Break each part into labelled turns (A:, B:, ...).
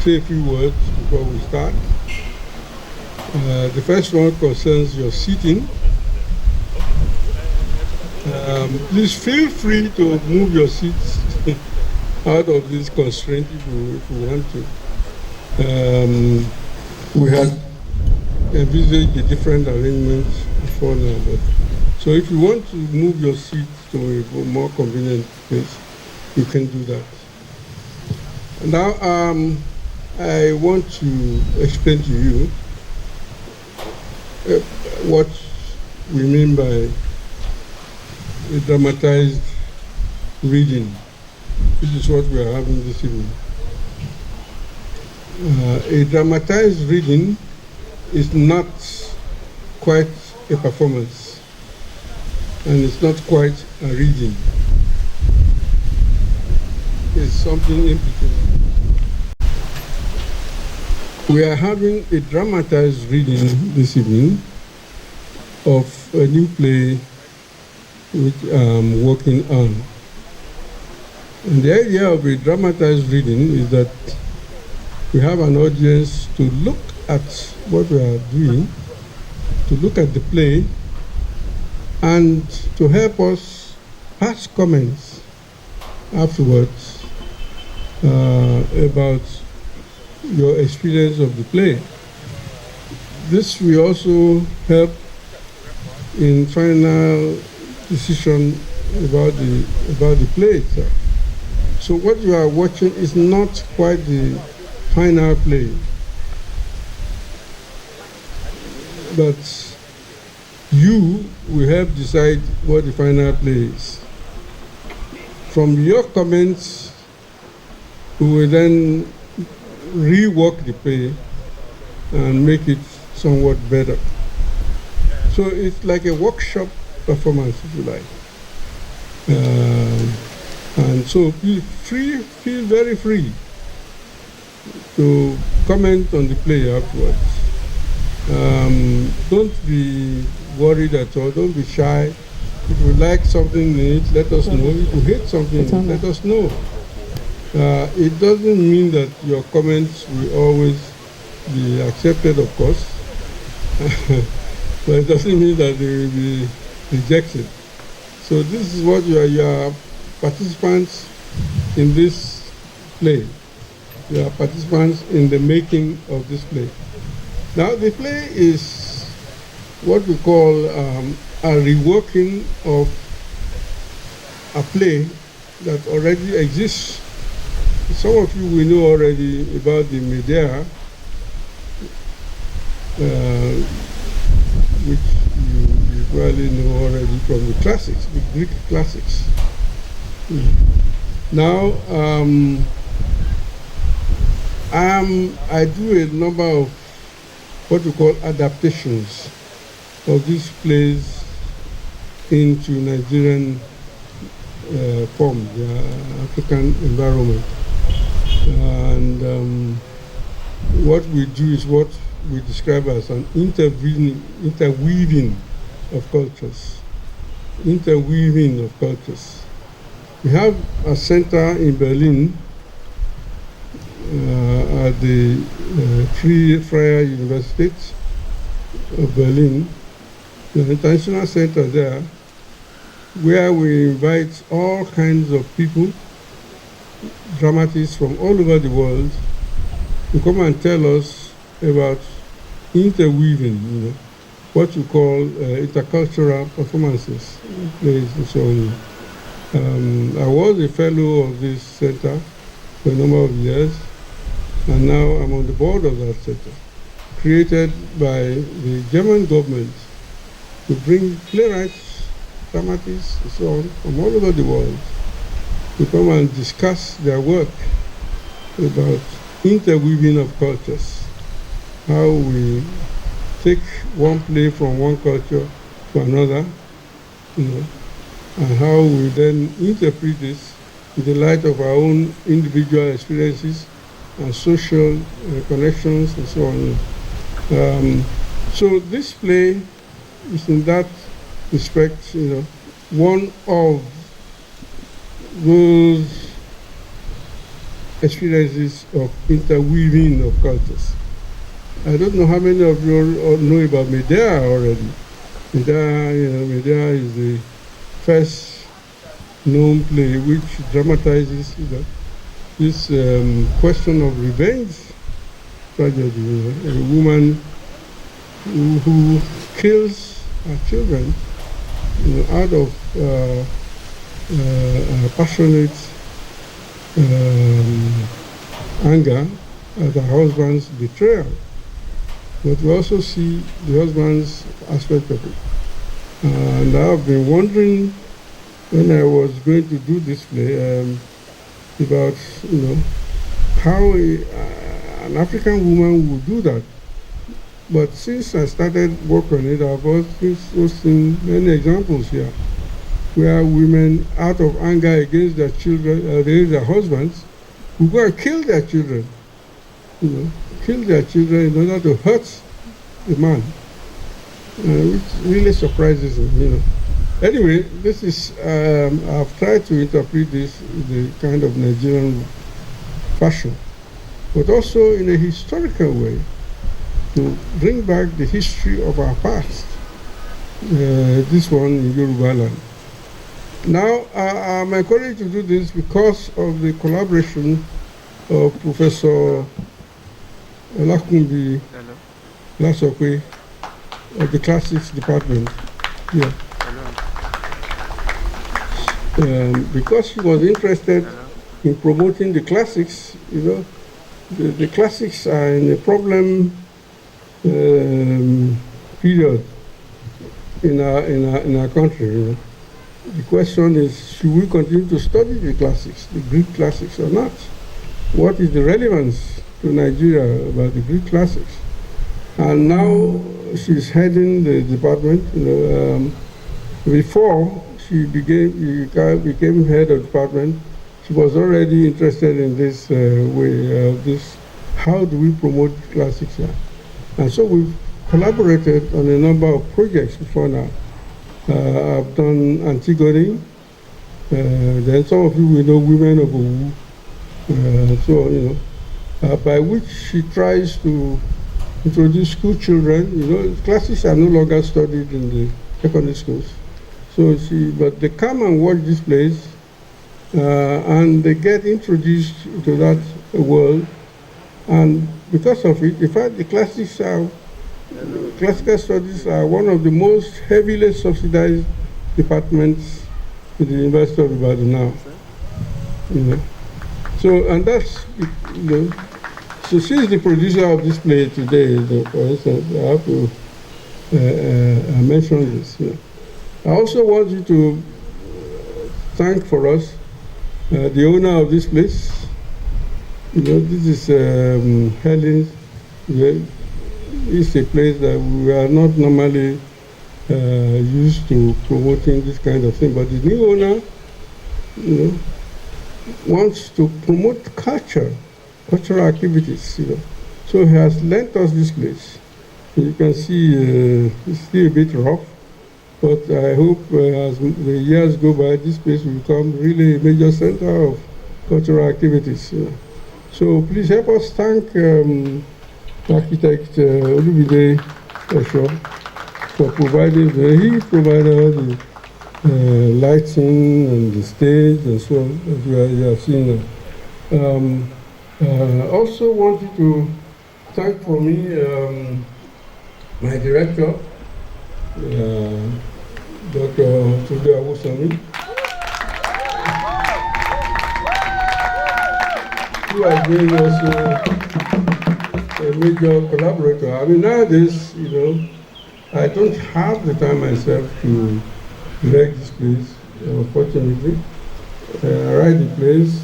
A: say a few words before we start. The first one concerns your seating. Please feel free to move your seats out of this constraint if you want to. We had envisaged a different arrangement before now, but so if you want to move your seat to a more convenient place, you can do that. Now, I want to explain to you what we mean by a dramatized reading. This is what we are having this evening. A dramatized reading is not quite a performance, and it's not quite a reading. It's something in between. We are having a dramatized reading this evening of a new play which I'm working on. And the idea of a dramatized reading is that we have an audience to look at what we are doing, to look at the play, and to help us pass comments afterwards about your experience of the play. This will also help in final decision about the play itself. So what you are watching is not quite the final play, but you will help decide what the final play is. From your comments, we will then rework the play and make it somewhat better. So it's like a workshop performance, if you like. And so feel very free to comment on the play afterwards. Don't be worried at all, don't be shy. If you like something in it, let us know. If you hate something in it, let us know. It doesn't mean that your comments will always be accepted, of course, but it doesn't mean that they will be rejected. So this is what you are participants in this play. You are participants in the making of this play. Now the play is what we call a reworking of a play that already exists. Some of you will know already about the Medea, which you probably know already from the classics, the Greek classics. Now, I do a number of what we call adaptations of these plays into Nigerian form, the African environment. And what we do is what we describe as an interweaving of cultures. Interweaving of cultures. We have a center in Berlin at the Freie University of Berlin, the international center there, where we invite all kinds of people, dramatists from all over the world, to come and tell us about interweaving, what we call intercultural performances, plays and so on. I was a fellow of this center for a number of years, and now I'm on the board of that center, created by the German government to bring playwrights, dramatists, and so on, from all over the world, to come and discuss their work about interweaving of cultures, how we take one play from one culture to another, and how we then interpret this in the light of our own individual experiences and social connections and so on. So this play is in that respect, one of those experiences of interweaving of cultures. I don't know how many of you know about Medea already. Medea is the first known play which dramatizes this question of revenge tragedy. A woman who kills her children out of passionate anger at her husband's betrayal. But we also see the husband's aspect of it. And I've been wondering when I was going to do this play about how an African woman would do that. But since I started work on it, I've also seen many examples here where women, out of anger against their children, against their husbands, will go and kill their children. Kill their children in order to hurt the man, which really surprises me. Anyway, this is I've tried to interpret this in the kind of Nigerian fashion, but also in a historical way, to bring back the history of our past. This one in Yoruba land. Now, I'm encouraged to do this because of the collaboration of Professor Olakunbi Lasokwe of the Classics Department here. Because she was interested in promoting the classics, the classics are in a problem period in our country. The question is, should we continue to study the classics, the Greek classics, or not? What is the relevance to Nigeria about the Greek classics? And now she's heading the department. Before she became head of the department, she was already interested in this way of this. How do we promote classics here? And so we've collaborated on a number of projects before now. I've done Antigone. Then some of you will know Women of Owu. By which she tries to introduce school children. Classics are no longer studied in the secondary schools. But they come and watch these plays, and they get introduced to that world. And because of it, in fact, the classical studies are one of the most heavily subsidized departments in the University of Ibadan now. So, and that's, so she's the producer of this play today, for instance. I have to mention this. I also want you to thank for us the owner of this place. This is Helen's. It's a place that we are not normally used to promoting this kind of thing, but the new owner, wants to promote cultural activities, So he has lent us this place. You can see it's still a bit rough, but I hope as the years go by, this place will become really a major center of cultural activities. So please help us thank architect Olubide Osho for providing he provided all the lighting and the stage and so on, as you have seen now. Also wanted to thank for me my director, Dr. Tunde Awosami, who has been also a major collaborator. I mean, nowadays, I don't have the time myself to direct this place, unfortunately. I write the plays,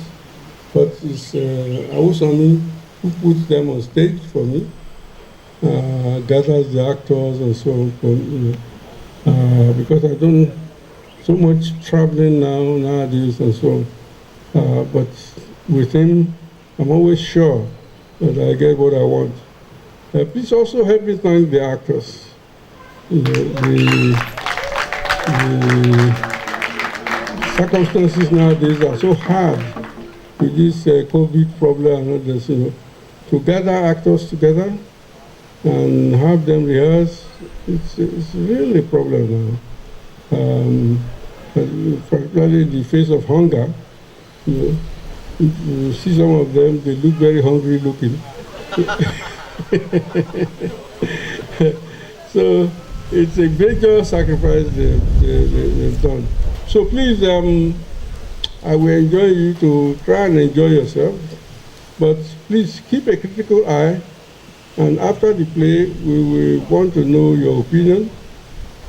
A: but it's Awosami who puts them on stage for me, gathers the actors and so on, because I don't so much traveling nowadays and so on. But with him, I'm always sure that I get what I want. Please also help me thank the actors. The circumstances nowadays are so hard with this COVID problem and all this, to gather actors together and have them rehearse, it's really a problem now. Particularly in the face of hunger, you see some of them, they look very hungry looking. So it's a major sacrifice they've done. So please, I will enjoin you to try and enjoy yourself, but please keep a critical eye, and after the play, we will want to know your opinion.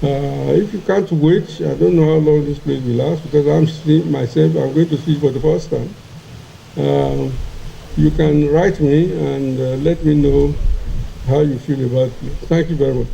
A: If you can't wait, I don't know how long this play will last, because I'm going to see it for the first time. You can write me and let me know how you feel about it. Thank you very much.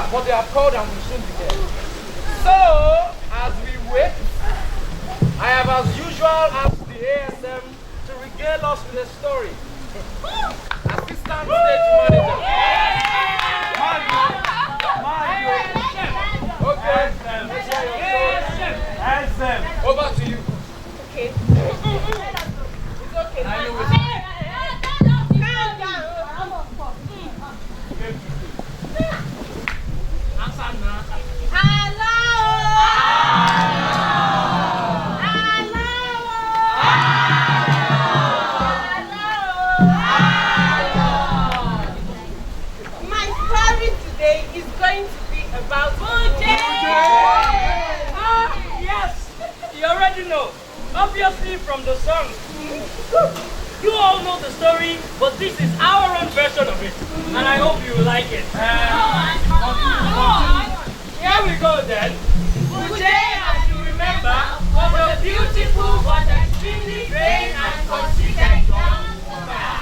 B: But they have called and will soon be there. So, as we wait, I have as usual asked the ASM to regale us with a story. Assistant Stage Manager. Okay, let's hear your story. Over to you.
C: Okay. It's okay. I know it's about Medea.
B: Yes, you already know. Obviously from the song. You all know the story, but this is our own version of it. And I hope you like it. Here we go then. Medea, as you remember, was a beautiful but extremely vain and conceited young woman.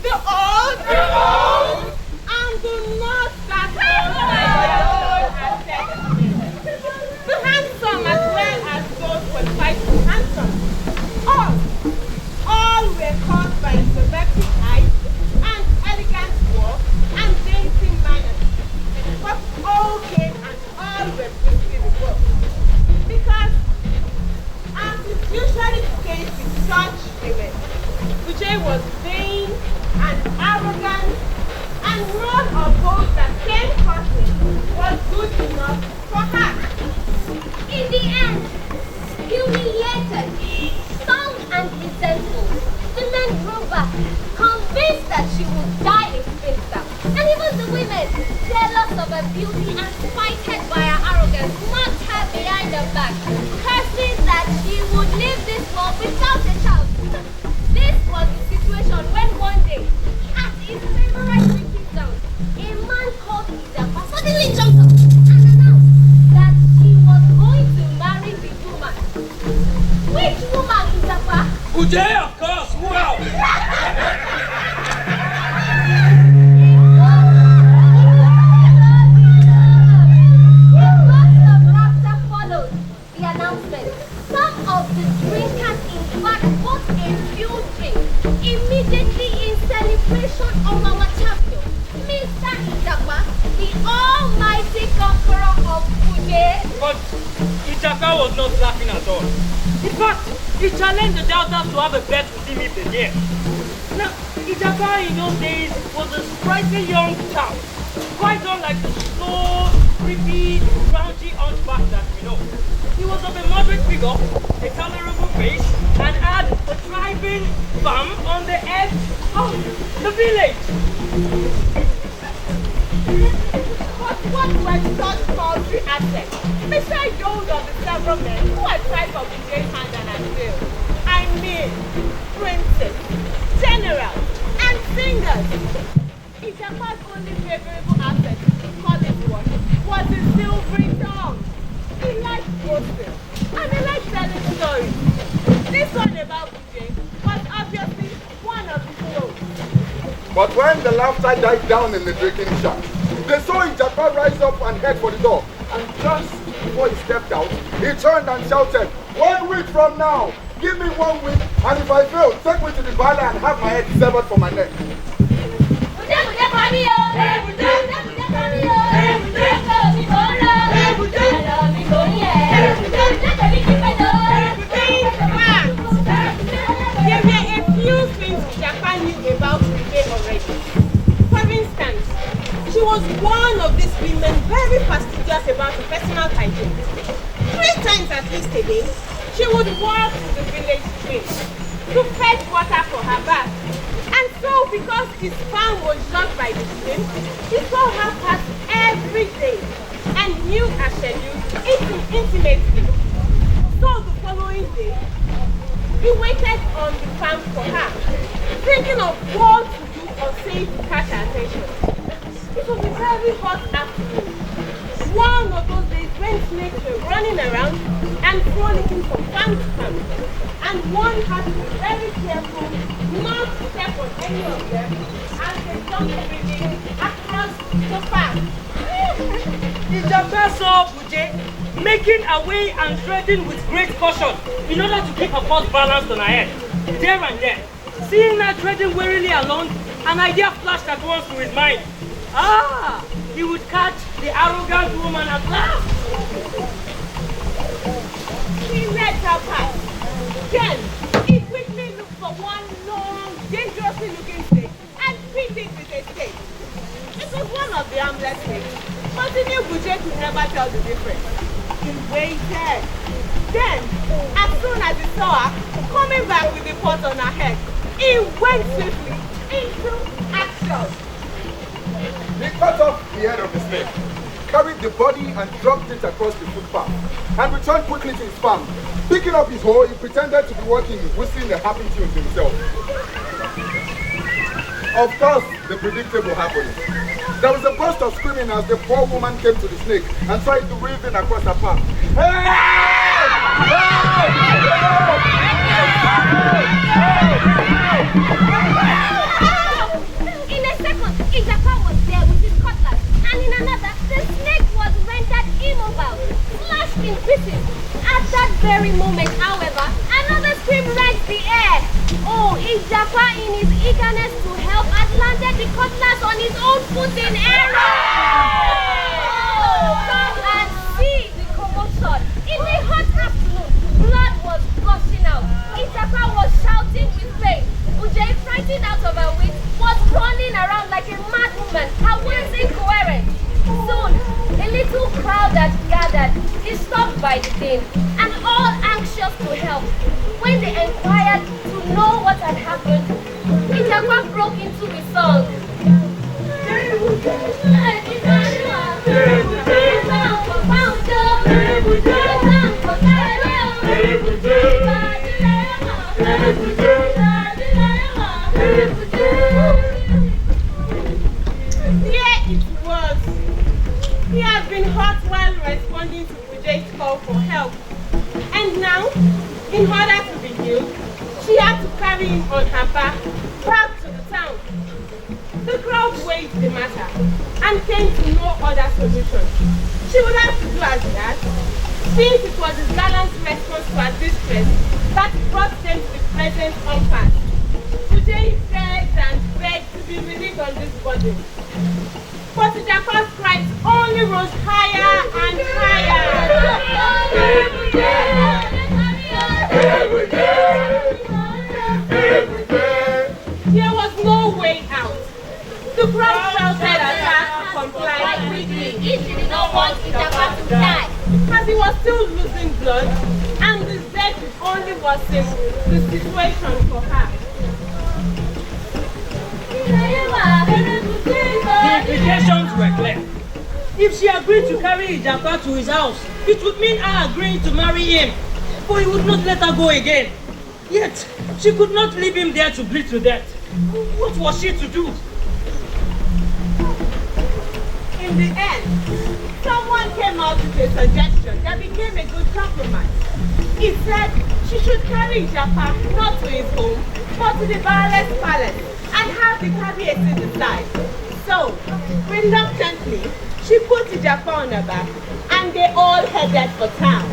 C: The old her beauty and spited by her arrogance, mocked her behind her back, cursing that she would leave this world without a child. This was the situation when one day, at his favorite drinking ground, a man called Idapa suddenly jumped up and announced that she was going to marry the woman. Which woman, Idapa?
B: Ude, of course, who else?
C: The announcement. Some of the drinkers in fact bought a few drinks immediately in celebration of our champion, Mr. Idapa, the almighty conqueror of Ude.
B: But Ijaka was not laughing at all. In fact, he challenged the doubters to have a bet with him if they dare. Now, Ijaka in those days was a sprightly young chap, quite unlike the slow, creepy, grouchy hunchback that we know. He was of a moderate figure, a tolerable face, and had a thriving farm on the edge of the village.
C: But what were such paltry assets? Besides those of the several men who had tried for Ude's hand and had failed. I mean, princes, generals, and singers. Ijapa's only favorable asset, to call it one, was his silvery tongue. He liked boasting, and he liked telling stories. This one about Ude was obviously one of his own.
D: But when the laughter died down in the drinking shack, they saw Ijapa rise up and head for the door. And just before he stepped out, he turned and shouted, 1 week from now, give me 1 week, and if I fail, take me to the valley and have my head severed from my neck.
C: There were a few things Japan knew about Ude already. For instance, she was one of these women very fastidious about her personal hygiene. 3 times at least a day, she would walk to the village stream to fetch water for her bath. And so, because his farm was just by the stream, he saw her pass every day and knew her schedule intimately. So the following day, he waited on the farm for her, thinking of what to do or say to catch her attention. It was a very hot afternoon. One of those days when snakes were running around and frolicking from farm to farm. And one had to be very careful not to step on any of them as they jumped everything across the path.
B: Ijaka saw Ude making her way and treading with great caution in order to keep her course balanced on her head. There and then, seeing her treading wearily along, an idea flashed at once to his mind. Ah! He would catch the arrogant woman at last!
C: He let her pass. Then, he quickly looked for one long, dangerously looking snake and picked it with a stake. It was one of the harmless snakes, but he knew Ude could never tell the difference. He waited. Then, as soon as he saw her coming back with the pot on her head, he went swiftly into action.
D: He cut off the head of the snake, carried the body and dropped it across the footpath, and returned quickly to his farm. Picking up his hoe, he pretended to be working, whistling a happy tune to himself. Of course, the predictable happened. There was a burst of screaming as the poor woman came to the snake and tried to wave it across her path. Hey!
C: In a second, Ijaka was there with his cutlass, and in another, the snake was rendered immobile, slashed in pieces. At that very moment, however, another scream rent the air. Oh, Ijaka, in his eagerness to help, had landed the cutlass on his own foot in error. Oh, come and see the commotion. In the hot afternoon, blood was gushing out. Ijaka was shouting with pain. Ude, frightened out of her wits, was running around like a mad woman, her words incoherent. Soon, a little crowd had gathered, disturbed by the din, and all anxious to help. When they inquired to know what had happened, Ijaka broke into a song. He has been hurt while responding to Uje's call for help. And now, in order to be healed, she had to carry him on her back to the town. The crowd weighed the matter and came to no other solution. She would have to do as he asked, since it was his gallant response to her distress that brought them to the present impasse. Uje begged and begged to be relieved on this burden. But the Japan's cries only rose higher and higher. There was no way out. The crowd shouted at her to comply quickly if she did not want Japan to die, as he was still losing blood, and this death would only worsen the situation for her.
E: The implications were clear. If she agreed to carry Ijapa to his house, it would mean her agreeing to marry him, for he would not let her go again. Yet, she could not leave him there to bleed to death. What was she to do?
C: In the end, someone came out with a suggestion that became a good compromise. He said she should carry Ijapa not to his home, but to the Baale's palace, and have the Kabiesi decide. So, reluctantly, she put Ijapa on her back, and they all headed for town.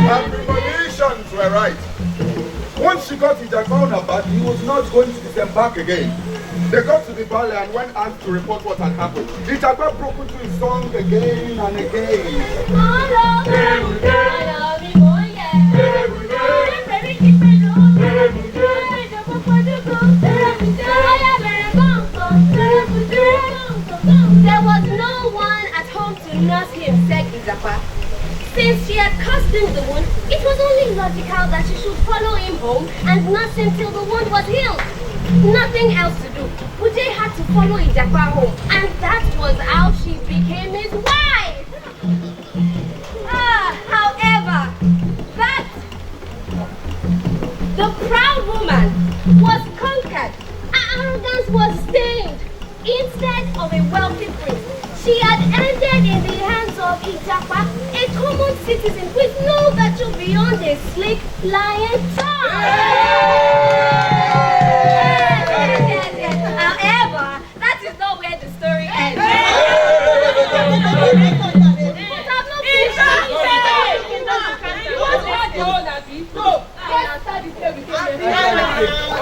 D: Her premonitions were right. Once she got Ijapa on her back, he was not going to disembark again. They got to the valley, and when asked to report what had happened, Ijapa broke into his song again and again.
F: There was no one at home to nurse him, said Ijapa. Since she had caused him the wound, it was only logical that she should follow him home and nurse him till the wound was healed. Nothing else to do. Uje had to follow Ijapa home, and that was how she became his wife. However, the proud woman was conquered. Her arrogance was stained. Instead of a wealthy prince, she had ended in the hands of Ijapa, a common citizen with no virtue beyond a slick, lying tongue. However, that is not where the story ends.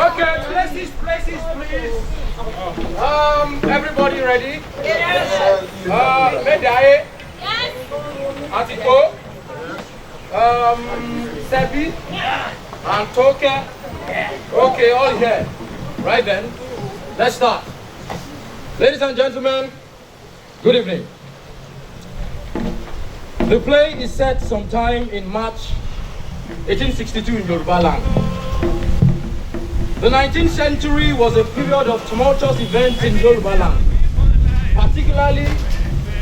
B: Okay, places, please. Everybody ready?
C: Yes.
B: Medaye,
C: Yes.
B: Atiko, Sebi, and Toke. Okay, all here. Right then, let's start. Ladies and gentlemen, good evening. The play is set sometime in March 1862 in Yoruba land. The 19th century was a period of tumultuous events in Yoruba land, particularly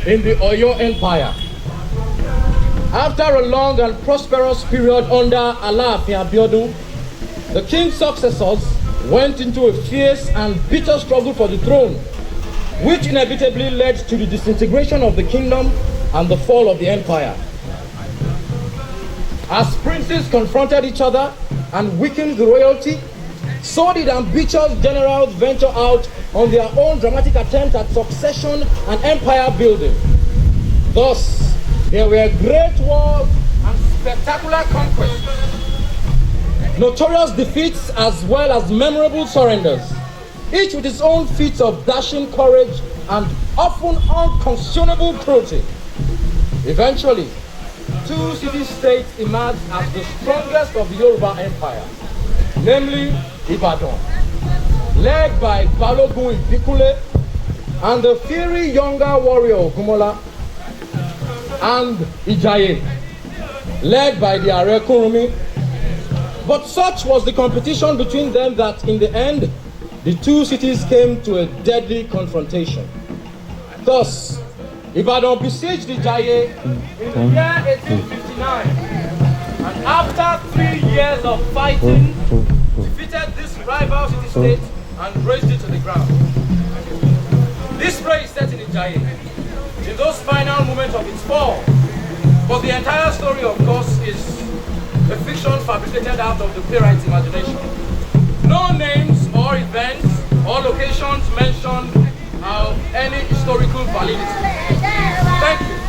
B: in the Oyo Empire. After a long and prosperous period under Alaafin Abiodun, the king's successors went into a fierce and bitter struggle for the throne, which inevitably led to the disintegration of the kingdom and the fall of the empire. As princes confronted each other and weakened the royalty, so did ambitious generals venture out on their own dramatic attempt at succession and empire building. Thus, there were great wars and spectacular conquests, notorious defeats as well as memorable surrenders, each with its own feats of dashing courage and often unconscionable cruelty. Eventually, two city-states emerged as the strongest of the Yoruba Empire, namely Ibadan, led by Balogun Ibikule, and the fiery younger warrior Ogumola, and Ijaye, led by the Are Kurumi. But such was the competition between them that in the end, the two cities came to a deadly confrontation. Thus, Ibadan besieged Ijaye in the year 1859, and after 3 years of fighting, defeated this rival city-state and razed it to the ground. final moment of its fall. But the entire story, of course, is a fiction fabricated out of the playwright's imagination. No names or events or locations mentioned have any historical validity. Thank you.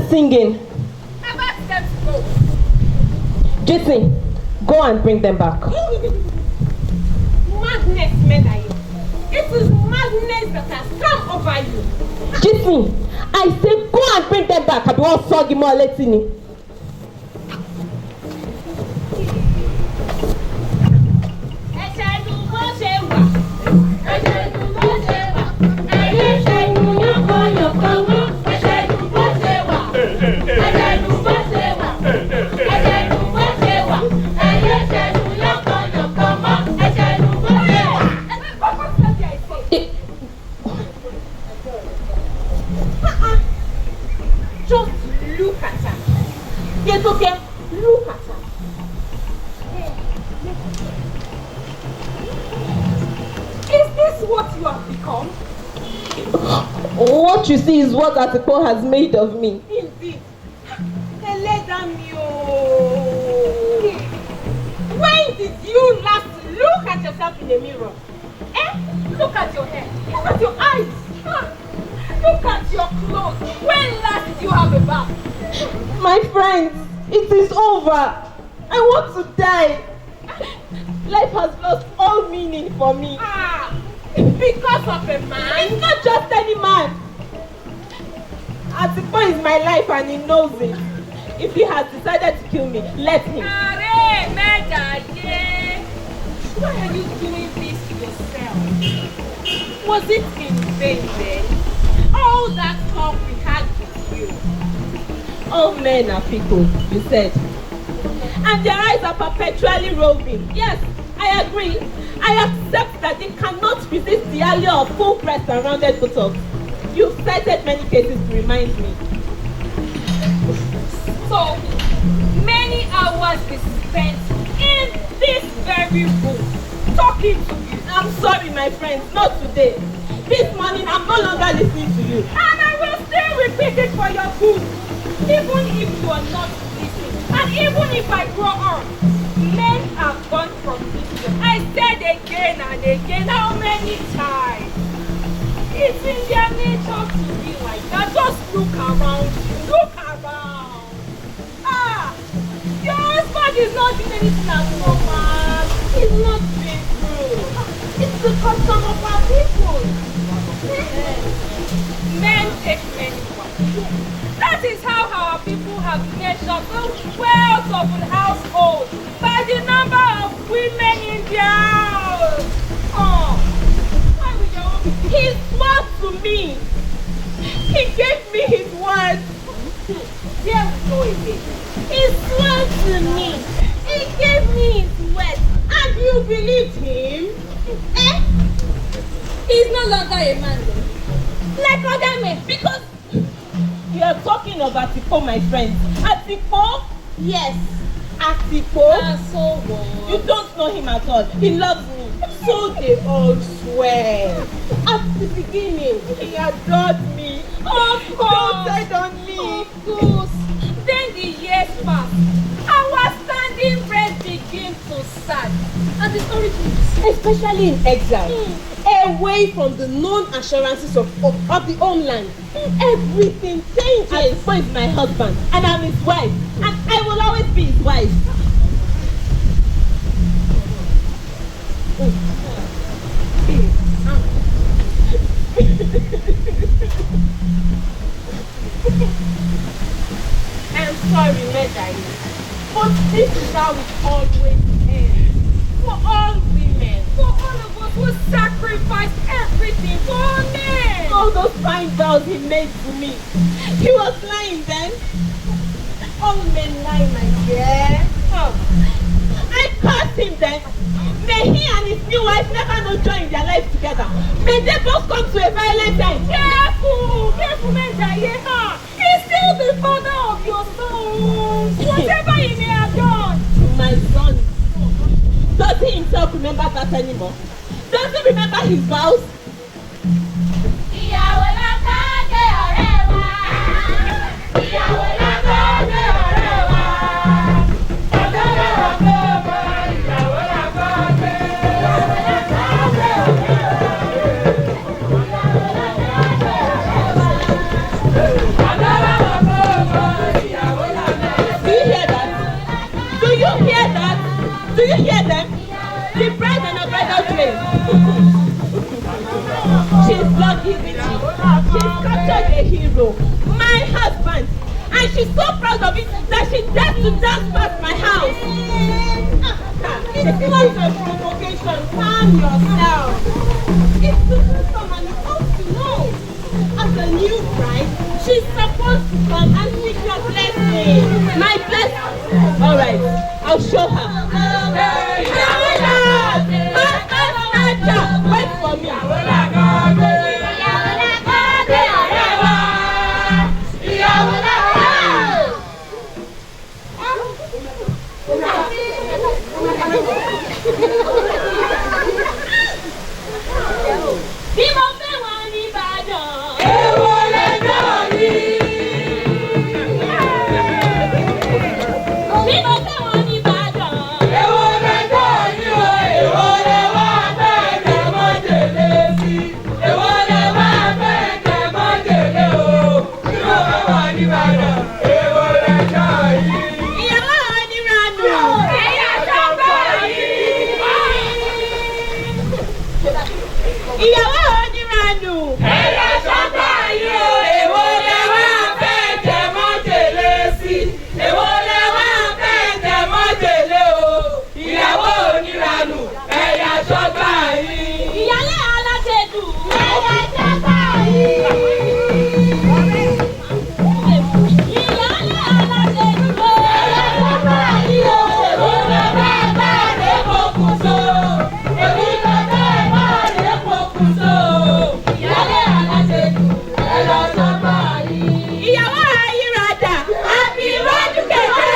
C: singing.
F: I've asked them to go.
C: Jason, go and bring them back.
F: Madness, Medaye. It is madness that has come over you.
C: Jason, I say go and bring them back. I don't want to more letting.
F: Just look at her. Yes, okay. Look at her. Is this what you have become?
C: What you see is what Atipo has made of me.
F: Indeed. When did you last look at yourself in the mirror? Look at your hair. Look at your eyes. Look at your clothes. When last did you have a bath?
C: My friends, it is over. I want to die. Life has lost all meaning for me.
F: Because of a man?
C: It's not just any man. Atipo is my life and he knows it. If he has decided to kill me, let him.
F: Medaye, why are you doing this to yourself? Was it in vain then? All that talk we had with you.
C: All men are people, you said. And their eyes are perpetually roving. Yes, I agree. I accept that they cannot resist the allure of full breast and rounded buttocks. You've cited many cases to remind me.
F: So many hours we spent in this very room talking to you.
C: I'm sorry, my friends, not today. This morning, I'm no longer listening to you.
F: And I will still repeat it for your good. Even if you are not listening, and even if I grow up, men have gone from this world. I said again and again, how many times? It's in their nature to be like that. Just look around you. Look around. Your husband is not doing anything abnormal. He's not being cruel. It's the custom of our people. Men take many wives. That is how our people have measured the wealth of the household by the number of women in their house. Why would you all be?
C: He swore to me. He gave me his word.
F: There we go again.
C: He swore to me. He gave me his word. And you believed him?
F: He's no longer a man then. Like other men.
C: Because you are talking of Atipo, my friend. Atipo? Yes. Atipo?
F: So what?
C: You don't know him at all. He loves me. So they all swear. At the beginning, he adored me.
F: Of course.
C: Doted on me.
F: Of course. Then the years passed. Our standing bread began to sag. And the story keeps.
C: Especially in exile. Away from the known assurances of the homeland. Everything changes. Atipo is my husband and I'm his wife. And I will always be his wife.
F: I'm sorry, Medaye, but this is how it always ends. For all women, for all of us who sacrificed everything for men.
C: All those fine vows he made to me. He was lying then.
F: All men lie, my dear.
C: I cursed him then. May he and his new wife never know joy in their lives together. May they both come to a violent end.
F: Careful, careful, Medaye. He's still the father of your sons. Whatever he may have done.
C: My son. Does he himself remember that anymore? Does he remember his vows?
F: Ìyàwó láká jẹ́ ọ̀rẹ́ wa. Ìyàwó láká jẹ́ ọ̀rẹ́ wa. Ọjọ́ lọ́wọ́ pé ọmọ ìyàwó láká jẹ́. Ìyàwó láká jẹ́ ọ̀rẹ́ wa. Ìyàwó láká jẹ́ ọ̀rẹ́ wa. Ọjọ́ lọ́wọ́ pé ọmọ
C: easily. She's captured a hero, my husband, and she's so proud of it that she dares to dance past my house. It's not a provocation. Calm yourself. It's the custom and it's all to know. As a new bride, she's supposed to come and seek your blessing. My blessing? Alright, I'll show her. Wait for me. Bí mo fẹ́ wọn ní Ìbàdàn. Èwo lẹ́jọ́ rí. Bí mo fẹ́ wọn ní Ìbàdàn. Èwo lẹ́jọ́ rí o. Èwo lẹ wá fẹ́ kẹ́ mọ́ délé sí. Èwo lẹ wá fẹ́ kẹ́ mọ́ délé o. Bí mo fẹ́ wọn ní Ìbàdàn. Èwo lẹ́jọ́ rí. Ìyàwó oníranù. Ẹ̀yà sọ́kọ̀ yìí. Ìyàwó oníranù. Ẹ̀yà sọ́kọ̀ yìí o. Èwo lẹ wá fẹ́ kẹ́ mọ́ délé sí. Èwo lẹ wá fẹ́ kẹ́ mọ́ délé o. Ìyàwó oníranù. Ẹ̀yà sọ́kọ̀ yìí. Ìyálé alájẹdù. Ẹ̀yà sọ́kọ̀ yìí. Ìyálé alájẹdù. Ẹ̀yà sọ́kọ̀ yìí o. Èwo lẹ fẹ́ bá rẹ̀ pokùnso. Èwo lẹ fẹ́ bá rẹ̀ pokùnso. Ìyálé alájẹdù. Ẹ̀yà sọ́kọ̀ yìí. Ìyàwó ayírádà. Àbí ìwádìí kẹ̀kẹ́.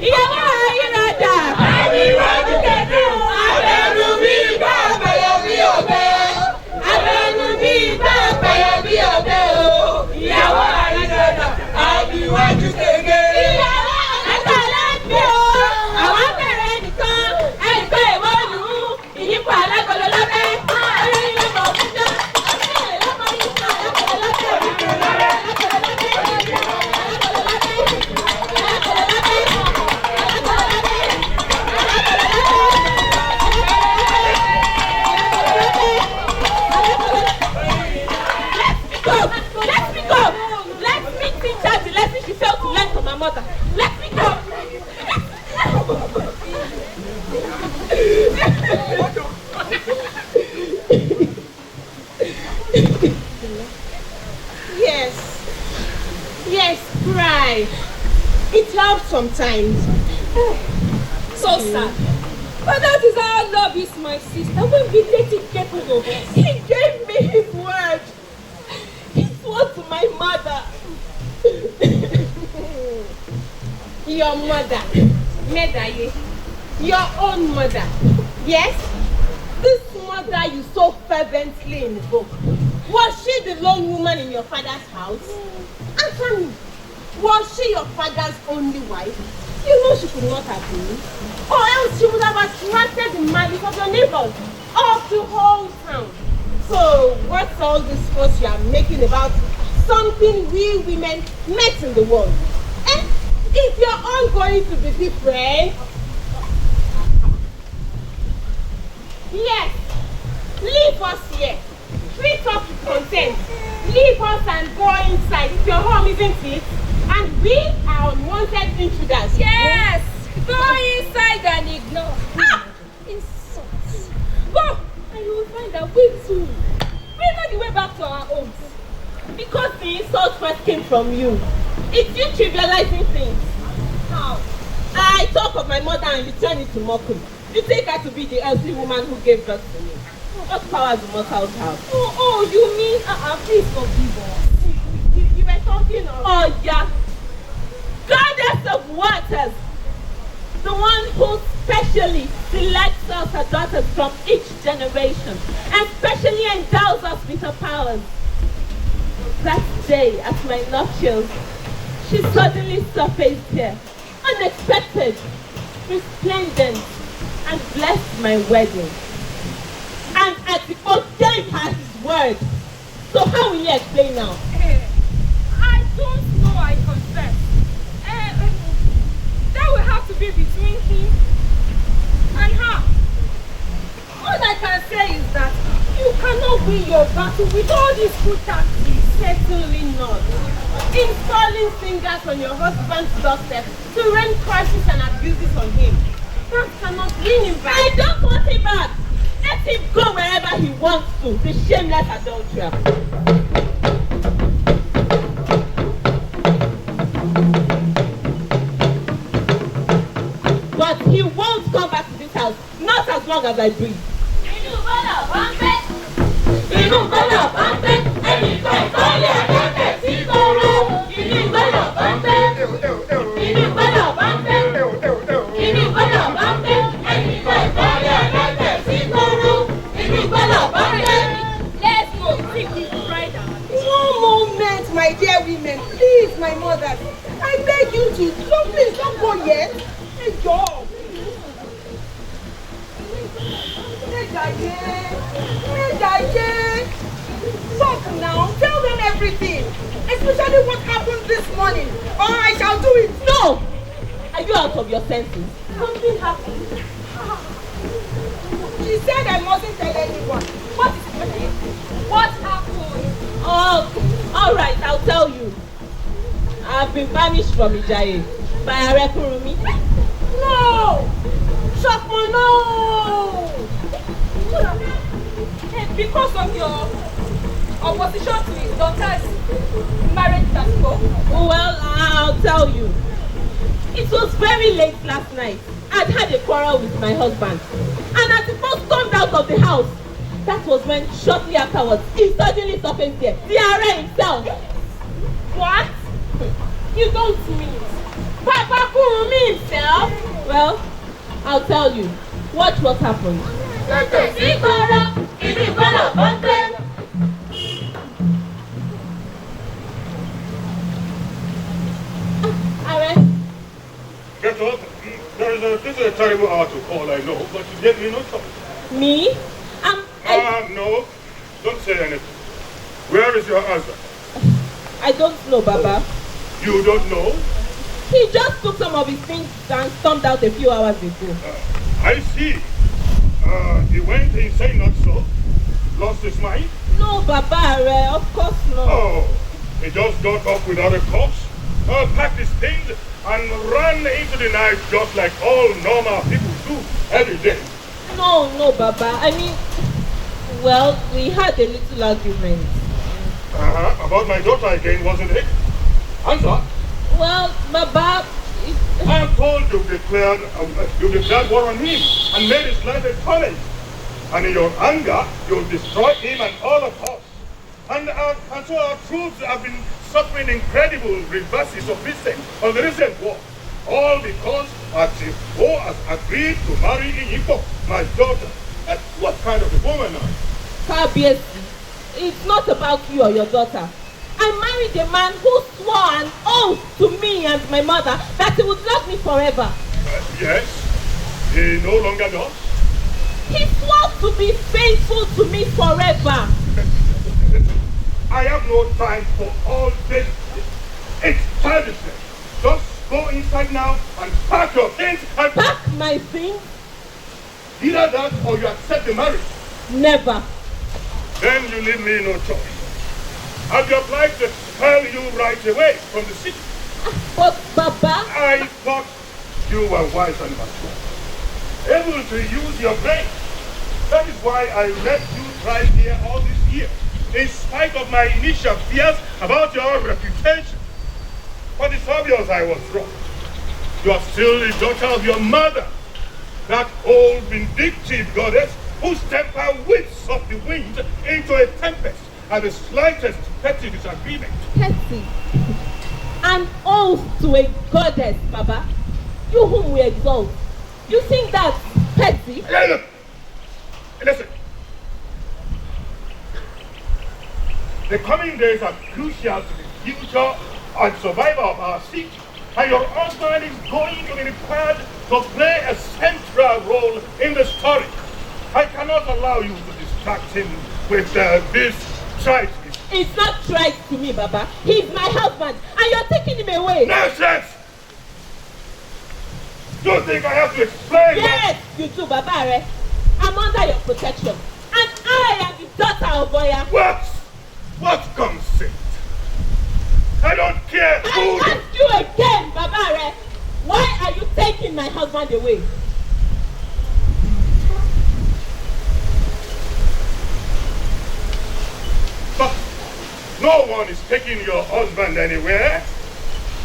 C: Ìyàwó ayírádà. Àbí ìwádìí kẹ̀kẹ́. Abẹnú bí gbà pẹ̀yẹ bí ọ̀bẹ. Abẹnú bí gbà pẹ̀yẹ bí ọ̀bẹ o. Ìyàwó ayírádà. Àbí ìwádìí kẹ̀kẹ́. Ìyàwó alágbàlagbé o. Àwọn bẹ̀rẹ̀ nìkan. Ẹgbẹ́ ìwọ́lù. Ìyípo alágolo lábẹ́. Orí lọ́mọ òkúta. Ọ̀sẹ̀ lọ́mọ yípo alágolo lábẹ́. Alágolo lábẹ́. Alágolo lábẹ́. Alágolo lábẹ́. Alágolo lábẹ́. Let me go! Let me teach her the lesson she failed to learn from her mother. Let me go! Yes. Yes, cry. It helps sometimes.
G: So sad. But that is how love is, my sister. When we dated capable of us.
C: He gave me his word. His word to my mother. Your mother, Medaye. Your own mother. Yes? This mother you so fervently invoke. Was she the lone woman in your father's house? Answer me. Was she your father's only wife? You know she could not have been. Or else she would have attracted the malice of your neighbors of the whole town. So what's all this fuss you are making about something we women met in the world? Eh? Is your own going to be different? Yes. Leave us here. Treat us with contempt. Leave us and go inside. It's your home, isn't it? And we are unwanted intruders.
G: Yes! Go inside and ignore. Ah! Insults. Go! And you will find that we too. We know the way back to our homes.
C: Because the insult first came from you. It's you trivializing things. How? I talk of my mother and you turn it to mockery. You take her to be the elderly woman who gave birth to me. What power do mortals have?
G: Oh, you mean, please forgive us.
C: You were talking of... Oh, yeah. Goddess of waters. The one who specially selects us her daughters from each generation and specially endows us with her powers. That day at my nuptials, she suddenly surfaced here, unexpected, resplendent, and blessed my wedding. And at the oath gave her his word. So how will you explain now?
G: I don't know, I confess. That will have to be between him and her. What All I can say is that you cannot win your battle with all these good tactics.
C: Certainly not. Installing fingers on your husband's doorstep to rain curses and abuses on him. That cannot win him back.
G: I don't want him back. Let him go wherever he wants to. The shameless adulterer. But he won't come back to this house. Not as long as I breathe.
C: My dear women, please, my mothers, I beg you to, please don't go yet. Hey, go. Medaye, talk now, tell them everything, especially what happened this morning, or I shall do it.
G: No! Are you out of your senses?
C: Something happened. She said I mustn't tell anyone. What is it? What happened?
G: Oh, all right, I'll tell you. I've been banished from Medaye by Arekurumi.
C: No! Shakmo, no!
G: Because of your opposition to his daughter's marriage task. Well, I'll tell you. It was very late last night. I'd had a quarrel with my husband. And as he first stormed out of the house, that was when, shortly afterwards, he suddenly surfaced there, the Are himself.
C: What? You don't mean Papa Kurumi himself?
G: Well, I'll tell you. Watch what happened.
C: Are,
H: Get up. This is a terrible hour to call, I know, but you gave me no choice.
G: Me?
H: No. Don't say anything. Where is your husband?
G: I don't know, Baba.
H: You don't know?
G: He just took some of his things and stormed out a few hours ago.
H: I see. He went insane, not so? Lost his mind?
G: No, Baba, of course not.
H: Oh, he just got up without a cause, packed his things, and ran into the night just like all normal people do every day.
G: No, Baba. I mean, well, we had a little argument.
H: About my daughter again, wasn't it? Answer.
G: Well, Baba...
H: I'm told you declared war on him and made his life a torment. And in your anger, you destroyed him and all of us. And so our troops have been suffering incredible reverses of recent on the recent war. All because Atipo has agreed to marry Iyipo, my daughter. And what kind of a woman are you?
G: Fabiesi, it's not about you or your daughter. I married a man who swore an oath to me and my mother that he would love me forever.
H: Yes, he no longer does.
G: He swore to be faithful to me forever.
H: I have no time for all this. It's childishness. Just go inside now and pack your things and...
G: Pack my things?
H: Either that or you accept the marriage.
G: Never.
H: Then you leave me no choice. I'd be obliged to expel you right away from the city.
G: But, Baba...
H: I thought you were wise and mature, able to use your brain. That is why I let you thrive here all these years, in spite of my initial fears about your reputation. But it's obvious I was wrong. You are still the daughter of your mother, that old vindictive goddess whose temper whips up the wind into a tempest at the slightest petty disagreement.
G: Petty? An oath to a goddess, Baba? You whom we exalt. You think that's petty?
H: Listen. The coming days are crucial to the future and survival of our city. And your husband is going to be required to play a central role in the story. I cannot allow you to distract him with this trite.
G: It's not trite to me, Baba. He's my husband, and you're taking him away.
H: Nonsense! Do you think I have to explain?
G: Yes, you do, Baba. I'm under your protection. And I am the daughter of Oya.
H: What consent? I don't care who...
G: I ask you again, Babare. Why are you taking my husband away?
H: But no one is taking your husband anywhere.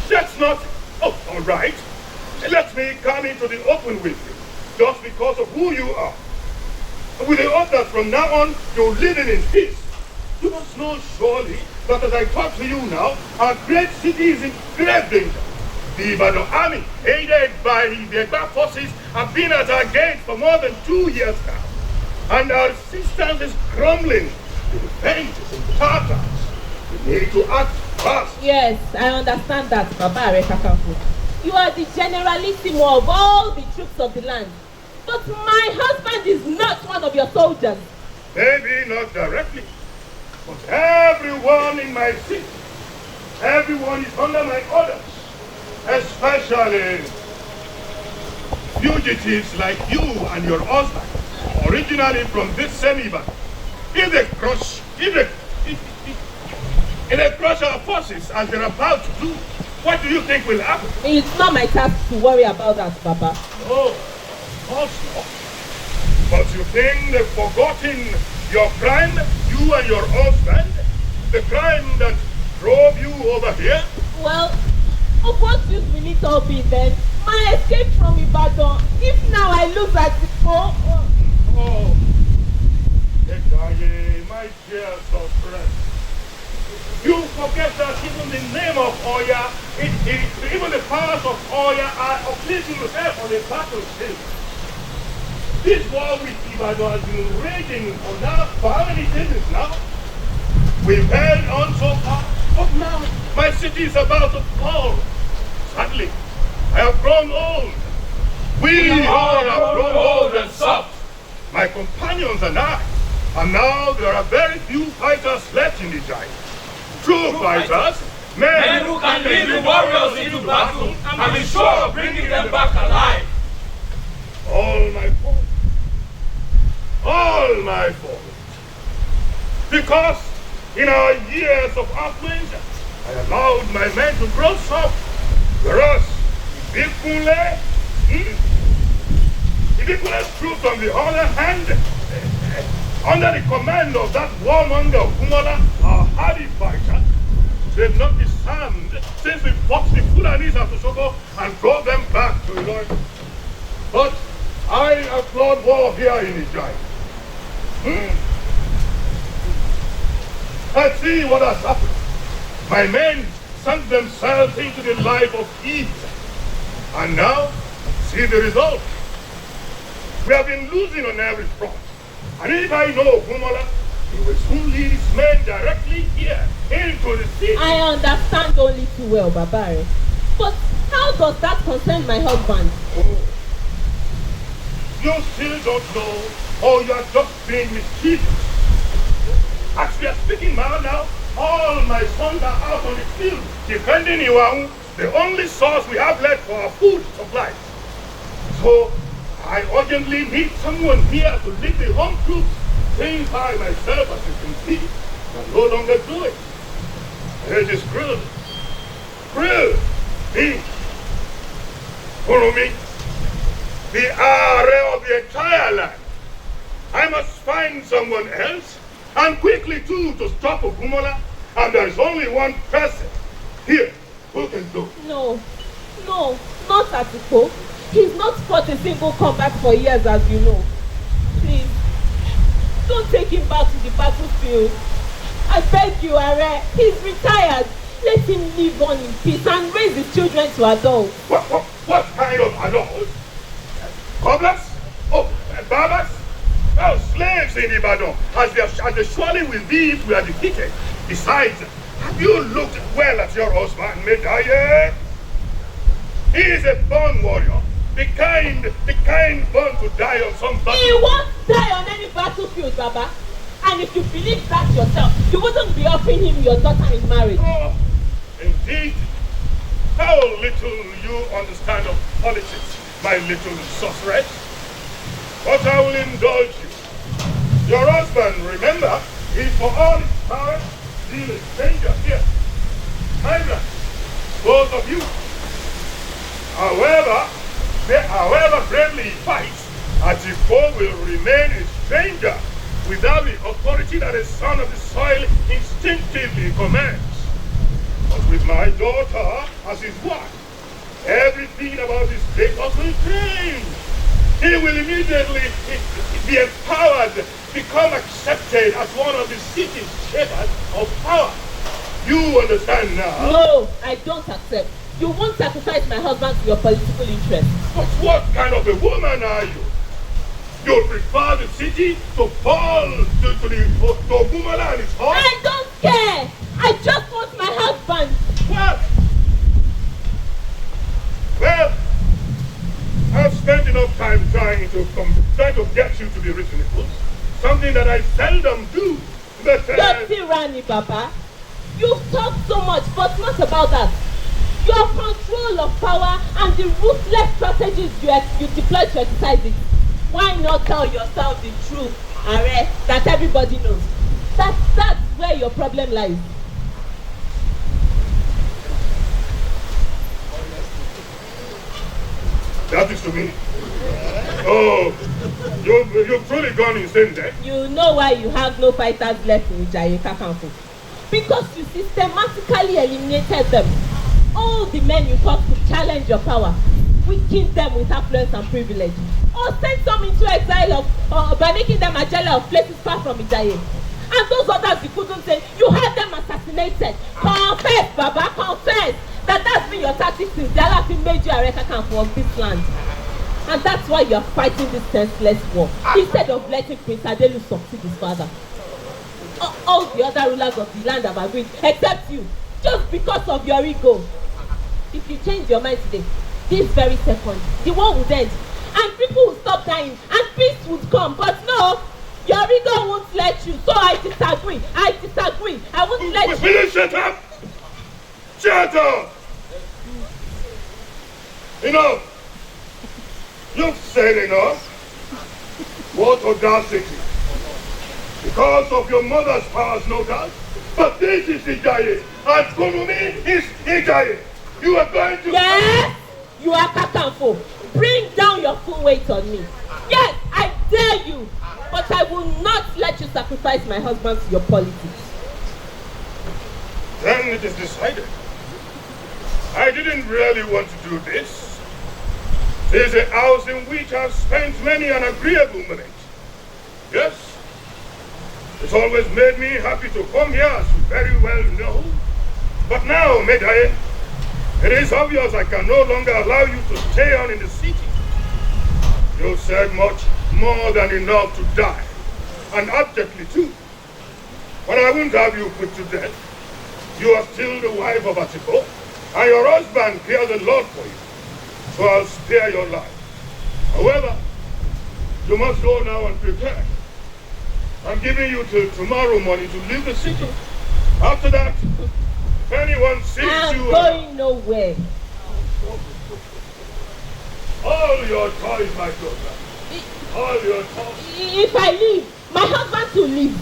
H: That's not... Oh, all right. Let me come into the open with you, just because of who you are. With the hope that from now on, you're living in peace. You must know surely that as I talk to you now, our great city is in grave danger. The Ibadan army, aided by the Egba forces, have been at our gates for more than 2 years now. And our resistance is crumbling. The defense is in tatters. We need to act fast.
G: Yes, I understand that, Babare Kakanfo. You are the generalissimo of all the troops of the land. But my husband is not one of your soldiers.
H: Maybe not directly, but everyone in my city, everyone is under my orders, especially fugitives like you and your husband, originally from this same Ibadan. If they crush our forces as they're about to do, what do you think will happen?
G: It's not my task to worry about that, Baba.
H: Oh, of course not. But you think they've forgotten your crime, you and your husband? The crime that drove you over here?
G: Well, of what use will it all be then? My escape from Ibadan, if now I lose at the phone.
H: Oh, Medaye, my dear friend. You forget that even the name of Oya, even the powers of Oya are uplifting yourself on the battlefield. This war with Ibadan has been raging for how many days now? We've held on so far, but now my city is about to fall. Sadly, I have grown old. We all have grown old and soft. My companions and I, and now there are very few fighters left in the giant. True fighters, men
B: who can lead the warriors into battle and be sure of bringing them back alive.
H: All my fault. All my fault. Because in our years of affluence, I allowed my men to grow soft. Whereas Ibikule's troops on the other hand, under the command of that warmonger Kumola, our hardy fighter, they've not disarmed since we fought the Fulanis at Osogbo and drove them back to Ilorin. But I applaud war here in Ijai. I see what has happened. My men sunk themselves into the life of ease. And now, see the result. We have been losing on every front. And if I know Kumola, he will soon lead his men directly here into the city.
G: I understand only too well, Babare. But how does that concern my husband?
H: Oh. You still don't know, or you are just being mischievous. As we are speaking now, all my sons are out on the field defending Iwaun, the only source we have left for our food supplies. So, I urgently need someone here to lead the home troops. Since I myself, as you can see, can no longer do it. It is cruel. Cruel. Me. Follow me. The area of the entire land. I must find someone else, and quickly too, to stop Okumola. And there is only one person here who can do it.
G: No, not Atiko. He's not fought a single combat for years, as you know. Please, don't take him back to the battlefield. I beg you, Are. He's retired. Let him live on in peace and raise his children to adults.
H: What kind of adults? Cobblers? Oh, barbers? Oh, slaves in Ibadan, as they surely will be if we are defeated. Besides, have you looked well at your husband, Medaye? He is a born warrior, the kind born to die on some battlefield.
G: He won't die on any battlefield, Baba. And if you believe that yourself, you wouldn't be offering him your daughter in marriage.
H: Oh, indeed. How little you understand of politics, my little sorceress. but I will indulge you. Your husband, remember, is for all his power, still a stranger here. Neither, both of you. However bravely he fights, Atipo will remain a stranger without the authority that a son of the soil instinctively commands. But with my daughter as his wife, everything about his status will change. He will immediately be empowered, become accepted as one of the city's shepherds of power. You understand now?
G: No, I don't accept. You won't sacrifice my husband to your political interests.
H: But what kind of a woman are you? You prefer the city to fall to Ogumala and his horse?
G: I don't care! I just want my husband!
H: Well, I've spent enough time trying to get you to be reasonable. Something that I seldom do. But,
G: You're tyranny, Papa. You've talked so much, but not about that. Your control of power and the ruthless strategies you deploy to exercise it. Why not tell yourself the truth, Are, that everybody knows? That's where your problem lies.
H: That is to me. Oh, you've truly gone insane there.
G: You know why you have no fighters left in Medaye Kakanfo? Because you systematically eliminated them. All the men you thought could challenge your power, weakened them with affluence and privilege, or sent some into exile by making them a jailer of places far from Medaye. And those others you couldn't say, you had them assassinated. Confess, Baba, confess that that's been your tactics since the Alafin made you a Kakanfo of this land. And that's why you're fighting this senseless war, instead of letting Prince Adelu succeed his father. All the other rulers of the land have agreed, except you, just because of your ego. If you change your mind today, this very second, the war would end, and people will stop dying, and peace would come. But no, your ego won't let you, so I disagree. I won't let you.
H: Will you shut up? Shut up! Enough! You've said enough. What audacity! Because of your mother's powers, no doubt. But this is Ijaye, and Kunumi is Ijaye. You are going to...
G: Yes, you are Kakanfo. Bring down your full weight on me. Yes, I dare you. But I will not let you sacrifice my husband to your politics.
H: Then it is decided. I didn't really want to do this. This is a house in which I've spent many an agreeable moment. Yes, it's always made me happy to come here, as you very well know. But now, Medaye, it is obvious I can no longer allow you to stay on in the city. You've said much more than enough to die, and abjectly too. But I won't have you put to death. You are still the wife of Atipo, and your husband cares a lot for you. So I'll spare your life. However, you must go now and prepare. I'm giving you till tomorrow morning to leave the city. After that, if anyone sees you...
G: I'm going nowhere.
H: All your toys, my daughter. All your toys.
G: If I leave, my husband will leave.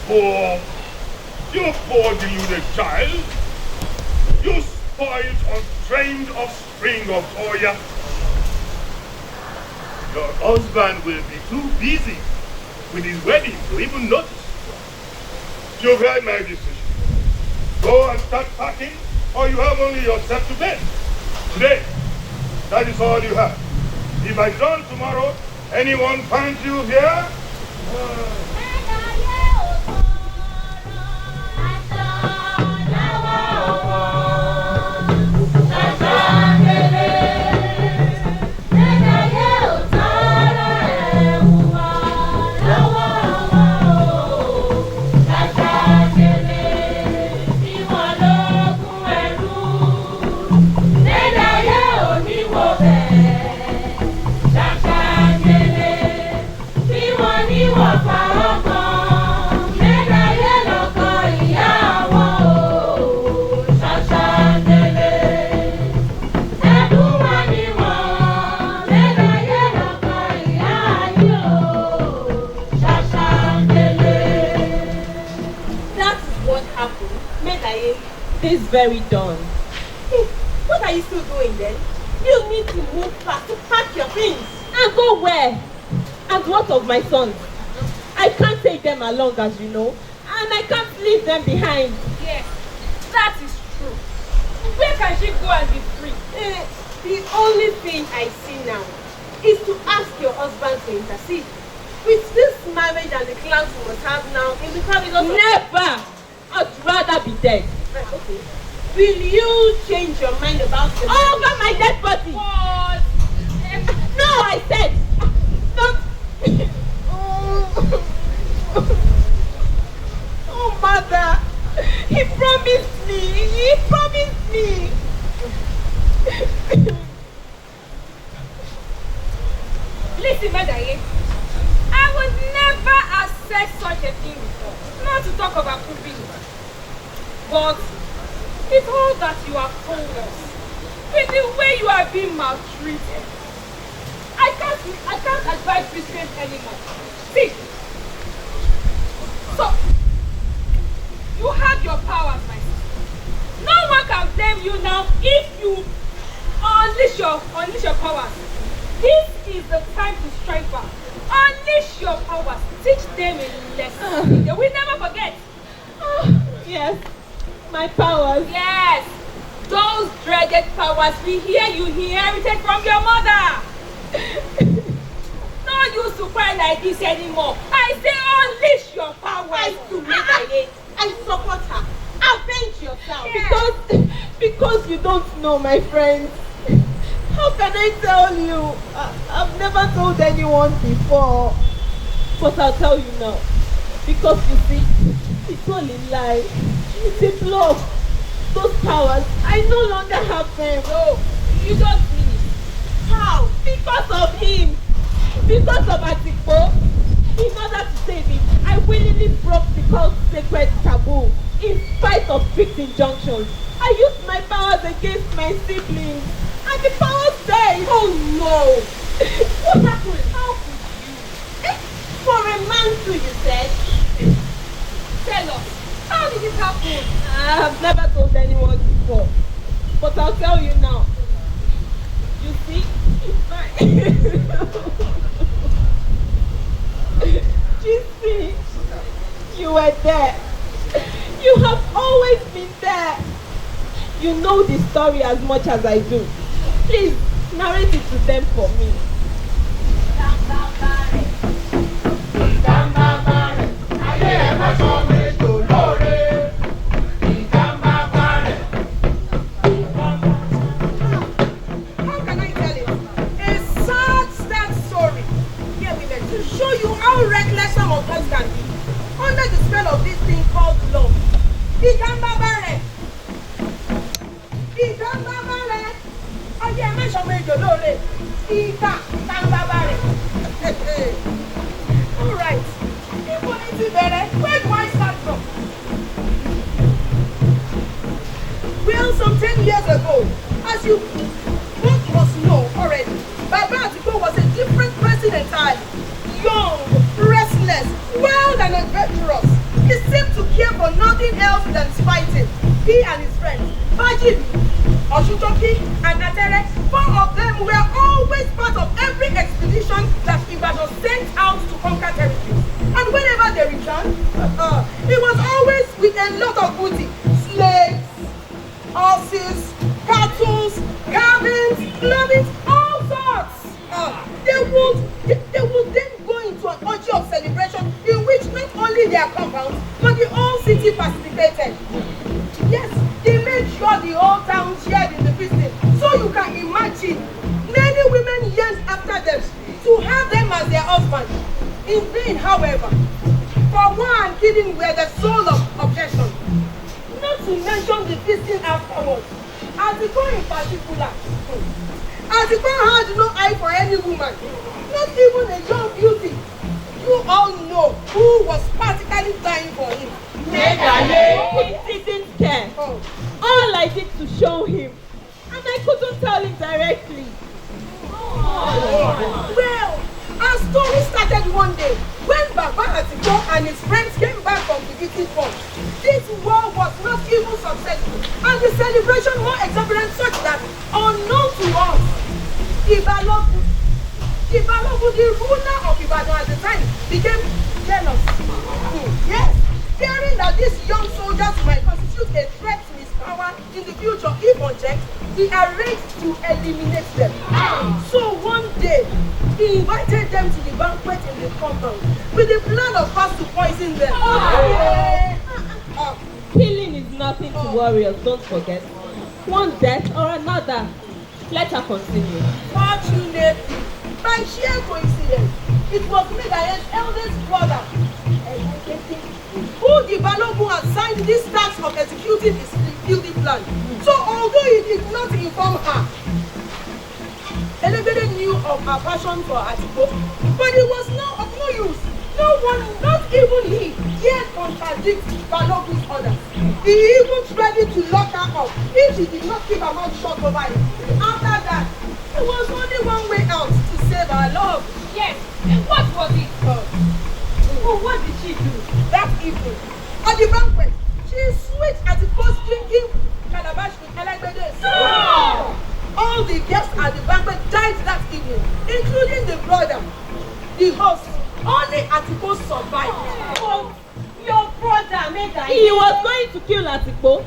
H: Oh. You poor deluded child. You spoiled, untrained offspring of Oya. Your husband will be too busy with his wedding to even notice. You've heard my decision. Go and start packing, or you have only yourself to bed. Today, that is all you have. If by dawn tomorrow, anyone finds you here,
I: Wow.
C: Medaye, this very dawn. What are you still doing then? You need to move fast to pack your things. And go where? And what of my sons? I can't take them along, as you know, and I can't leave them behind.
G: Yes, that is true. Where can she go and be free?
C: The only thing I see now is to ask your husband to intercede. With this marriage and the clans we must have now in the corridors.
G: Never!
C: I'd rather be dead. Okay. Will you change your mind about the over my dead body?
G: What?
C: No, I said. Don't. Oh, mother. He promised me. He promised me.
G: Listen, Medaye, I would never have said such a thing before. Not to talk about proving it. But with all that you have told us, with the way you are being maltreated, I can't advise restraint anymore. See, so you have your powers, my sister. No one can blame you now if you unleash your powers. This is the time to strike back. Unleash your powers. Teach them a lesson. They will never forget.
C: Yes, my powers.
G: Yes, those dreaded powers we hear you inherited from your mother. No use to cry like this anymore. I say unleash your powers.
C: I support her. Avenge yourself.
G: Yes.
C: Because you don't know, my friends. How can I tell you? I've never told anyone before. But I'll tell you now. Because you see, it's all a lie. It's a bluff. Those powers, I no longer have them.
G: No, you don't mean it.
C: How? Because of him. Because of Atikpo. In order to save him, I willingly broke the cult's sacred taboo. In spite of strict injunctions, I used my powers against my siblings. And the powers died.
G: Oh no!
C: What happened? How could you? For a man too, you said?
G: Tell us, how did it happen?
C: I have never told anyone before. But I'll tell you now. You see, it's fine. You see, you were there. You have always been there. You know the story as much as I do. Please, narrate it to them for me.
G: How can I tell it? A sad story. Dear women, to show you how reckless some of us can be. Under the spell of this thing called love. Alright. Where do I start from? Well, some 10 years ago, as you both must know already, Baba Atikpo was a different person entirely. Young, restless, wild and adventurous. He seemed to care for nothing else than fighting. He and his friends, Baji, Oshutoki, and Atere, 4 of them were always part of every expedition that Ibadan sent out to conquer territories. And whenever they returned, it was always with a lot of booty. Slaves, horses, cattle, garments, clothing, all sorts. They would then go into an orgy of celebration in which not only their compounds, but the whole city participated. Yes, they made sure the whole town shared in the feasting. So you can imagine, many women yearned after them to have them as their husbands. In vain, however, for one, killing were the soul of objection. Not to mention the feasting afterwards. Atikpo in particular. Atikpo had no eye for any woman, not even a young beauty. You all know who was practically dying for him.
C: Medaye. He didn't care. All I did to show him, and I couldn't tell him directly.
G: Well, our story started
C: one day, when Baba Atiko and his friends came back from the eating fund, this war was not even successful, and the celebration more exuberant such that, unknown to us, Ibalogu, the ruler of Ibadan at the time, became jealous. Yes, fearing that these young soldiers might constitute a threat to his power in the future if unchecked, he arranged to eliminate them. So one day, he invited them to the banquet in the compound with the plan of first to poison them.
G: Killing is nothing to warriors, don't forget. One death or another. Let her continue.
C: Fortunately, by sheer coincidence, it was Medaye's eldest brother, who the Balogun had signed this task of executing his guilty plan. So although he did not inform her, Elegbede knew of her passion for Atiko, but it was of no use. No one, not even he, dared contradict Balogun's orders. He even threatened to lock her up if she did not keep her mouth shut over it. After that, there was only one way out to save her love.
G: Yes, and what was it? Oh, what did she do?
C: That evening, at the banquet, she switched Atiko's drinking calabash with Elegbede. All the guests at the banquet died that evening, including the brother, the host. Only Atiko survived.
G: Oh, your brother, Medaye. He was going to kill Atiko.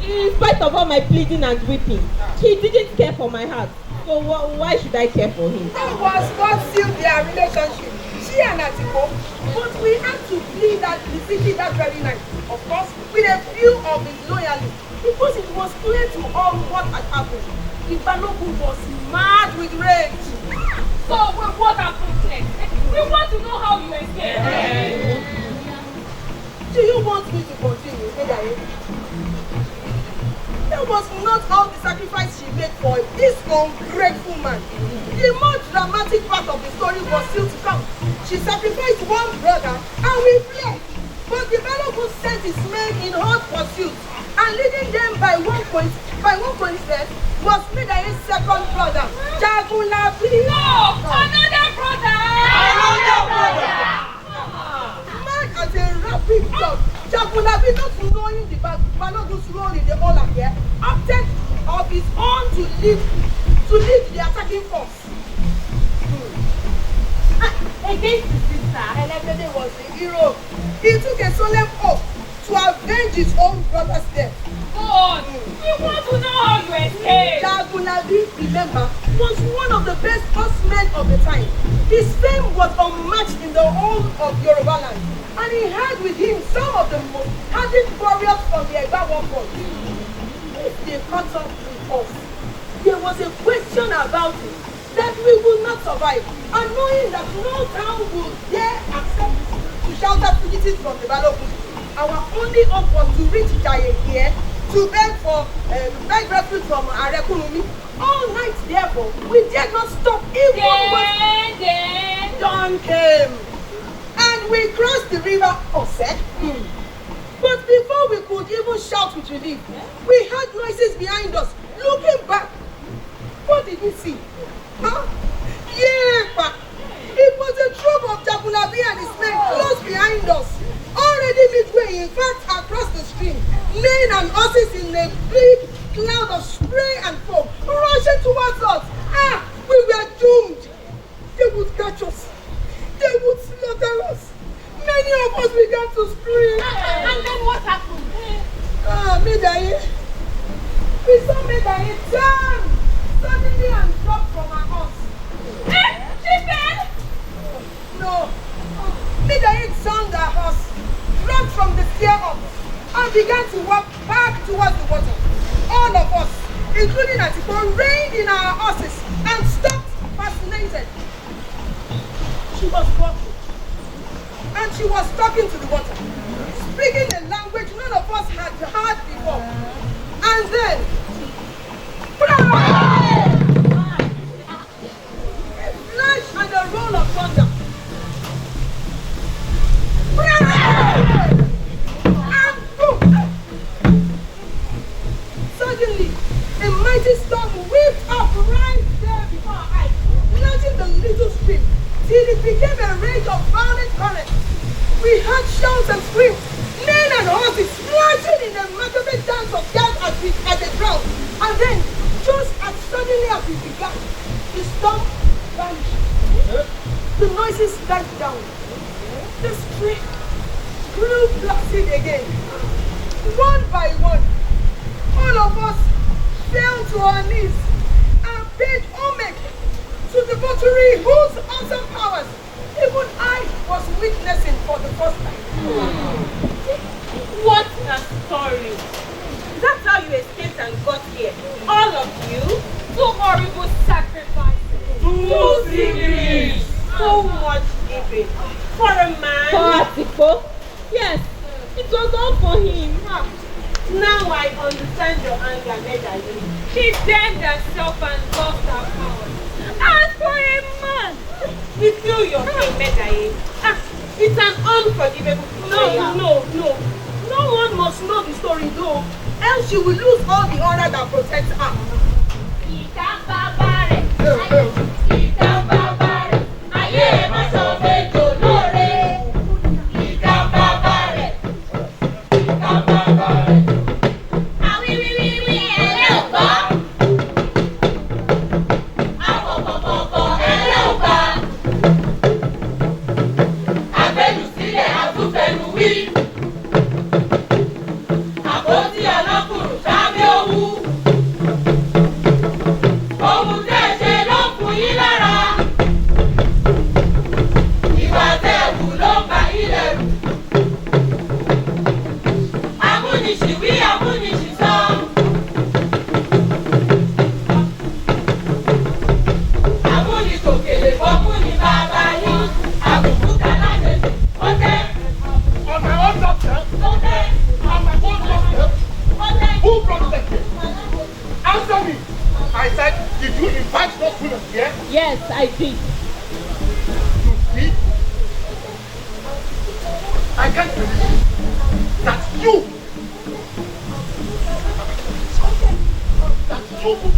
G: In spite of all my pleading and weeping, he didn't care for my heart. So why should I care for him?
C: That was what sealed their relationship, she and Atiko. But we had to flee the city that very night, of course, with a few of his loyalists, because it was clear to all what had happened. The Balogun was mad with rage.
G: So what happened next? We want to know how you escaped.
C: Do you want me to continue, Medaye? That was not all the sacrifice she made for this ungrateful man. The more dramatic part of the story was still to come. She sacrificed one brother and we fled. But the Balogun sent his men in hot pursuit, and leading them by one coincidence was Medaye's second brother, Jagunlabi.
G: No! Another brother!
C: Mad as a rapid dog, Jagunlabi, not knowing the Balogun's role in the whole affair, opted of his own to lead the attacking force.
G: Against his sister.
C: Elegbede was the hero. He took a solemn oath to avenge his own brother's death.
G: God, we want to know how you escaped.
C: Jagunlabi, remember, was one of the best horsemen of the time. His fame was unmatched in the whole of Yoruba land, and he had with him some of the most hardened warriors from the Egba war. If they caught up with us, there was a question about it that we will not survive, and knowing that no town will dare accept to shelter fugitives from the Balogun, our only hope was to reach Jaye here to beg refuge from Arekunumi. All night, therefore, we dared not stop even when dawn came, and we crossed the river Ose. But before we could even shout with relief, we heard noises behind us. Looking back, what did we see? Huh? Yeah, it was a troop of Jagunlabi and his men close behind us, already midway, in fact, across the stream, men and horses in a big cloud of spray and foam, rushing towards us. We were doomed. They would catch us. They would slaughter us. Many of us began to scream.
G: And then what happened?
C: Medaye. We saw Medaye turn suddenly and drop from our horse.
G: She fell?
C: No. Medaye turned our horse, dropped from the stair up, and began to walk back towards the water. All of us, including Atiko, reined in our horses and stopped fascinated. She was walking, and she was talking to the water, speaking a language none of us had heard before. And then, a flash and a roll of thunder. And boom! Suddenly, a mighty storm whipped up right there before our eyes, launching the little stream till
I: it became a rage of violent current. We heard shouts and screams, men and horses splashing in the macabre dance of death as they drowned. And then, just as suddenly as it began, the storm vanished. The noises died down. The street grew placid again. One by one, all of us fell to our knees and paid homage to the votary whose awesome powers even I was witnessing for the first time.
C: What a story! That's how you escaped and got here. All of you? Two horrible sacrifices. Two siblings. So much giving. For a man.
G: For Atiko? Yes, it was all for him.
C: Now I understand your anger, Medaye.
G: She damned herself and lost her power. As for a man!
C: We feel your pain, Medaye. It's an unforgivable betrayal.
I: No one must know the story though, else you will lose all the honor that protects her.
G: Yes, I did.
H: You see? I can't believe that you. That's so good.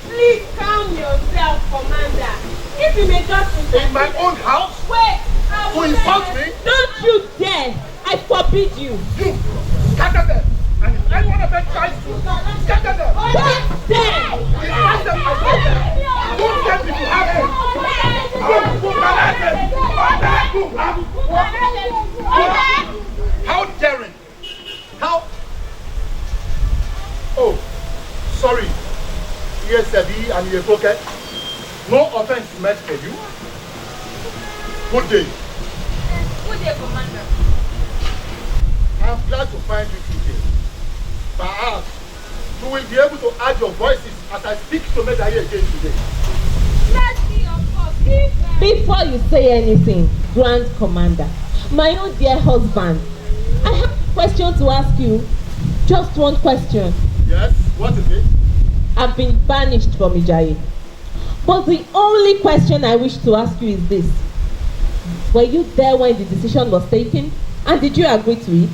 C: Please calm yourself, Commander. If you may just
H: In my own house?
C: Wait!
H: To insult me?
G: Don't you dare! I forbid you!
H: You! Scatter them! And if any one of them tries to scatter them!
G: Don't dare!
H: Ask them, I told them! Don't get me to have them! How daring! How? Oh, sorry. Yes, Sebi and Yekoke. No offense meant for you. Good day.
G: Good day, Commander.
H: I'm glad to find you today. Perhaps you will be able to add your voices as I speak to Medaye again today.
G: Let's see, of course. Before you say anything, Grand Commander, my own dear husband, I have a question to ask you. Just one question.
H: Yes, what is it?
G: I've been banished from Ijaye. But the only question I wish to ask you is this. Were you there when the decision was taken? And did you agree to it?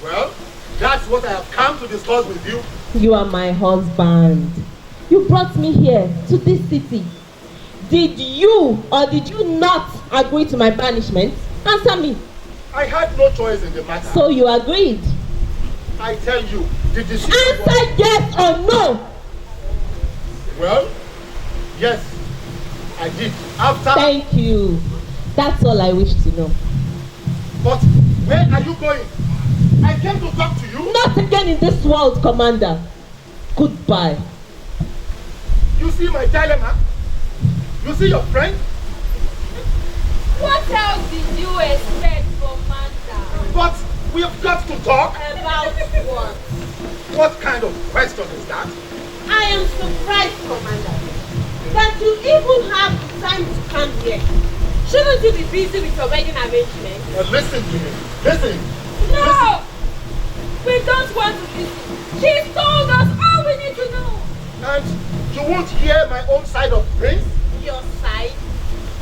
H: Well, that's what I have come to discuss with you.
G: You are my husband. You brought me here to this city. Did you or did you not agree to my banishment? Answer me.
H: I had no choice in the matter.
G: So you agreed?
H: I tell you, the decision
G: Answer yes or no.
H: Well, yes, I did. After...
G: Thank you. That's all I wish to know.
H: But where are you going? I came to talk to you.
G: Not again in this world, Commander. Goodbye.
H: You see my dilemma? You see your friend?
G: What else did you expect, Commander?
H: But we have got to talk.
C: About what?
H: What kind of question is that?
C: I am surprised, Commander, that you even have time to come here. Shouldn't you be busy with your wedding arrangements?
H: Listen to me. Listen.
G: No! We don't want to listen. She told us all we need to know.
H: And you won't hear my own side of things?
C: Your side?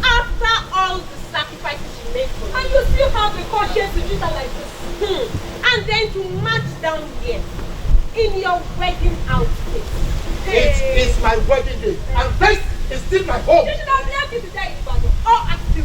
C: After all the sacrifices she made for you.
G: And you still have the conscience to treat her like this.
C: And then to march down here in your wedding outfit.
H: It is my wedding day. And this is still my home.
G: You should have left it today, Ibadan.
C: Or at the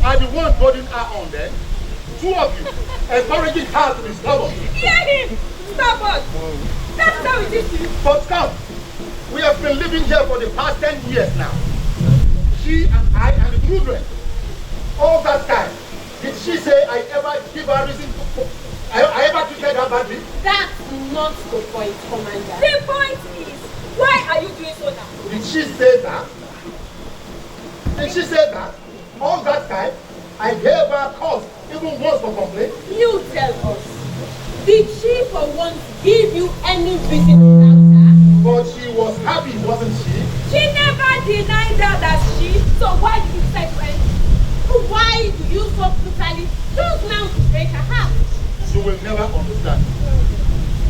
D: are the ones holding her on then. Two of you encouraging her to be stubborn.
G: Hear him! Stubborn! That's how it is to you.
D: But come, we have been living here for the past 10 years now. She and I and the children. All that time, did she say I ever give her reason to... I ever treated her badly?
C: That's not the point, Commander.
G: The point is, why are you doing so now?
D: Did she say that? Did she say that? All that time, I gave her cause, even once for complaint.
C: You tell us. Did she for once give you any reason to doubt her?
D: But she was happy, wasn't she?
G: She never denied that she, so why did you decide to end?
C: Why do you so brutally choose now to break her heart?
D: You will never understand.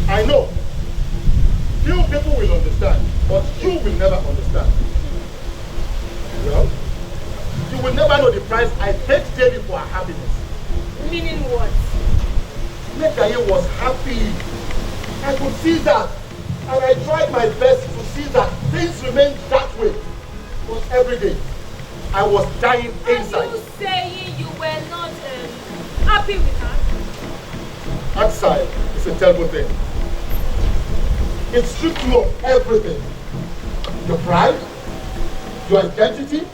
D: I know. Few people will understand, but you will never understand. Well, you will never know the price I paid daily for her happiness.
C: Meaning what?
D: Medaye was happy. I could see that. And I tried my best to see that things remained that way. But every day, I was dying inside.
G: Are you saying you were not happy with her?
D: Outside is a terrible thing. It strips you of everything. Your pride, your identity,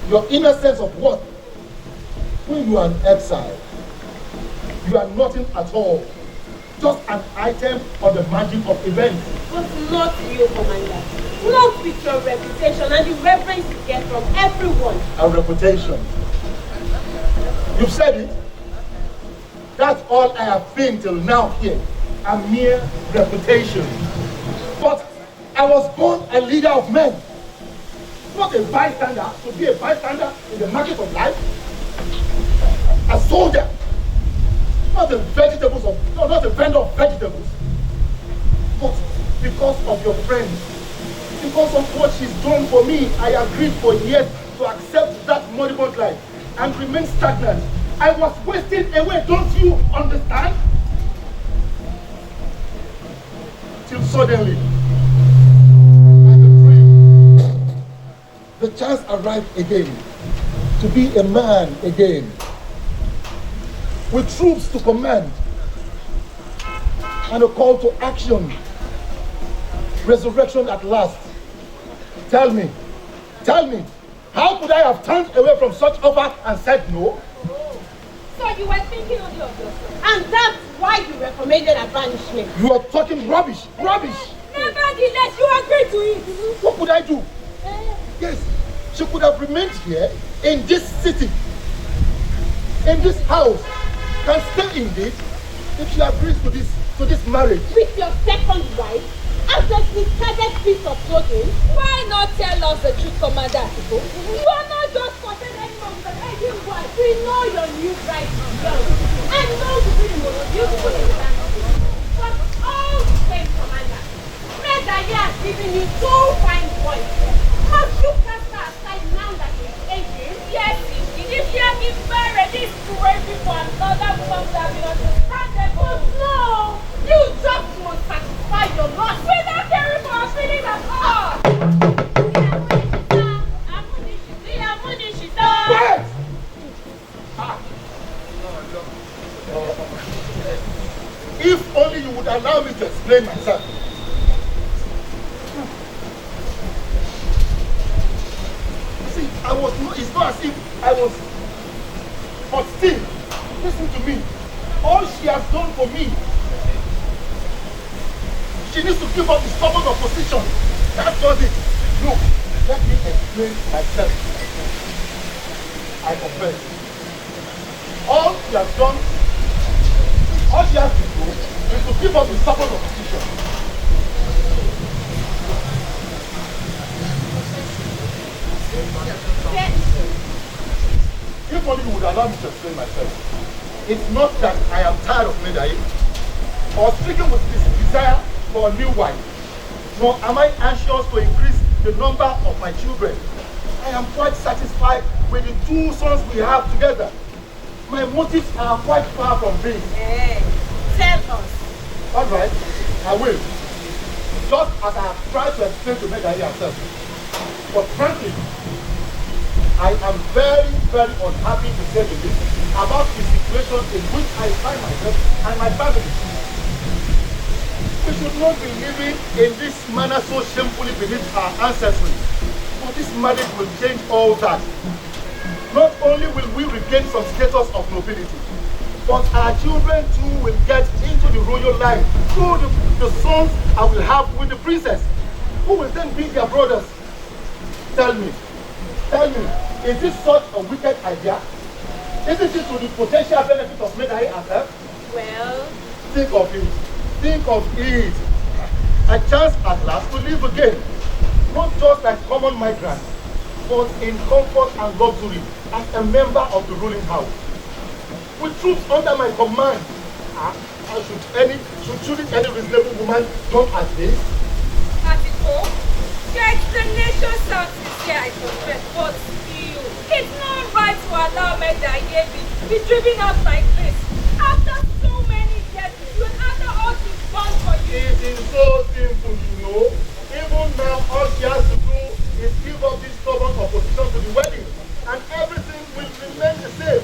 D: your inner sense of worth. When you are an exile, you are nothing at all. Just an item on the margin of events.
C: But not you, Commander. Not with your reputation and the reverence you get from everyone.
D: A reputation. You've said it. That's all I have been till now here. A mere reputation. But I was born a leader of men. Not a bystander, to be a bystander in the market of life. A soldier. Not a not a vendor of vegetables. But because of your friend, because of what she's done for me, I agreed for years to accept that moribund life and remain stagnant. I was wasting away, don't you understand? Till suddenly, like a dream, the chance arrived again to be a man again, with troops to command and a call to action. Resurrection at last. Tell me, how could I have turned away from such offer and said no?
G: So you were thinking only of yourself.
C: And that's why you recommended a banishment.
D: You are talking rubbish.
G: Nevertheless, you agreed to it.
D: What could I do? Yes, she could have remained here in this city, in this house, can stay in this if she agrees to this marriage.
C: With your second wife, as a discarded piece of clothing.
G: Why not tell us the truth, Commander? You are not just content anymore with an aging wife.
C: We know your new bride is young. I know to be the most beautiful in the land. But all the same, Commander, Medaye has given you two fine boys. Must you cast her aside now that he is aging?
G: Yes, if she had been married, this crazy for another woman would have been understandable.
C: But no, you just must satisfy your lust
G: without caring for her feelings at all.
D: Quiet! If only you would allow me to explain myself. See, it's not as if I was, but still, listen to me. All she has done for me, she needs to give up the stubborn opposition. That's just it. Look, let me explain myself. I confess. All she has done, all she has to do is to give up the stubborn opposition. If only you would allow me to explain myself. It's not that I am tired of Medaye or stricken with this desire for a new wife, nor am I anxious to increase the number of my children. I am quite satisfied with the two sons we have together. My motives are quite far from this.
C: Hey, tell us.
D: All right, I will. Just as I have tried to explain to Medaye herself. But frankly, I am very, very unhappy to say the least about the situation in which I find myself and my family. We should not be living in this manner so shamefully beneath our ancestry. But this marriage will change all that. Not only will we regain some status of nobility, but our children too will get into the royal line through the sons I will have with the princess, who will then be their brothers. Tell me, is this such a wicked idea? Isn't it to the potential benefit of Medaye herself?
C: Well,
D: think of it. A chance at last to live again, not just like common migrants, but in comfort and luxury as a member of the ruling house. With troops under my command, should any reasonable woman jump at this?
G: Atiko, your explanation sounds sincere, I confess, but still, it's not right to allow Medaye be driven out like this. After so many years, when after all she's done for you.
D: It is so simple, you know. Even now, all she has to do is give up this stubborn opposition to the wedding, and everything will remain the same.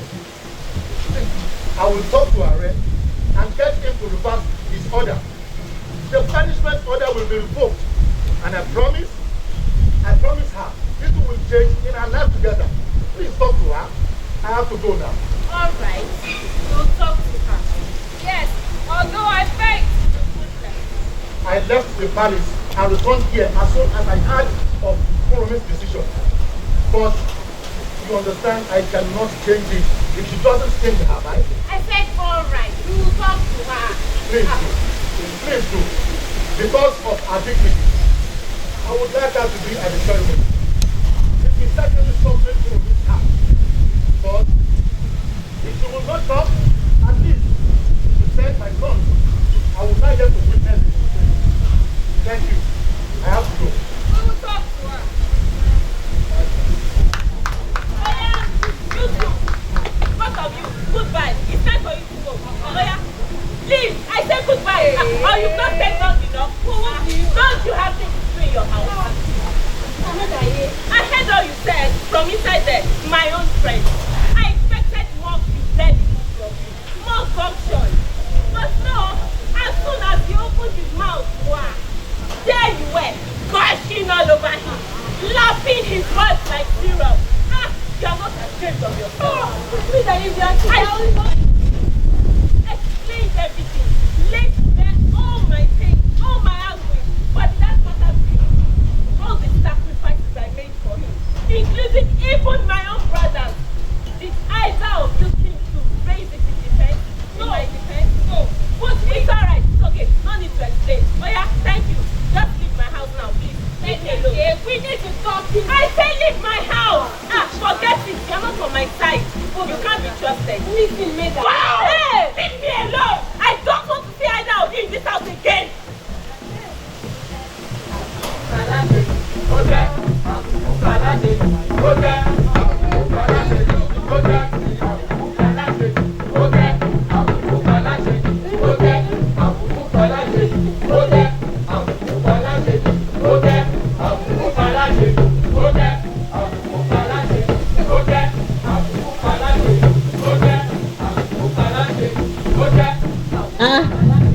D: I will talk to Are and get him to reverse his order. The punishment order will be revoked, and I promise her, this will change in our life together. Please talk to her. I have to go now.
C: all right, we'll talk to her.
G: Yes, although I begged.
D: I left the palace and returned here as soon as I heard of Kurumi's decision. But you understand, I cannot change it if she doesn't change her mind.
C: I said all right, we will talk to her.
D: Please do. Because of her dignity, I would like her to be at the ceremony. It is certainly something to miss her. But if she will not come, at least she send my son. I would like them to witness it. Thank you. I have to go.
G: We will talk to her.
C: Oya, you two, both of you, goodbye. It's time for you to go. Oya, leave. I said goodbye. Or you've not said long enough. Don't you have things to do in your house? I heard all you said from inside there, my own friend. I expected more fidelity from you, more gumption. But no, as soon as he opened his mouth, wow, there you were, gushing all over him, lapping his words like syrup. Ah, you are not ashamed of yourself. Please, I leave you I explained everything, laid bare all my pain, all my anguish, but that matter to you. All the sacrifices I made for him, including even my own brothers. Did either of you think to raise it in defense? No. In my defense? No. But it's alright, it's okay, no need to explain. Oh yeah, thank you. Just leave my house now, please. Leave me alone. Yeah, we need to talk. I say leave my house! Ah, forget it, you're not on my side. You can't be trusted. Listen, Medea. Wow! Hey, leave me alone! I don't want to see either of you in this house again!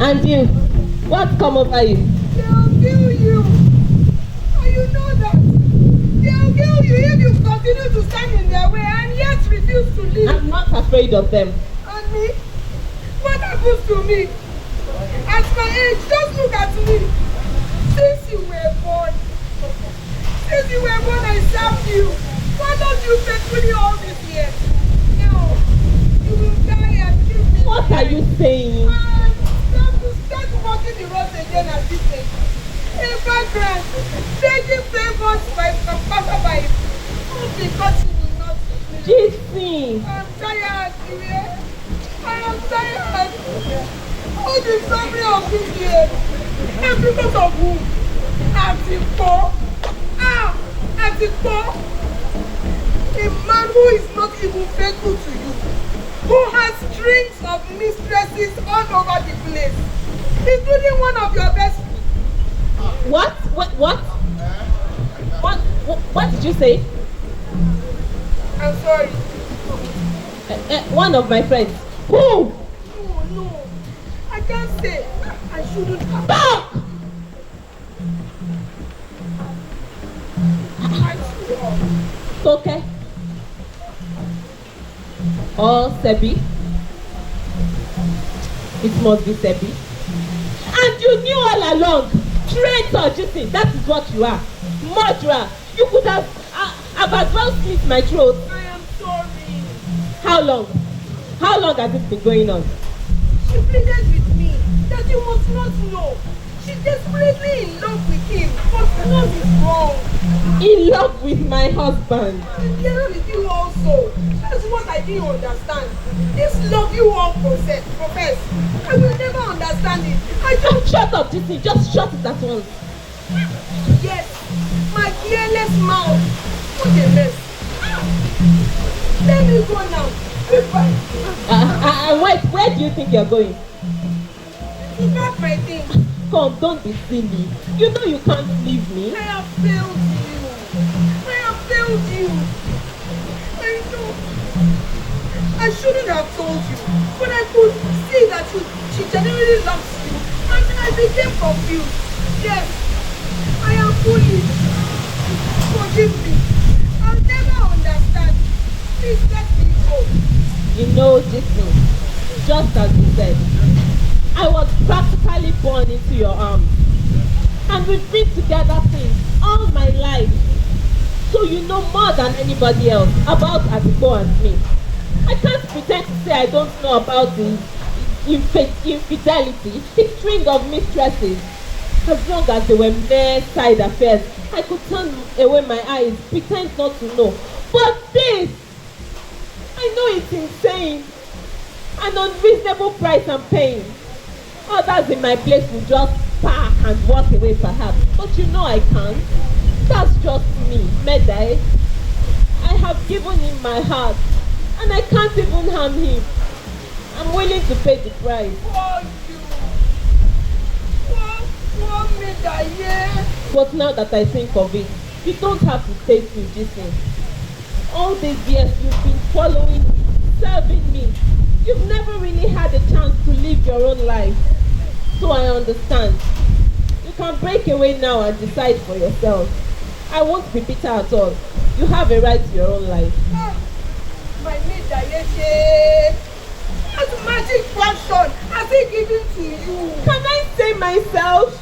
J: And you, what's come over you?
I: They'll kill you. And you know that. They'll kill you if you continue to stand in their way and yet refuse to leave.
J: I'm not afraid of them.
I: And me? What happens to me? At my age, just look at me. Since you were born, I served you. Why don't you faithfully all these years? No, you will die and leave me.
J: What are you saying?
I: Start walking the roads again at this age. In background, taking favors from passerby. Because you will not leave.
J: Gypsy!
I: I'm tired, Irie. I am tired. All the suffering of this year. And because of who? Atiko. Atiko. A man who is not even faithful to you. Who has strings of mistresses all over the place. Including one of your best.
J: What did you say? One of my friends. Who?
I: No, no. I can't say. I shouldn't have.
J: Talk!
I: I swear.
J: Okay. Or Sebi. It must be Sebi. And you knew all along. Trained surgeon, that is what you are. Murderer. You could have as well slit my throat.
I: I am sorry.
J: How long? How long has it been going on?
I: She pleaded with me that you must not know. She's desperately in love with him, but love is wrong.
J: In love with my husband.
I: And in love with you also. That's what I didn't understand. This love you all profess. I will never understand it. I don't...
J: Shut up, Disney. Just shut it at once.
I: Yes, my careless mouth. What a mess. Let me go now. Goodbye.
J: And wait, where do you think you're going?
I: You got my thing.
J: Come, don't be silly. You know you can't leave me.
I: I have failed you. I have failed you. I know. I shouldn't have told you, but I could see that she genuinely loves you, and I became confused. Yes, I am foolish. Forgive me. I'll never understand. Please let me go.
J: You know, Disney, just as you said, I was practically born into your arms. And we've been together since all my life. So you know more than anybody else about Adiko and me. I can't pretend to say I don't know about the infidelity, the string of mistresses. As long as they were mere side affairs, I could turn away my eyes, pretend not to know. But this, I know it's insane. An unreasonable price I'm paying. Others in my place will just park and walk away perhaps. But you know I can't. That's just me, Medaye. I have given him my heart. And I can't even harm him. I'm willing to pay the price.
I: For you. For Medaye.
J: But now that I think of it, you don't have to stay through this thing. All these years you've been following me, serving me. You've never really had a chance to live your own life. So I understand. You can break away now and decide for yourself. I won't be bitter at all. You have a right to your own life.
I: My Medaye, what magic passion has he given to you?
J: Can I say myself?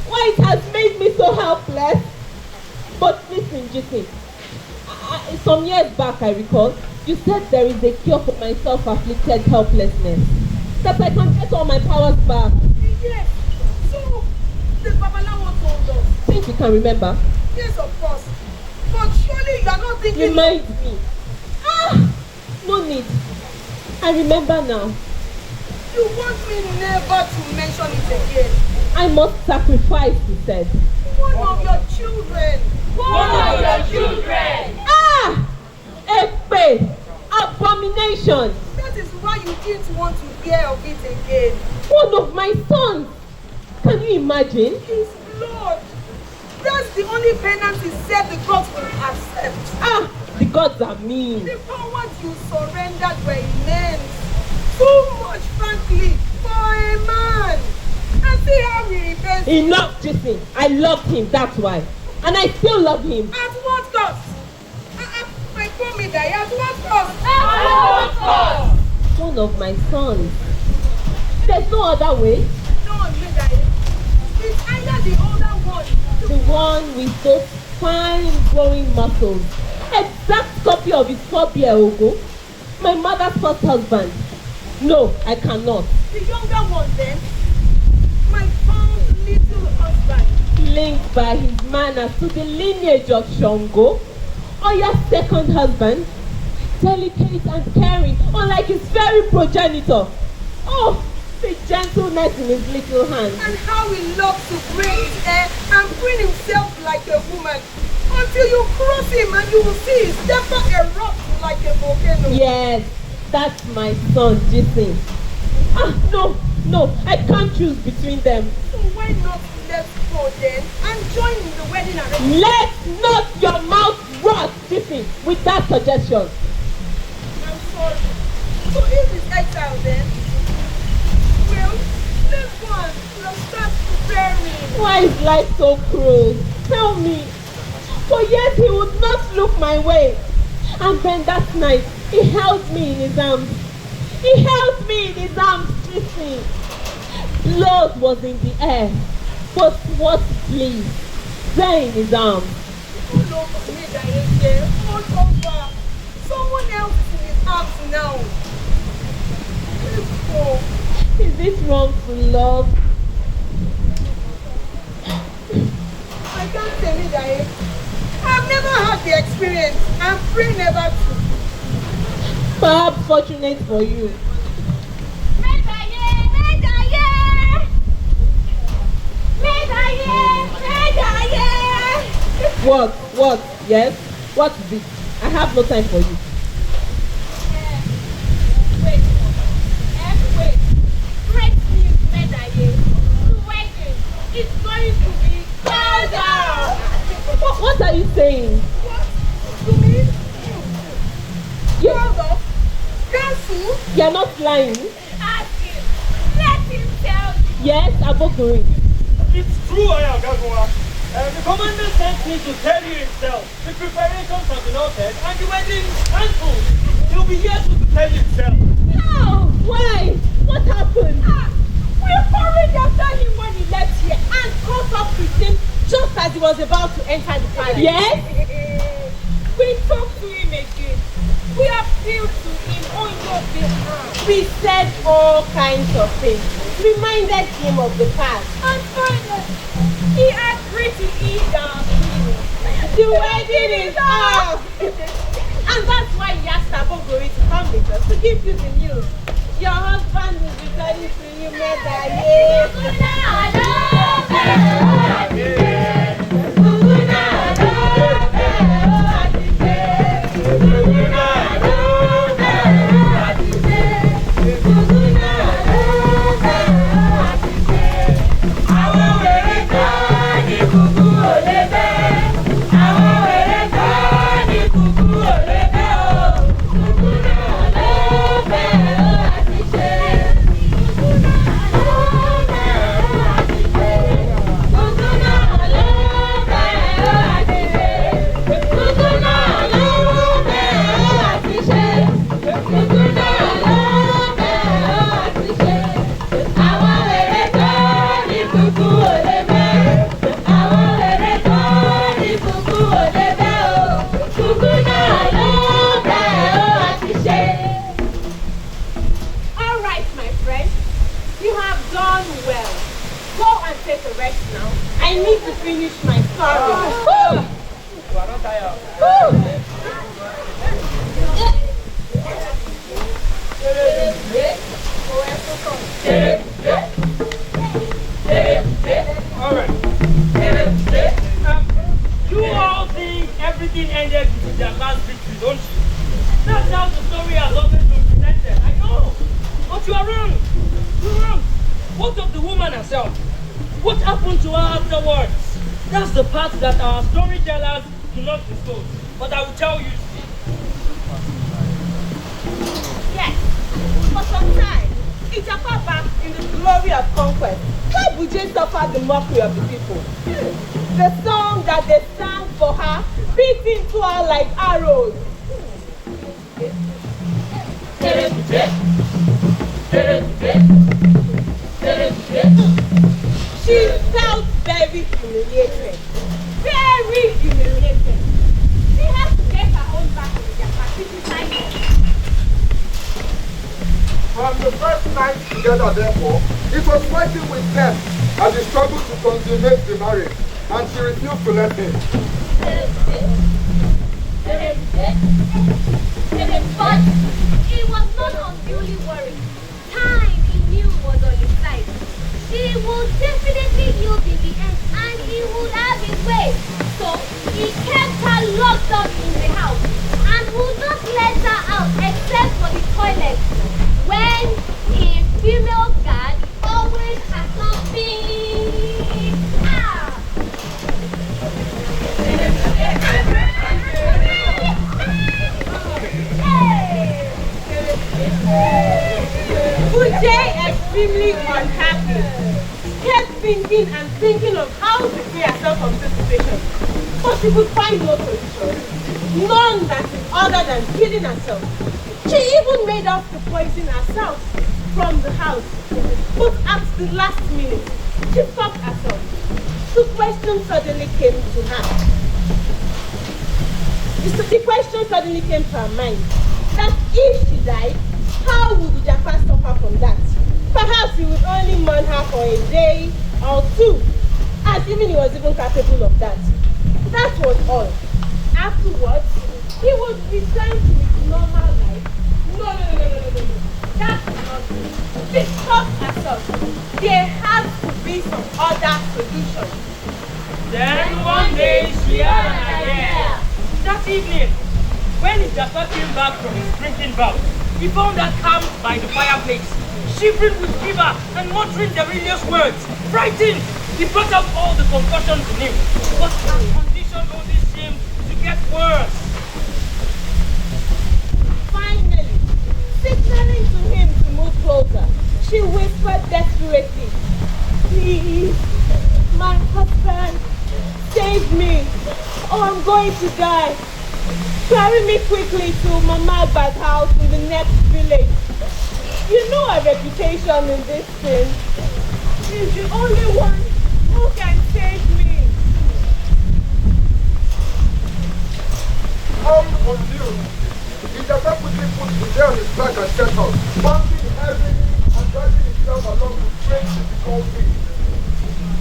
J: Why it has made me so helpless? But listen, Jesse. Some years back, I recall, you said there is a cure for my self-afflicted helplessness. That I can get all my powers back.
I: Yes. So, the Babalawo told us.
J: Think you can remember?
I: Yes, of course. But surely you are not thinking...
J: Remind me. No need. I remember now.
I: You want me never to mention it again?
J: I must sacrifice, he said.
I: One of your children.
G: One of your children.
J: Ekpe! Abomination!
I: That is why you didn't want to hear of it again.
J: One of my sons! Can you imagine?
I: His blood. That's the only penance he said the gods will accept.
J: The gods are mean.
I: The powers you surrendered were immense. Too much, frankly, for a man. And see how he repents.
J: Enough, Jesse. I loved him, that's why. And I still love him.
I: At what cost? My poor Medaye, at what cost?
G: At what cost?
J: One of my sons. There's no other way.
I: No, Medaye. It's either the older one.
J: The one with those fine growing muscles. Exact copy of his phobia, Ogo. My mother's first husband. No, I cannot.
I: The younger one then? My fond little husband.
J: Linked by his manners to the lineage of Shango. Or your second husband. Delicate and caring, unlike his very progenitor. Oh, the gentleness in his little hands.
I: And how he loves to braid his hair and preen himself like a woman. Until you cross him and you will see his temper erupt like a volcano.
J: Yes, that's my son, Jason. No, I can't choose between them.
I: So why not let's go then and join in the wedding arrangement?
J: Let not your mouth rot, Jason, with that suggestion.
I: I'm sorry. So if it's exile then, well, let's go and start preparing.
J: Why is life so cruel? Tell me. For years he would not look my way. And then that night, he held me in his arms. He held me in his arms, kissing. Blood was in the air, but what bliss there in his arms.
I: All over Medaye, all over. Someone else is in his arms now. Let's go.
J: Is it wrong to love?
I: I can't say Medaye. I've never had the experience. I'm free never to.
J: Perhaps fortunate for you.
F: Medaye! Medaye! Medaye! Medaye!
J: What? What? Yes? What is it? I have no time for you.
F: Wait. Wait. Great news, Medaye. The wedding is going to be called out.
J: What are you saying?
I: What? To me?
J: You,
I: Brother? Cancel?
J: you're not lying.
F: Ask him. Let him tell you.
J: Yes, Abokuri.
H: It's true, Ayagawa. The commander sent me to tell you himself. The preparations have been altered and the wedding cancelled. He'll be here to tell you himself.
J: How? Why? What happened?
C: We hurried after him when he left here and caught up with him just as he was about to enter the palace.
J: Yes?
C: We talked to him again. We appealed to him on your behalf.
J: We said all kinds of things. Reminded him of the past.
C: And finally, he agreed to eat our food.
J: The wedding is off!
C: And that's why he asked Abogori to come with us to give you the news.
J: Your husband is returning to you, Medaye.
C: I need to finish my story.
H: Alright. You all think everything ended with their last victory, don't you? That's how the story has always been presented. I know. But you are wrong. You're wrong. What of the woman herself? What happened to her afterwards? That's the part that our storytellers do not disclose. But I will tell you.
C: Yes, for some time, Ijapa back in the glory of conquest. Why would you suffer the mockery of the people? The song that they sang for her beat into her like arrows. She felt very humiliated. Very humiliated. She has to get her own back in Ijapa.
D: From the first night together, therefore, it was fighting with them as he struggled to consummate the marriage, and she refused to let him.
F: But he was not unduly worried. Time, he knew, was on his side. She would definitely yield in the end, and he would have his way. So he kept her locked up in the house and would not let her out except for the toilet, when a female guard always accompanied her.
C: Jay, extremely unhappy, kept thinking and thinking of how to free herself from this situation. But she could find no solution. None that is other than killing herself. She even made up to poison herself from the house. But at the last minute, she stopped herself. The question suddenly came to her. The question suddenly came to her mind that if she died, how would the Japa suffer from that? Perhaps he would only mourn her for a day or two, as even he was even capable of that. That was all. Afterwards, he would return to his normal life. No. That was not good. She stopped herself. There had to be some other solution.
E: Then one day she had an idea. That evening, when his Japa came back from his drinking bout, he found her camped by the fireplace, shivering with fever and muttering delirious words. Frightened, he brought out all the concussions in him, but her condition only seemed to get worse.
C: Finally, signaling to him to move closer, she whispered desperately, "Please, my husband, save me, or I'm going to die. Carry me quickly to Mama Agba's house in the next village. You know her reputation in this thing. She's the only one who can save me."
D: How confused! He just quickly put the day on his back and set out, pumping heavily and dragging himself along with great difficulty.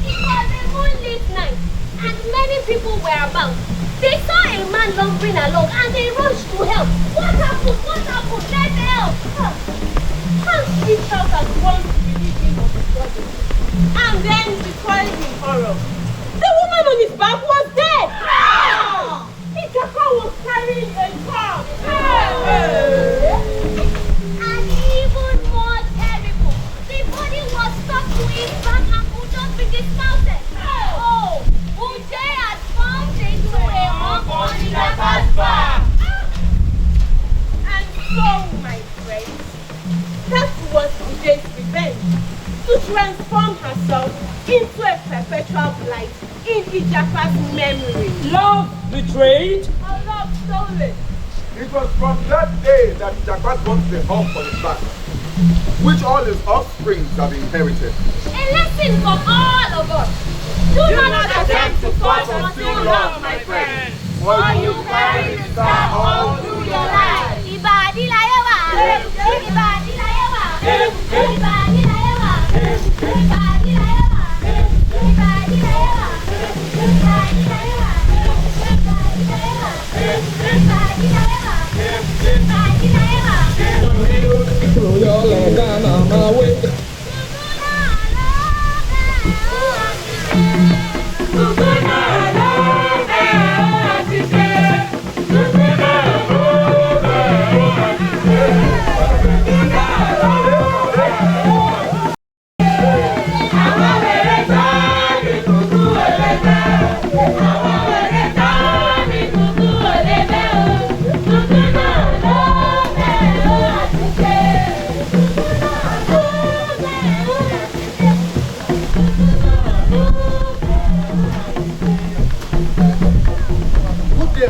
F: It was a moonlit night, and many people were about. They saw a man lumbering along, and they rushed to help. What happened? What happened? Let's help!
C: Hans reached out at once to relieve him of his body. And then she cried in horror. The woman on his back was dead! His Japa was carrying a corpse!
F: And even more terrible, the body was stuck to his back and could not be dismounted. Oh, Uche had formed into a monk on the Japa's back.
C: And so, my friends, that was Uche's revenge, to transform herself into a perpetual blight in Ijapa's memory.
E: Love betrayed.
C: A love stolen.
D: It was from that day that Japa got the hump on his back, which all his offspring have inherited.
F: A lesson for all of us. Do not attempt to force us to love, my friend.
D: For you carry the star all through your life.
F: Ibadi layewa. Ibadi layewa. Ibadi layewa. Ibadi layewa. Ibadi layewa. Ibadi layewa. Ibadi layewa. Ibadi layewa. Ibadi layewa.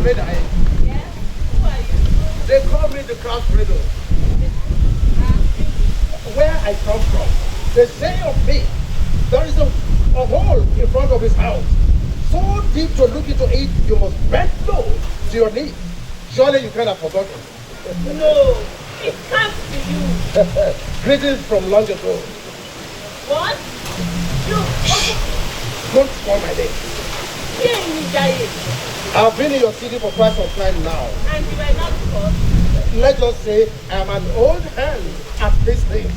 K: Medaye.
C: Yes? Who are you?
K: They call me the cross riddle. Where I come from, they say of me, there is a hole in front of his house. So deep to look into it, you must bend low to your knee. Surely you cannot forget it.
C: No, it can't be you.
K: Greetings from long ago.
C: What? You?
K: Don't call my name.
C: Here in Medaye.
K: I've been in your city for quite some time now.
C: And you were not caught?
K: Let's just say I'm an old hand at this thing.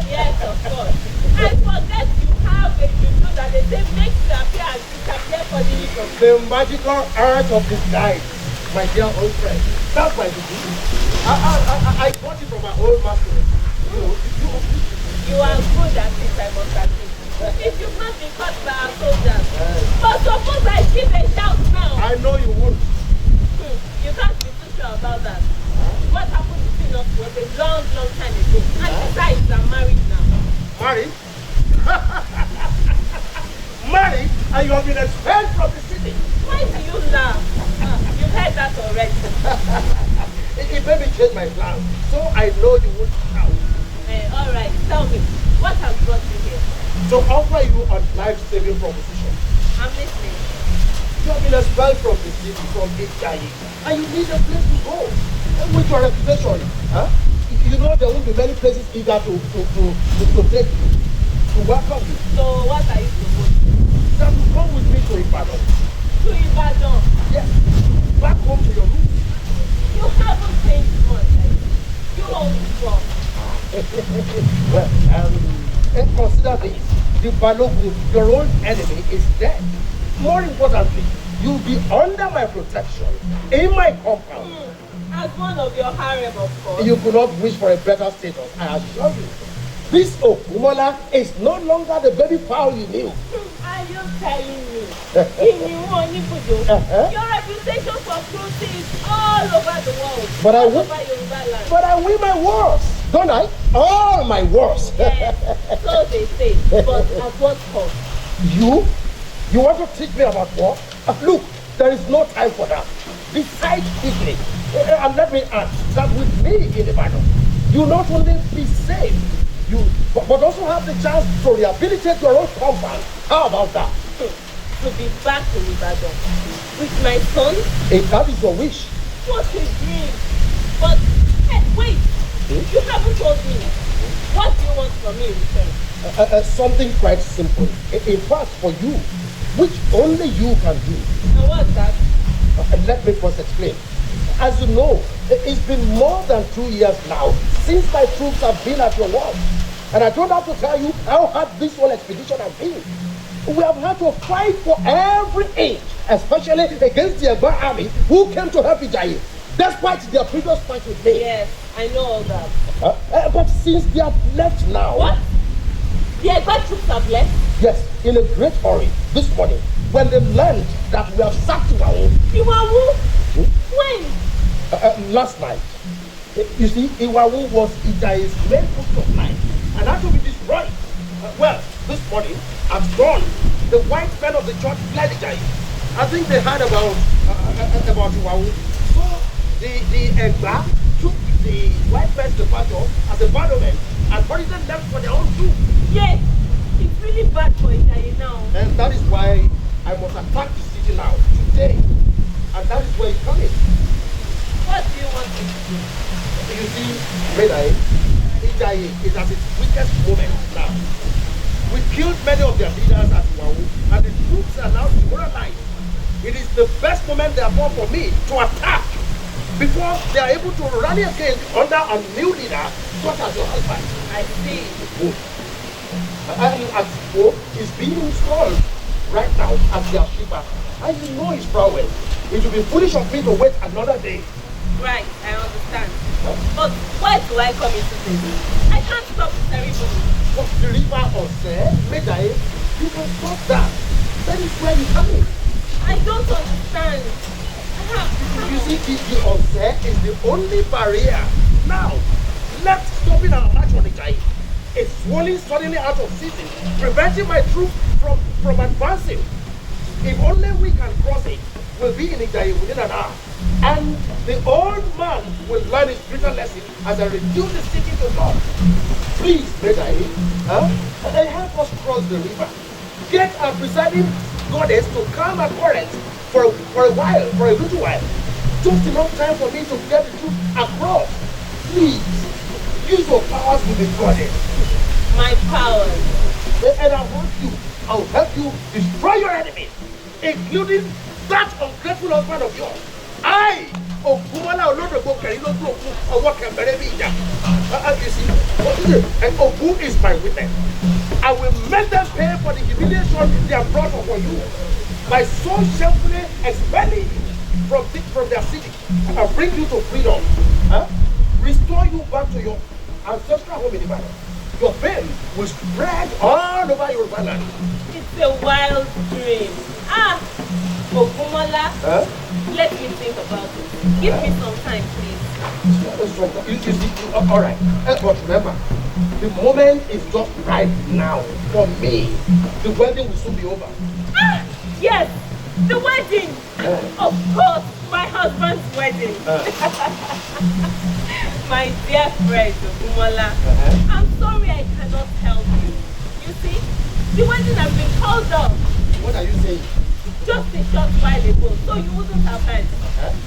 C: Yes, of course. And forget you have a juju that they say makes you appear and disappear for the evil.
K: The magical art of disguise, my dear old friend. That's my juju. I got it from my old master.
C: You are good at it, I must admit. If you've not been caught by our soldiers. But suppose I give a shout now.
K: I know you won't.
C: You can't be too sure about that. What happened between us was a long, long time ago. And besides, I'm married now.
K: married. Married, and you have been expelled from the city.
G: Why do you laugh? You've heard that already.
K: It made me change my plan, so I know you won't shout.
G: All right, tell me, what has brought you here?
K: To offer you a life-saving proposition.
G: I'm listening.
K: You have been expelled from the city, from Medaye, and you need a place to go. With your reputation, huh? You know there won't be many places eager to take you, to welcome you.
G: So what are you supposed to do?
K: That will come with me to Ibadan.
G: To Ibadan?
K: Yes, back home to your roots.
G: You haven't changed much, right? You always wrong.
K: Well, and consider this. The Balogun, your own enemy, is dead. More importantly, you'll be under my protection, in my compound.
G: As one of your harem, of course.
K: You could not wish for a better status, I assure you. This Okumola is no longer the baby fowl you knew.
G: Are you telling me? Your reputation for cruelty is all over the world.
K: But
G: all over Yoruba land.
K: But I win my wars, don't I? All my wars.
G: Yes, so they say. But at what cost?
K: You? You want to teach me about war? Look, there is no time for that. Decide quickly. And let me add that with me in Ibadan, you not only be safe, but also have the chance to rehabilitate your own compound. How about that?
G: To be back in Ibadan with my son?
K: If that is your wish.
G: What a dream. But, hey, wait. You haven't told me. What do you want from me in return?
K: Something quite simple. In fact, for you, which only you can do.
G: And what's that?
K: Let me first explain. As you know, it's been more than 2 years now since my troops have been at your walls. And I don't have to tell you how hard this whole expedition has been. We have had to fight for every inch, especially against the Egba army who came to help Medaye, despite their previous fight with me.
G: Yes, I know all that.
K: But since they have left now...
G: What? The Egba troops have left?
K: Yes, in a great hurry this morning, when they learned that we have sacked Iwawu.
G: Iwawu? When?
K: Last night. You see, Iwawu was Medaye's main post of life and had to be destroyed. Well, this morning, at dawn, the white men of the church fled Medaye. I think they heard about Iwawu. So the Egba took the white men's departure as a bad omen and hurriedly left for their own doom.
G: Yes, it's really bad for Medaye now.
K: And that is why I must attack the city now, today. And that is where you come in.
G: What do you want me to do?
K: You see, Medaye is at its weakest moment now. We killed many of their leaders at Iwawu, and the troops are now demoralized. It is the best moment therefore for me to attack before they are able to rally again under a new leader such as your husband.
G: I see.
K: And Asipo is being installed right now as their shipper. And you know his prowess. It would be foolish of me to wait another day.
G: Right, I understand. But why do I come into this? I can't stop the ceremony.
K: But the river Ose, Medaye, you can stop that. That is where you come in.
G: I don't understand.
K: You see, the Ose is the only barrier now left stopping our march on Medaye. It's swollen suddenly out of season, preventing my troops from advancing. If only we can cross it, we'll be in Medaye within an hour. And the old man will learn his bitter lesson as I reduce the city to naught. Please, Medaye, help us cross the river. Get a presiding goddess to calm our current for a little while. Just enough time for me to get the troops across. Please, use your powers with the goddess.
G: My powers?
K: And I'll help you destroy your enemies, including that ungrateful husband of yours. I, Okumola Olodogbo Keriloju Oku, Owo Kembere Bija. You see, and Oku is my witness. I will make them pay for the humiliation they have brought upon you by so shamefully expelling you from their city. I'll bring you to freedom. Restore you back to your ancestral home in Ibadan. Your fame will spread all over Yoruba land.
G: It's a wild dream.
C: Ogunmola, let me think about it. Give me some time, please.
K: All right. But remember, the moment is just right now for me. The wedding will soon be over.
C: Ah, yes, the wedding. Of course, my husband's wedding. My dear friend, Ogunmola, I'm sorry I cannot help you. You see, the wedding has been called off.
K: What are you saying?
C: Just a short while ago, so you wouldn't have heard.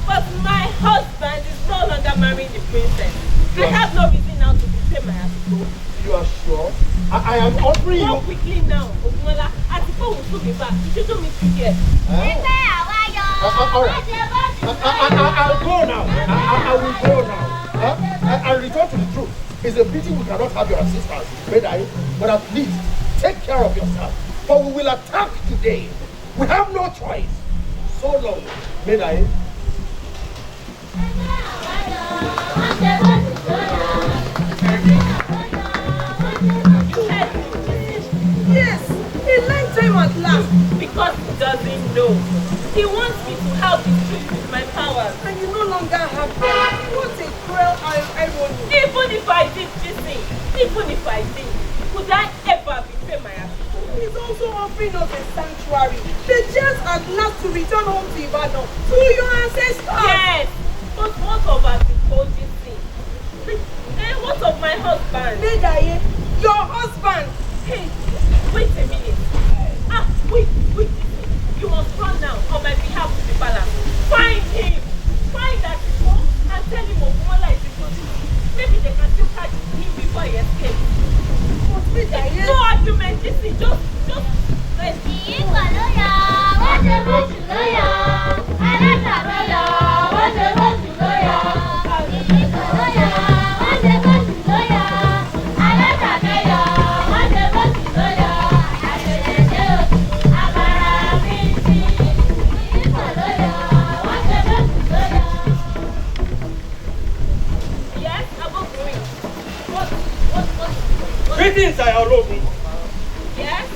C: But my husband is no longer marrying the princess. I have no reason now to betray my Atiko.
K: You are sure? I am offering you.
C: Go quickly now, Ogunmola. Atiko will soon be back. You shouldn't meet you here.
K: All right. I'll go now. I will go now. I'll return to the truth. It's a pity we cannot have your assistance, Medaye, but at least take care of yourself. For we will attack today. We have no choice. So long, Medaye.
I: Yes, he liked him at last.
C: Because he doesn't know. He wants me to help the streets with my powers.
I: And you no longer have them. What a cruel irony.
C: Even if I did this thing, even if I did, could I ever betray my Atiko?
I: He's also offering us a sanctuary. The chance at last to return home to Ibadan, to your ancestors.
C: Yes, but what of Atiko this thing? And what of my husband?
I: Medaye, your husband.
C: Hey, wait a minute. Wait. You must run now on my behalf to the palace. Find him. Find Atiko and tell him Ogunmola is in good. Maybe they can still catch him before he escapes.
I: But Medaye.
C: No argument, just let's see.
B: Greetings, Ayalogun.
C: Yes?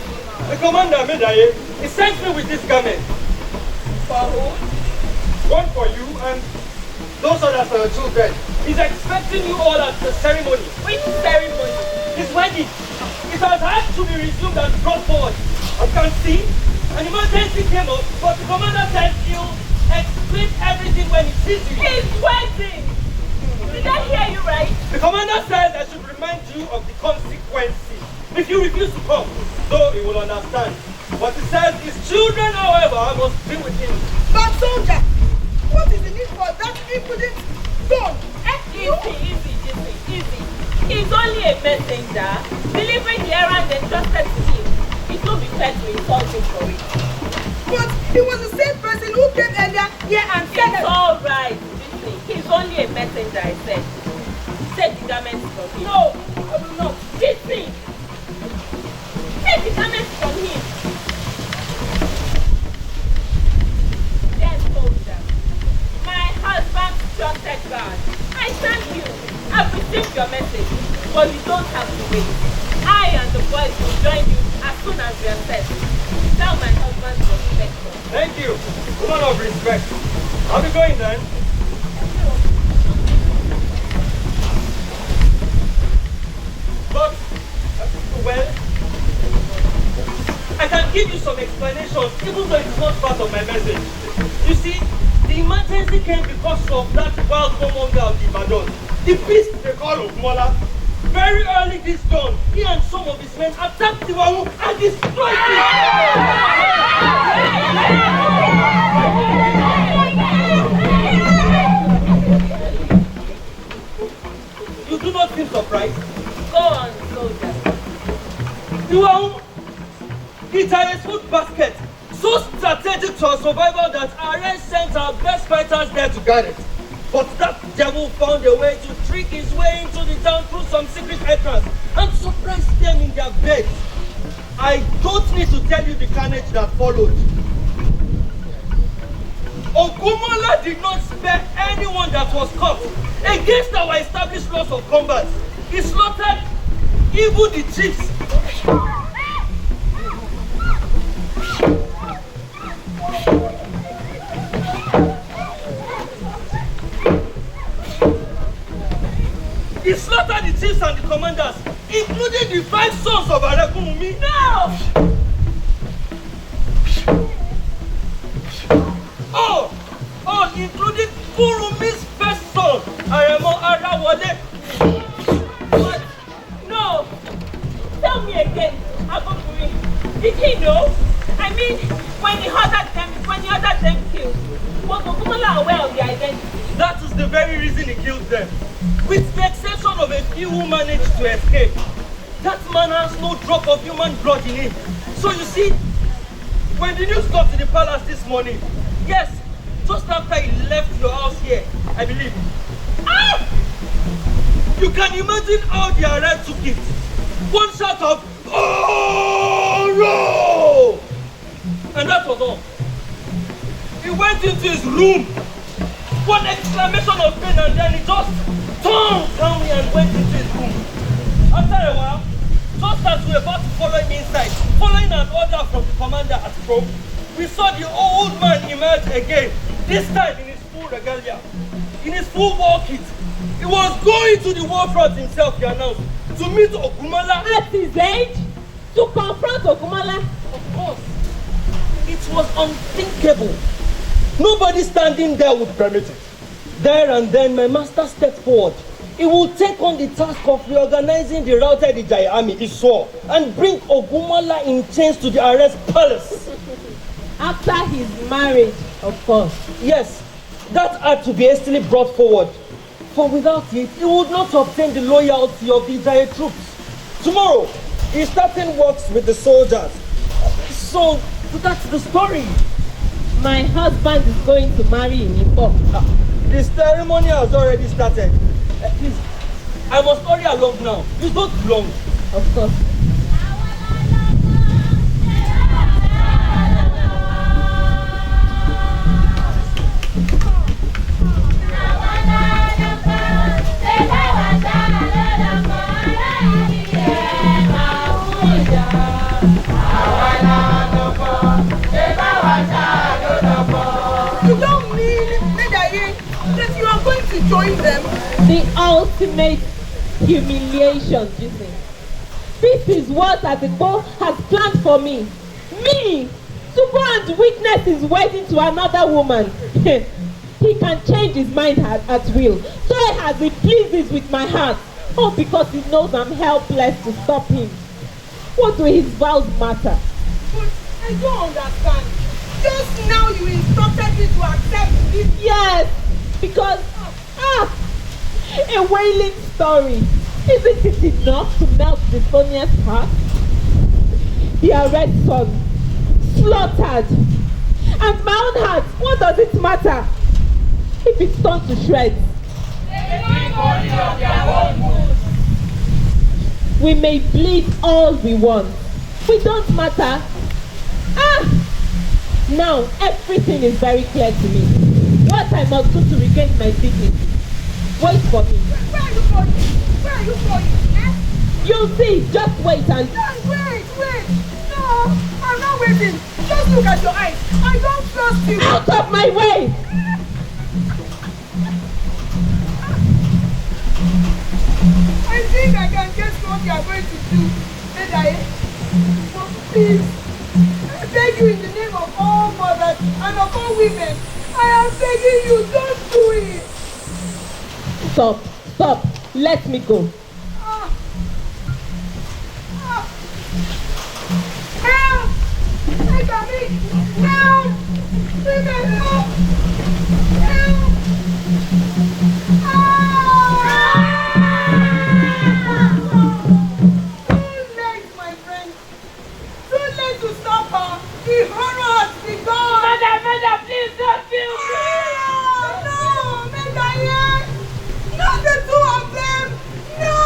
B: The commander, Medaye, he sent me with this garment.
C: For who?
B: One for you and those others for your children. He's expecting you all at the ceremony.
C: Which ceremony?
B: His wedding. It has had to be resumed and brought forward. As you can see, an emergency came up, but the commander said he'll explain everything when he sees you.
C: His wedding! Did I hear you right?
B: The commander says I should remind you of the consequences if you refuse to come, though he will understand. But he says his children, however, must be with him.
I: But soldier, what is the need for that impudent son?
C: Easy. He's only a messenger, delivering the errand entrusted to him. It won't be fair to insult him for it.
I: But he was the same person who came earlier here and said
C: It's all right. He's only a messenger, I said. Take the garments from him. No, I will not. Listen. Take the garments from him. Yes, soldier. My husband's trusted guard. I thank you. I've received your message, but you don't have to wait. I and the boys will join you as soon as we are set. Tell my husband's respect.
B: Thank you. Woman of respect. I'll be going then. But, well, I can give you some explanations, even though it's not part of my message. You see, the emergency came because of that wild woman of Ibadan. The beast they call Ogunmola. Very early this dawn, he and some of his men attacked Tiwawu and destroyed it. You do not seem surprised?
C: Go on, soldier.
B: Tiwawu, it had a food basket so strategic to our survival that our race sent our best fighters there to guard it. But that devil found a way to trick his way into the town through some secret entrance and surprise them in their beds. I don't need to tell you the carnage that followed. Ogunmola did not spare anyone that was caught. Against our established laws of combat, he slaughtered even the chiefs. He slaughtered the chiefs and the commanders, including the 5 sons of Arekunmi.
G: No!
B: All including Kurumi's first son, Aremo Arawale.
G: But, no! Tell me again, Abokuri. Did he know? I mean, when he ordered them killed, was Ogunmola aware of their identity?
B: That is the very reason he killed them. With the exception of a few who managed to escape. That man has no drop of human blood in him. So you see, when the news got to the palace this morning, yes, just after he left your house here, I believe. You can imagine how the Arab took it. One shout of, "Oh no!" And that was all. He went into his room. One exclamation of pain, and then he just turned calmly and went into his room. After a while, just as we were about to follow him inside, following an order from the commander at Rome, we saw the old man emerge again, this time in his full regalia, in his full war kit. He was going to the war front himself, he announced, to meet Ogunmola.
J: At his age? To confront Ogunmola?
B: Of course. It was unthinkable. Nobody standing there would permit it. There and then, my master stepped forward. He will take on the task of reorganizing the routed Ijayi army, he swore, and bring Ogunmola in chains to the arrest palace.
J: After his marriage, of course.
B: Yes, that had to be hastily brought forward. For without it, he would not obtain the loyalty of the Ijayi troops. Tomorrow, he's starting works with the soldiers. So, that's the story.
J: My husband is going to marry in Ipo.
B: The ceremony has already started. Please, I must hurry along now. It's not long.
J: Of course.
I: You don't mean, Medaye, that you are going to join them?
J: The ultimate humiliation, Jesse. This is what Atikpo has planned for me. Me! To go and witness his wedding to another woman. He can change his mind at will. Try as he pleases with my heart. Oh, because he knows I'm helpless to stop him. What do his vows matter?
I: But I don't understand. Just now you instructed me to accept this.
J: Yes, because a wailing story. Isn't it enough to melt the Sonia's heart? Their red son, slaughtered. And my own heart, what does it matter? If it's torn to shreds. We may bleed all we want. We don't matter. Now everything is very clear to me. What I must do to regain my dignity. Wait for me.
I: Where are you going? Where are you going?
J: You'll see. Just wait and...
I: Wait. No, I'm not waiting. Just look at your eyes. I don't trust you.
J: Out of my way!
I: I think I can guess what you are going to do, Medaye. But please, I beg you in the name of all mothers and of all women, I am begging you, don't do it.
J: Stop. Let me go.
I: Help! Help me! Help! Women, help! Help! Too late, my friend. Too late to stop her. The horror has begun.
G: Medea, please don't feel free.
I: No, Medaye! Not the two of them! No!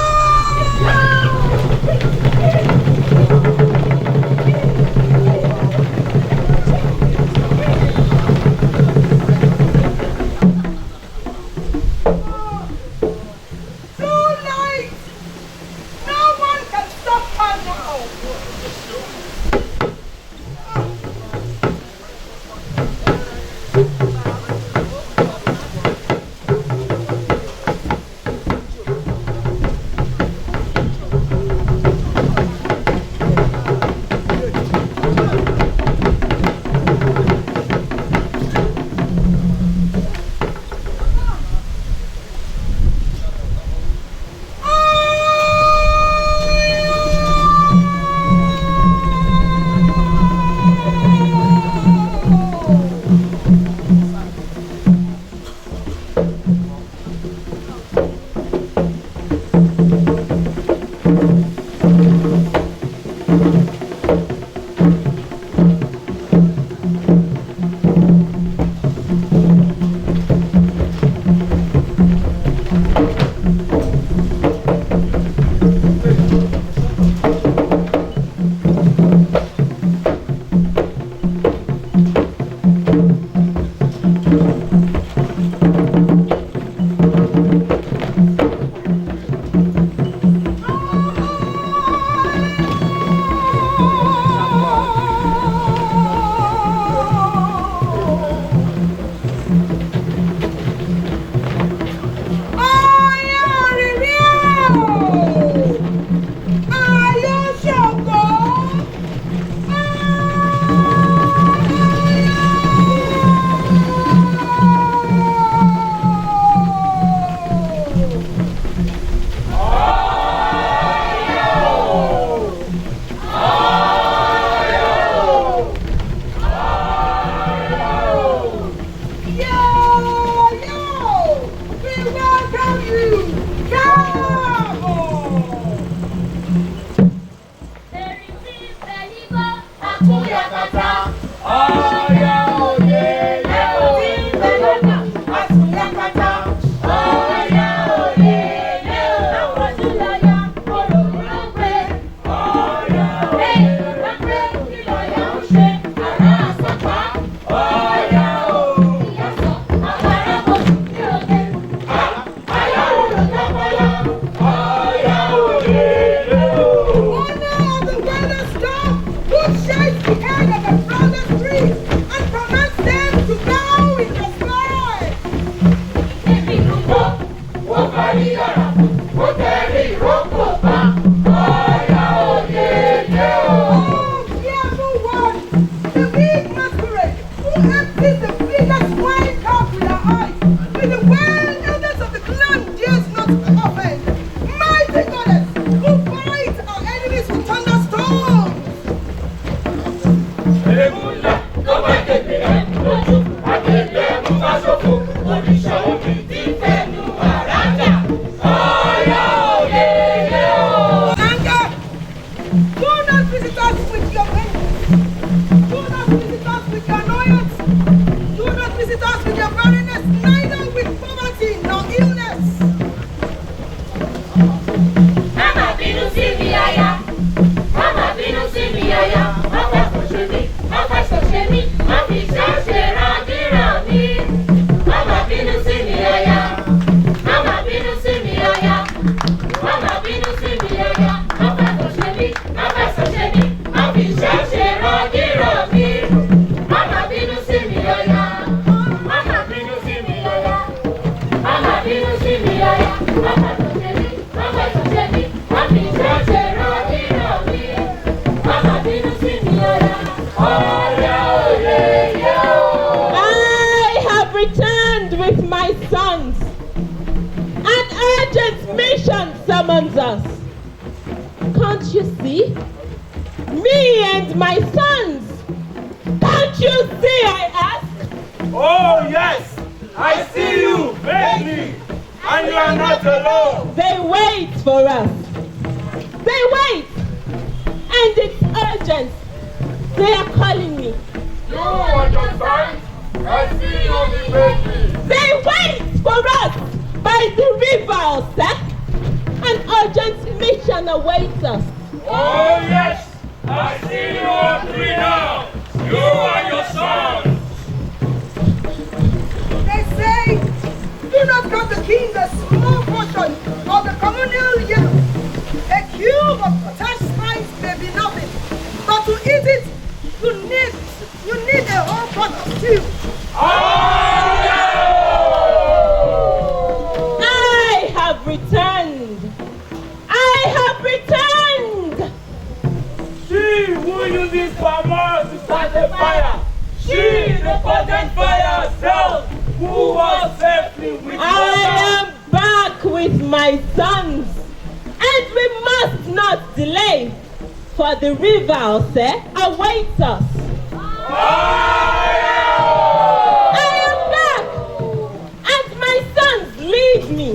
I: mighty goddess who fights our enemies with thunderstorms.
B: Egunla, tó bá tètè ẹ̀ lójú, àtẹ̀tẹ̀ mú bá ṣòfò, òrìṣà omi ti fẹ́nu àràjà. Ọ̀yọ́ òye yẹ o.
I: Anger, do not visit us with your pain. Do not visit us with your annoyance. Do not visit us with your barrenness, neither with poverty nor illness.
F: Mama bínú sí mi aya. Mama bínú sí mi aya. Má fẹ́ kò ṣe mí, má fẹ́ sọ ṣe mí, má fi ṣe randíran mi. Mama bínú sí mi aya. Mama bínú sí mi aya. Mama bínú sí mi aya. Má fẹ́ kò ṣe mí, má fẹ́ sọ ṣe mí, má fi ṣe randíran mi. Mama bínú sí mi aya. Mama bínú sí mi aya. Mama bínú sí mi aya. Má fẹ́ kò ṣe mí, má fẹ́ sọ ṣe mí, má fi ṣe randíran mi. Mama bínú sí mi aya.
J: I have returned with my sons. An urgent mission summons us. Can't you see? Me and my sons. Can't you see, I ask?
B: Oh yes, I see you, baby, and you are not alone.
J: They wait for us. They wait. And it's urgent. They are calling me.
D: You understand? I see you, the baby.
J: They wait for us by the river, Osek. An urgent mission awaits us.
B: Oh yes, I see you all three now. You and your sons.
I: They say, do not give the king a small portion of the communal yield. A cube of potash spice may be nothing, but to eat it, you need a whole pot of stew.
J: I have returned. I have returned.
B: She who uses palm to start the fire. She, the potent fire herself, who was safely with
J: I am back with my sons, and we must not delay, for the river, Ose, awaits us. I am back, and my sons lead me.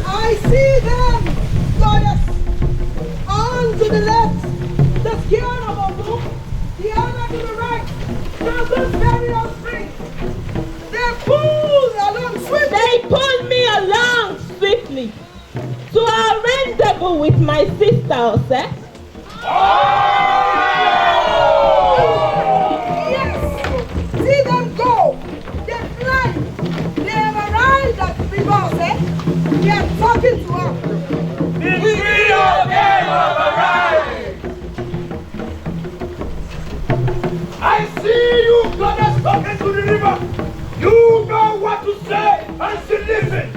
I: I see them, goddess. On to the left, the skin of a wolf, the other to the right, the good burial spring. They pull along swiftly.
J: They pull me along swiftly to our rendezvous with my sister, Ose.
I: Yes, see them go. They fly. They have arrived at the river, eh? They are talking to her.
B: the three of them have arrived. I see you, goddess, talking to the river. You know what to say, and she listens.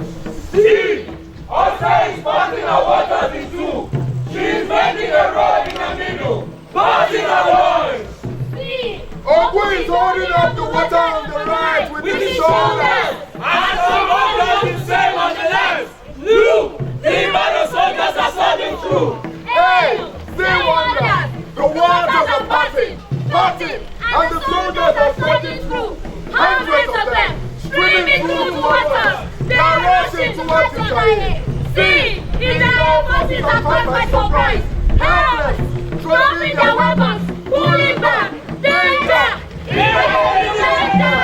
B: See, Osa is passing her waters in two. She is making a road in the middle, passing her words.
F: See,
D: Ogu is holding up the water on the right with his shoulders.
B: And some others the same on the left. Look, the Ibadan soldiers are sailing through.
D: Hey, still wonder. The waters are passing, and the soldiers are surging through. Hundreds of them, streaming through towards us. They are rushing towards the giant.
F: see, the giant forces are caught by surprise. Help! Dropping their weapons, pulling back. Danger! Danger!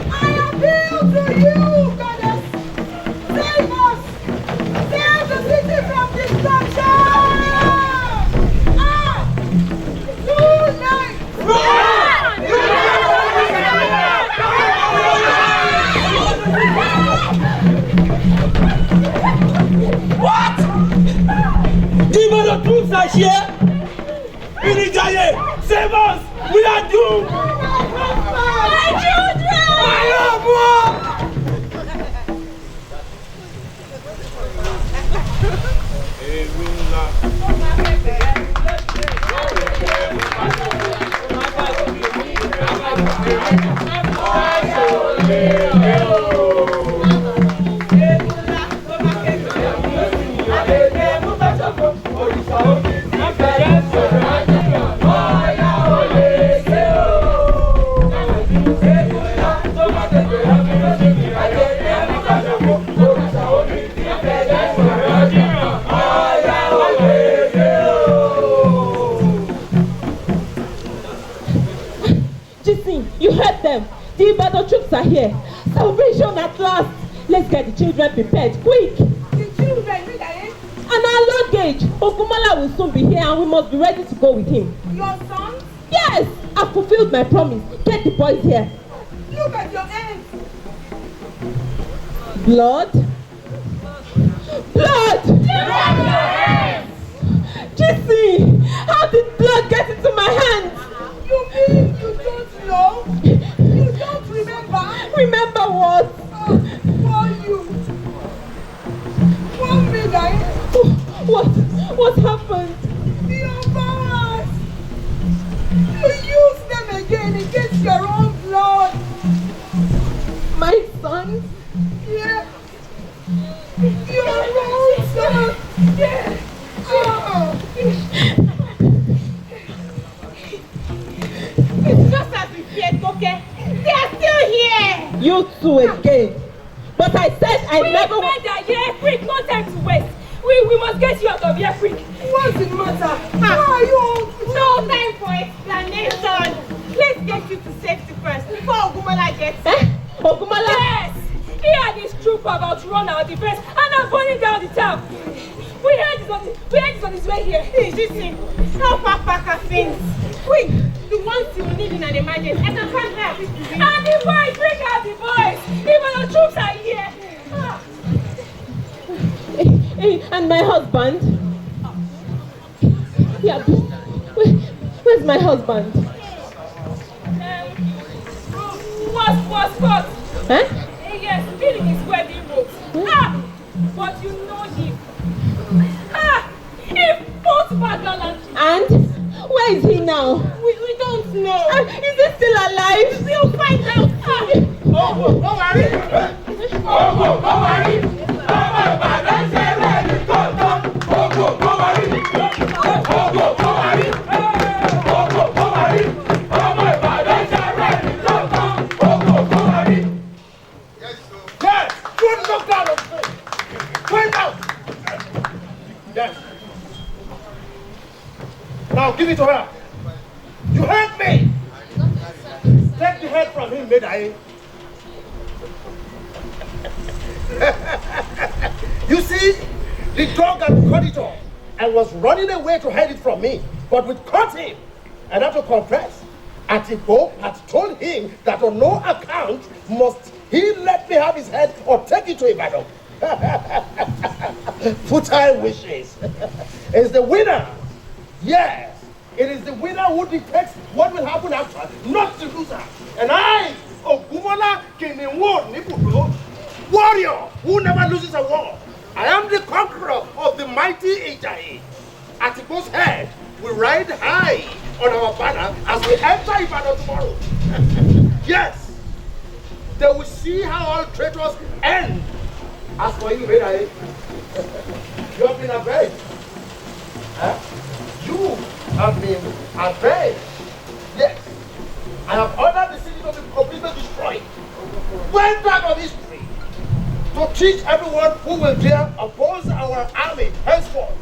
I: I appeal to you, goddess. Save us. Save the city from destruction. Too late.
B: What? Even the troops are here. Medaye, save us! We are doomed!
F: My children!
B: My love, Mom!
J: Let's get the children prepared, quick.
I: The children, Medaye.
J: And our luggage. Ogumala will soon be here and we must be ready to go with him.
I: Your sons?
J: Yes, I've fulfilled my promise. Get the boys here.
I: Look at your hands.
J: Blood? Blood! Jesse, how did blood get into my hands?
I: You mean you don't know? You don't remember?
J: Remember what?
I: For you. For Medaye.
J: What happened?
I: Your powers. You use them again against your own blood.
J: My sons?
I: Yeah. Your own son. Yeah.
C: It's just as we feared, okay? They are still here.
J: You two again. But I said I never...
G: We made that here quick, no time to waste. We must get you out of here quick.
I: What's the matter? How are you all?
C: No time for explanation. Let's get you to safety first before Ogumala gets here.
J: Ogumala?
G: Yes! He and his troop about to run our defense and are burning down the town. We heard he's on his way here.
C: Listen, help us pack our things. Quick, the ones you will need in an emergency. I can find her.
G: And the boys, bring out the boys. Even the troops are here.
J: And my husband? Yeah, where's my husband?
G: What?
J: Huh?
G: Yes, feeling his wedding robes. But you know him. He fought Bagala.
J: And where is he now?
C: We don't know.
J: Is he still alive?
C: We'll find out.
K: Yes. Now give it to her. You heard me. Take the head from him, Medaye. You see, the dog had cut it off and was running away to hide it from me. But we caught him. And I have to confess, Atipo had told him that on no account must he let me have his head or take it to Ibadan. Futile wishes. It's the winner. Yes. It is the winner who dictates what will happen after, not the loser. And I, Ogumala Kiniwo, warrior who never loses a war. I am the conqueror of the mighty Ajayi. Atipo's head will ride high on our banner as we enter Ibadan tomorrow. Yes. They will see how all traitors end. As for you, Medaye, you have been avenged. Huh? You have been avenged. Yes. I have ordered the city to be completely destroyed. Well done of history. To teach everyone who will dare oppose our army henceforth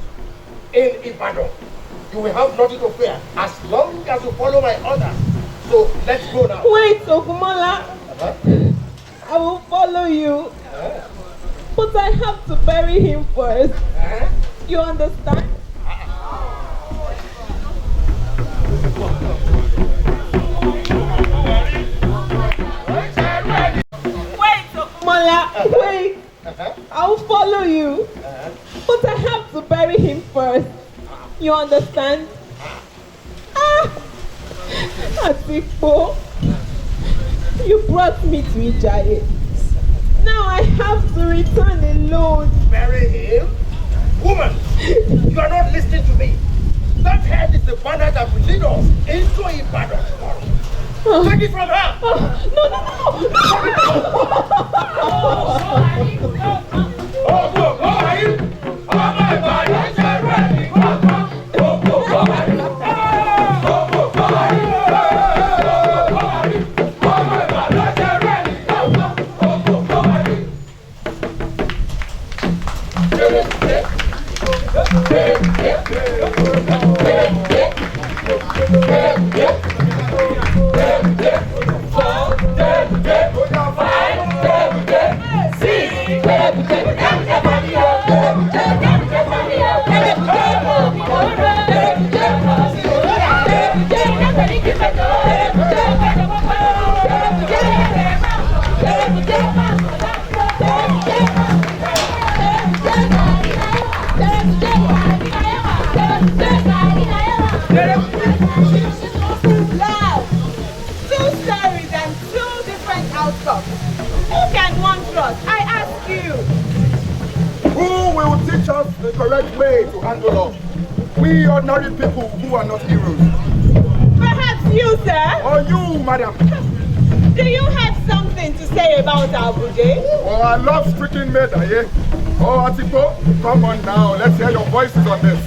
K: in Ibadan. You will have nothing to fear as long as you follow my orders. So let's go now.
J: Wait, Ogumala. I will follow you. But I have to bury him first. You understand? Wait, Ogumala. Wait. I will follow you. But I have to bury him first. You understand? Atipo, you brought me to Ijaye. Now I have to return alone.
K: Bury him? Woman, you are not listening to me. That head is the banner that will lead us into Ibadan tomorrow. Take it from her.
C: Wow! Two stories and two different outcomes. Who can one trust? I ask you.
D: Who will teach us the correct way to handle love? We ordinary people who are not heroes.
C: Perhaps you, sir.
D: Or you, madam.
C: Do you have something to say about our Buddha?
D: Oh, I love stricken Medaye. Oh, Atiko, come on now. Let's hear your voices on this.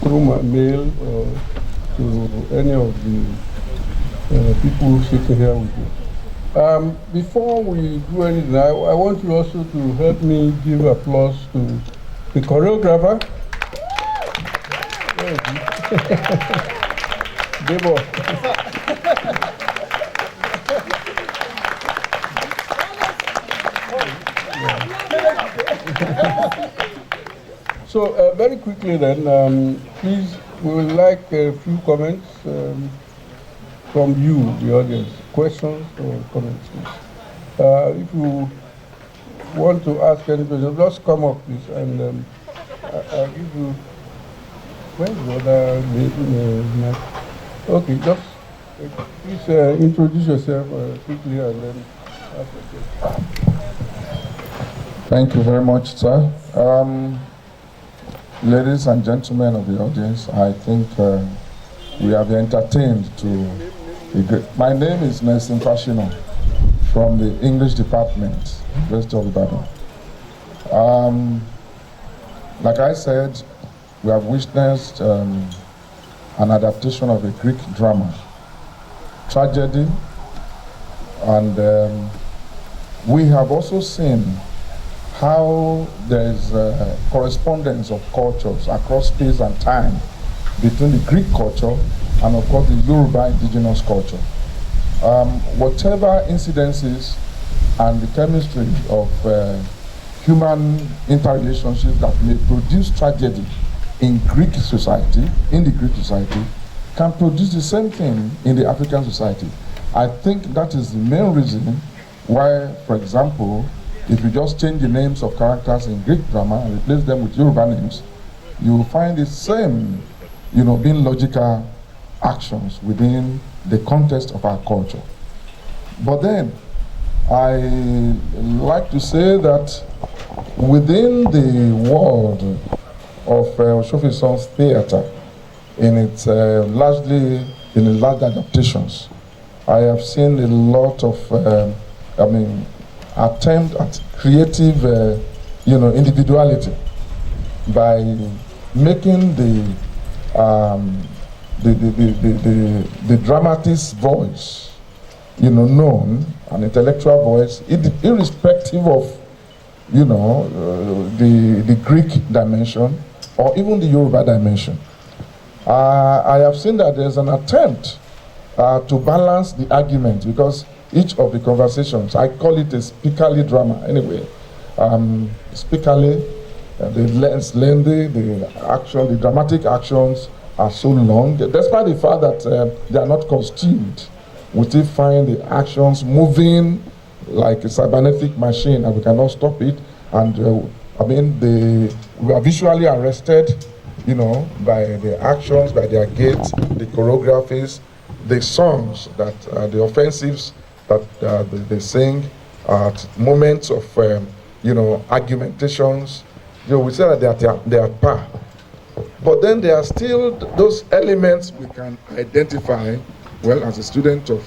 A: Through my mail to any of the people sitting here with you. Before we do anything, I want you also to help me give applause to the choreographer. Debo. So very quickly then, please, we would like a few comments from you, the audience. Questions or comments, please. If you want to ask any question, just come up, please, and I'll give you. Where's the other mic? Okay, just please introduce yourself quickly and then ask a question.
L: Thank you very much, sir. Ladies and gentlemen of the audience, I think we have been entertained to a great... My name is Nelson Fashino from the English Department, West of Ibadan. Like I said, we have witnessed an adaptation of a Greek drama, tragedy, and we have also seen how there is a correspondence of cultures across space and time between the Greek culture and of course the Yoruba indigenous culture. Whatever incidences and the chemistry of human interrelationships that may produce tragedy in Greek society, can produce the same thing in the African society. I think that is the main reason why, for example, if you just change the names of characters in Greek drama and replace them with Yoruba names, you will find the same, being logical actions within the context of our culture. But then, I like to say that within the world of Osofisan's theater, in its large adaptations, I have seen a lot of, attempt at creative, individuality by making the dramatist voice, known, an intellectual voice, irrespective of, the Greek dimension or even the Yoruba dimension. I have seen that there's an attempt to balance the argument, because each of the conversations, I call it a speakerly drama anyway. Speakerly, the lengthy, the dramatic actions are so long, despite the fact that they are not costumed. We still find the actions moving like a cybernetic machine, and we cannot stop it. And we are visually arrested, by the actions, by their gaits, the choreographies, the songs that the offensives that they sing, at moments of, argumentations, we say that they are at par. But then there are still those elements we can identify, well, as a student of,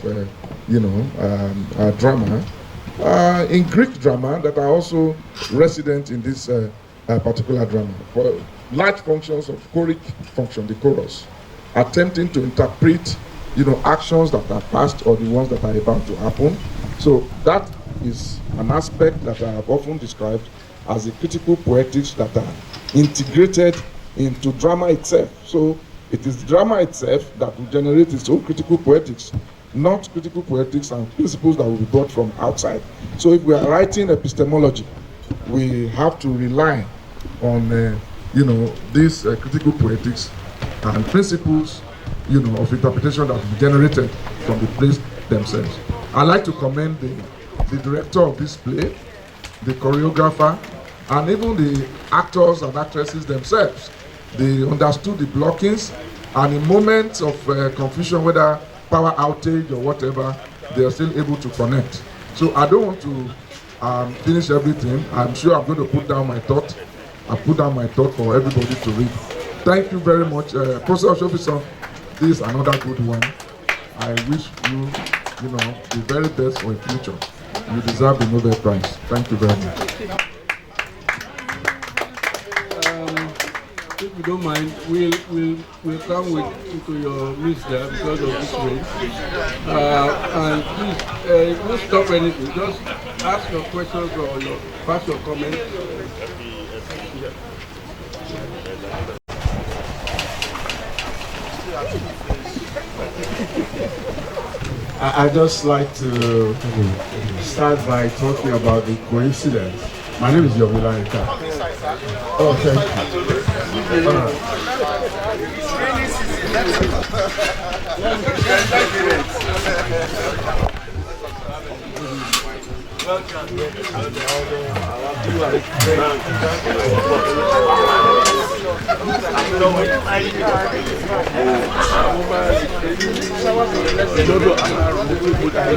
L: drama, in Greek drama that are also resident in this particular drama. For large functions of choric function, the chorus, attempting to interpret, actions that are past or the ones that are about to happen. So that is an aspect that I have often described as the critical poetics that are integrated into drama itself. So it is drama itself that will generate its own critical poetics, not critical poetics and principles that will be brought from outside. So if we are writing epistemology, we have to rely on these critical poetics and principles of interpretation that will be generated from the plays themselves. I'd like to commend the director of this play, the choreographer, and even the actors and actresses themselves. They understood the blockings, and in moments of confusion, whether power outage or whatever, they are still able to connect. So I don't want to finish everything. I'm sure I'm going to put down my thought. I put down my thought for everybody to read. Thank you very much. Professor Osofisan, this is another good one. I wish you, the very best for the future. You deserve the Nobel Prize. Thank you very much.
A: If you don't mind, we'll come into your midst there because of this rain. And please, don't stop anything. Just ask your questions or pass your comments.
M: I'd just like to start by talking about the coincidence. My name is Yomila Ika. Oh, thank you.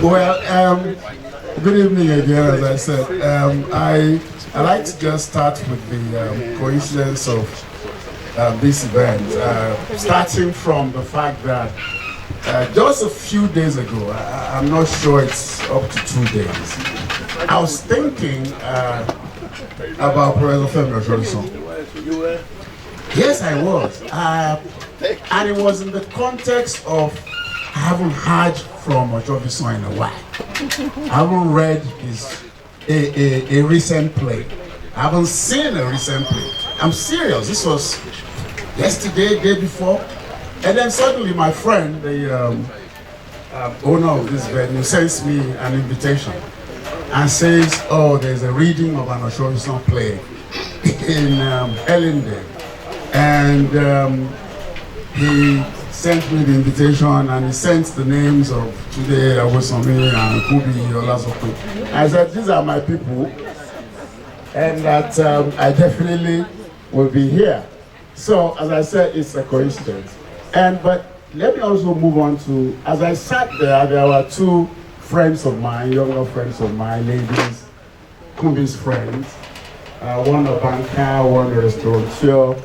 M: Well, good evening again, as I said. I'd like to just start with the coincidence of this event, starting from the fact that just a few days ago, I'm not sure it's up to 2 days, I was thinking about Professor Femi Oshofisan. Yes, I was. And it was in the context of I haven't heard from Osofisan in a while. I haven't read a recent play. I haven't seen a recent play. I'm serious. This was yesterday, day before. And then suddenly my friend, the owner of this venue, sends me an invitation and says, oh, there's a reading of an Osofisan play in Ellendale. And he sent me the invitation and he sent the names of Today, Awosami and Kubi Olasopo. I said, these are my people and that I definitely will be here. So, as I said, it's a coincidence. But let me also move on to, as I sat there were two friends of mine, younger friends of mine, ladies, Kubi's friends, one a banker, one a restaurateur,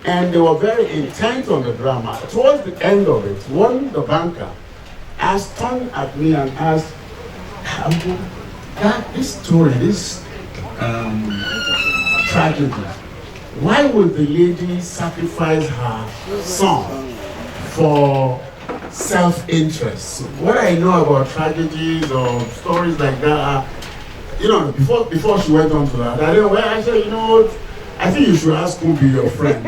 M: and they were very intent on the drama. Towards the end of it, one, the banker, turned at me and asked, this story, this tragedy, why would the lady sacrifice her son for self-interest? What I know about tragedies or stories like that, before she went on to that, I said, I think you should ask Kubi, your friend,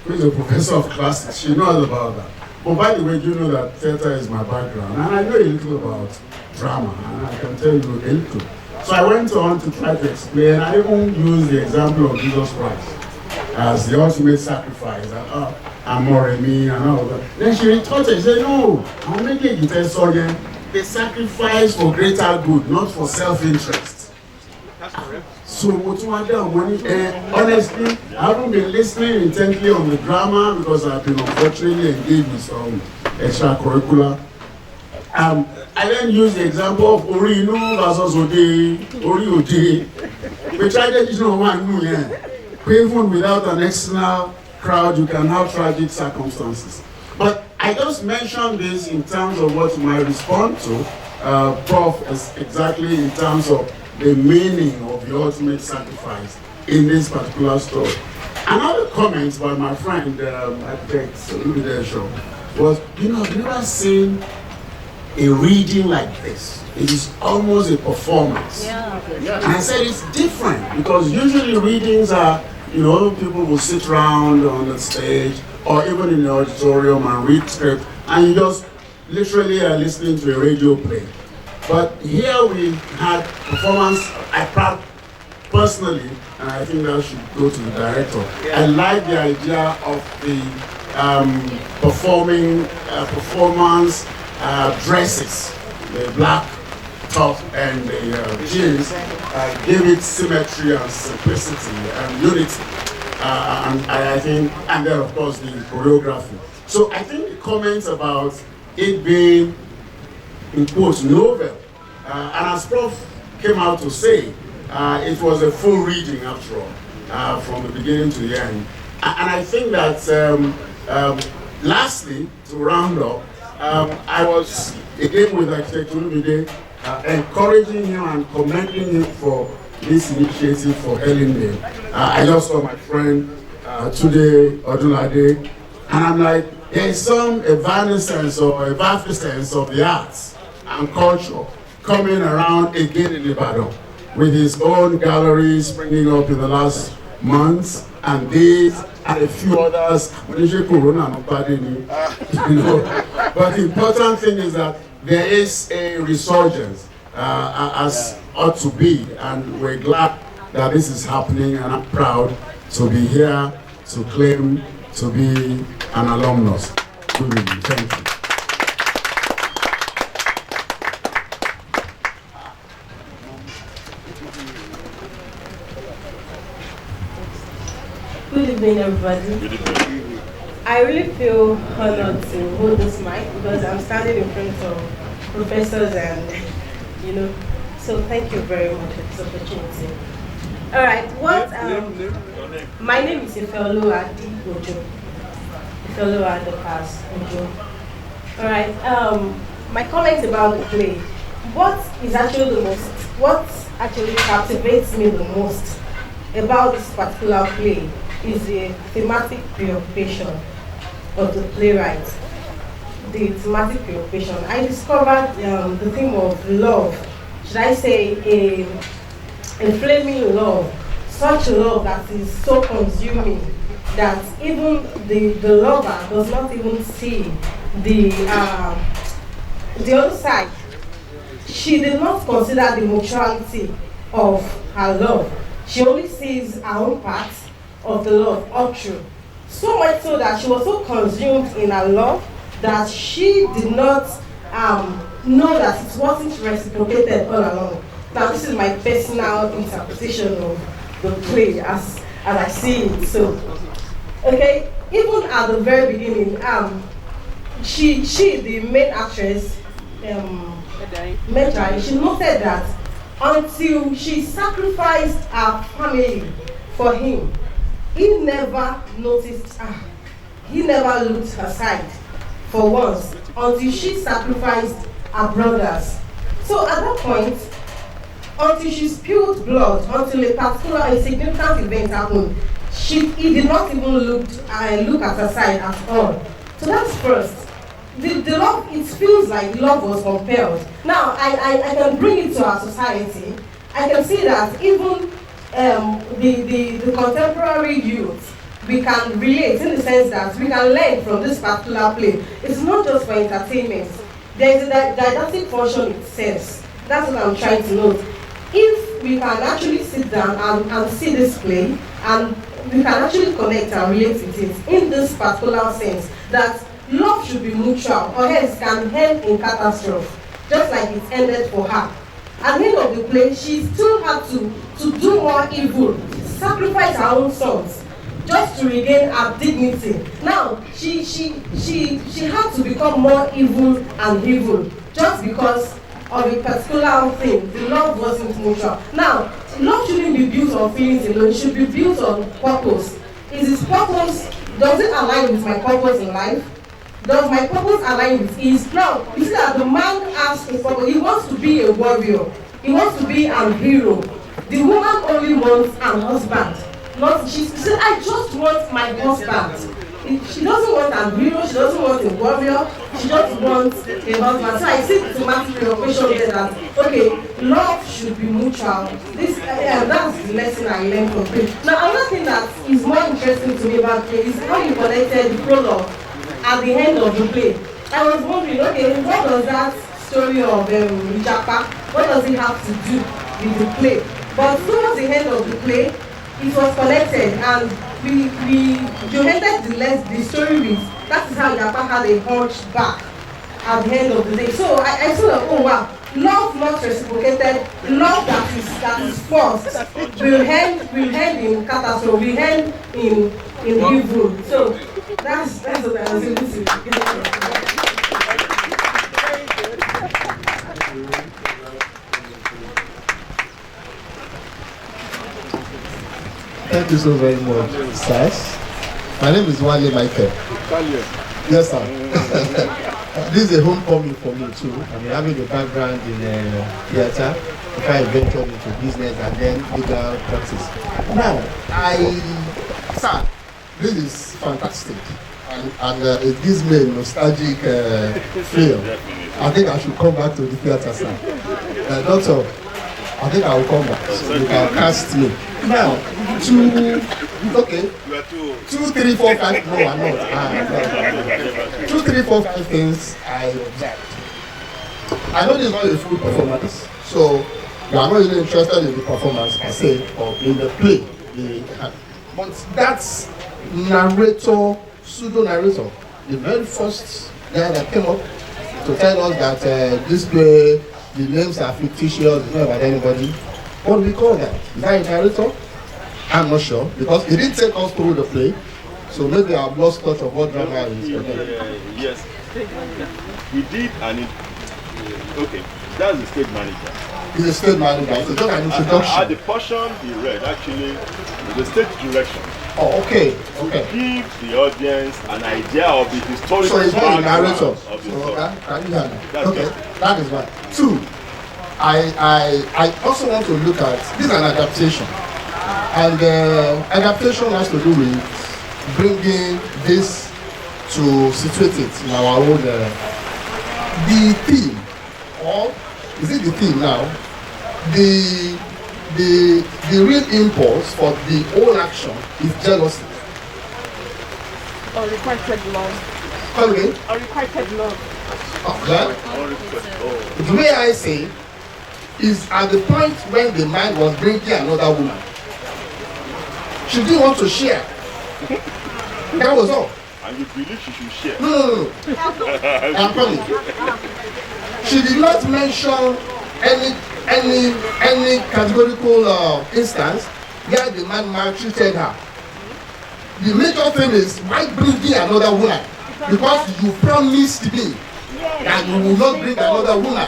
M: who is a professor of classics. She knows about that. But by the way, you know that theater is my background, and I know a little about drama, and I can tell you a little. So I went on to try to explain. I even used the example of Jesus Christ as the ultimate sacrifice. Amoremi and all that. Then she retorted, she said, no, I'm making it so again. They sacrifice for greater good, not for self-interest. So honestly, I haven't been listening intently on the drama because I've been unfortunately engaged with some extracurricular I then use the example of Ori Inu versus Ori Ode. The tragedy is not one new, yeah. Even without an external crowd, you can have tragic circumstances. But I just mentioned this in terms of what you might respond to, Prof, is exactly in terms of the meaning of the ultimate sacrifice in this particular story. Another comment by my friend, architect Medea, was, I've never seen a reading like this. It is almost a performance. Yeah. And I said it's different because usually readings are, people will sit around on the stage or even in the auditorium and read script, and you just literally are listening to a radio play. But here we had performance. I personally, and I think that should go to the director. I like the idea of the performance dresses, the black top and the jeans, give it symmetry and simplicity and unity. And I think, and then of course the choreography. So I think the comments about it being, in quotes, novel, and as Prof came out to say, it was a full reading after all, from the beginning to the end. And I think that, lastly, to round up, I was, again with Architect Medaye, encouraging him and commending him for this initiative for Ellendale. I just saw my friend Tude Odunlade, and I'm like, there is some evanescence or effervescence of the arts and culture coming around again in Ibadan, with his own galleries springing up in the last months and days, and a few others. But the important thing is that there is a resurgence, as ought to be, and we're glad that this is happening, and I'm proud to be here to claim to be an alumnus. Good evening. Thank you.
J: Good evening, everybody.
H: Good evening.
J: I really feel honored to hold this mic because I'm standing in front of professors and, so thank you very much for this opportunity. All right, my name is Ifeoluwa Ojo. Ifeoluwa Ojo. All right, my comments about the play. What actually captivates me the most about this particular play is the thematic preoccupation of the playwright. The thematic preoccupation. I discovered the theme of love. Should I say a flaming love, such love that is so consuming that even the lover does not even see the other side. She did not consider the mutuality of her love. She only sees her own part of the love all through. So much so that she was so consumed in her love that she did not know that it wasn't reciprocated all along. Now this is my personal interpretation of the play as I see it. So, okay, even at the very beginning, she the main actress, Medaye, she noted that until she sacrificed her family for him, he never noticed her. He never looked her side for once until she sacrificed her brothers. So at that point, until she spilled blood, until a significant event happened, he did not even look at her side at all. So that's first. The love, it feels like love was compelled. Now, I can bring it to our society. I can see that even the contemporary youth, we can relate in the sense that we can learn from this particular play. It's not just for entertainment. There is a didactic function itself. That's what I'm trying to note. If we can actually sit down and see this play, and we can actually connect and relate with it in this particular sense, that love should be mutual, or else can end in catastrophe, just like it ended for her. At the end of the play, she still had to do more evil, sacrifice her own sons, just to regain her dignity. Now, she had to become more evil and evil
I: just because of a particular thing. The love wasn't mutual. Now, love shouldn't be built on feelings alone. It should be built on purpose. Is his purpose, does it align with my purpose in life? Does my purpose align with his? Now, you see that the man has a purpose. He wants to be a warrior. He wants to be an hero. The woman only wants an husband. Not, she said, I just want my husband. She doesn't want a hero, she doesn't want a warrior, she just wants a husband. So I see automatic preoccupation there that, okay, love should be mutual. This, that's the lesson I learned from play. Now, another thing that is more interesting to me about play is how you connected the prologue at the end of the play. I was wondering, okay, what does that story of Ijapa, what does it have to do with the play? But towards the end of the play, it was connected, and you ended the story with, that is how Ijapa had a hunchback at the end of the day. So I saw that, oh wow, love not reciprocated, love that is forced will end in catastrophe, will end in evil. So that's what I was able to get.
K: Thank you so very much, sirs. My name is Wale Michael. Yes, sir. This is a homecoming for me too. I'm having a background in theatre before I ventured into business and then legal practice. Now, sir, this is fantastic. And it gives me a nostalgic feel. I think I should come back to the theatre, sir. Doctor, I think I will come back. So you can cast me. Now, 2, 3, 4, 5. No, I'm not. 2, 3, 4, 5 things I observed. I know this is not a full performance, so you are not really interested in the performance per se or in the play. But that's narrator, pseudo narrator, the very first guy that came up to tell us that this play, the names are fictitious, it's not about anybody. What do we call that? Is that a narrator? I'm not sure, because he didn't take us through the play, so maybe I've lost touch of what drama is.
N: Yes, he did, and okay, that's the stage manager.
K: He's a stage manager, so just an introduction.
N: The portion he read, actually, the stage direction.
K: Oh, okay.
N: To give the audience an idea of the historical
K: so it's not a narrator.
N: Of the story.
K: Okay, that is one. 2, I also want to look at, this is an adaptation. And adaptation has to do with bringing this to situate it in our own, the theme, or is it the theme now? The real impulse for the whole action is jealousy.
G: Unrequited love.
K: Come again?
G: Unrequited love.
K: The way I say is at the point when the man was bringing another woman. She didn't want to share. That was all.
N: And you believe she should share?
K: No. I'm coming. She did not mention any categorical instance where the man maltreated her. The major thing is why bringing another woman? Because you promised me that you will not bring another woman.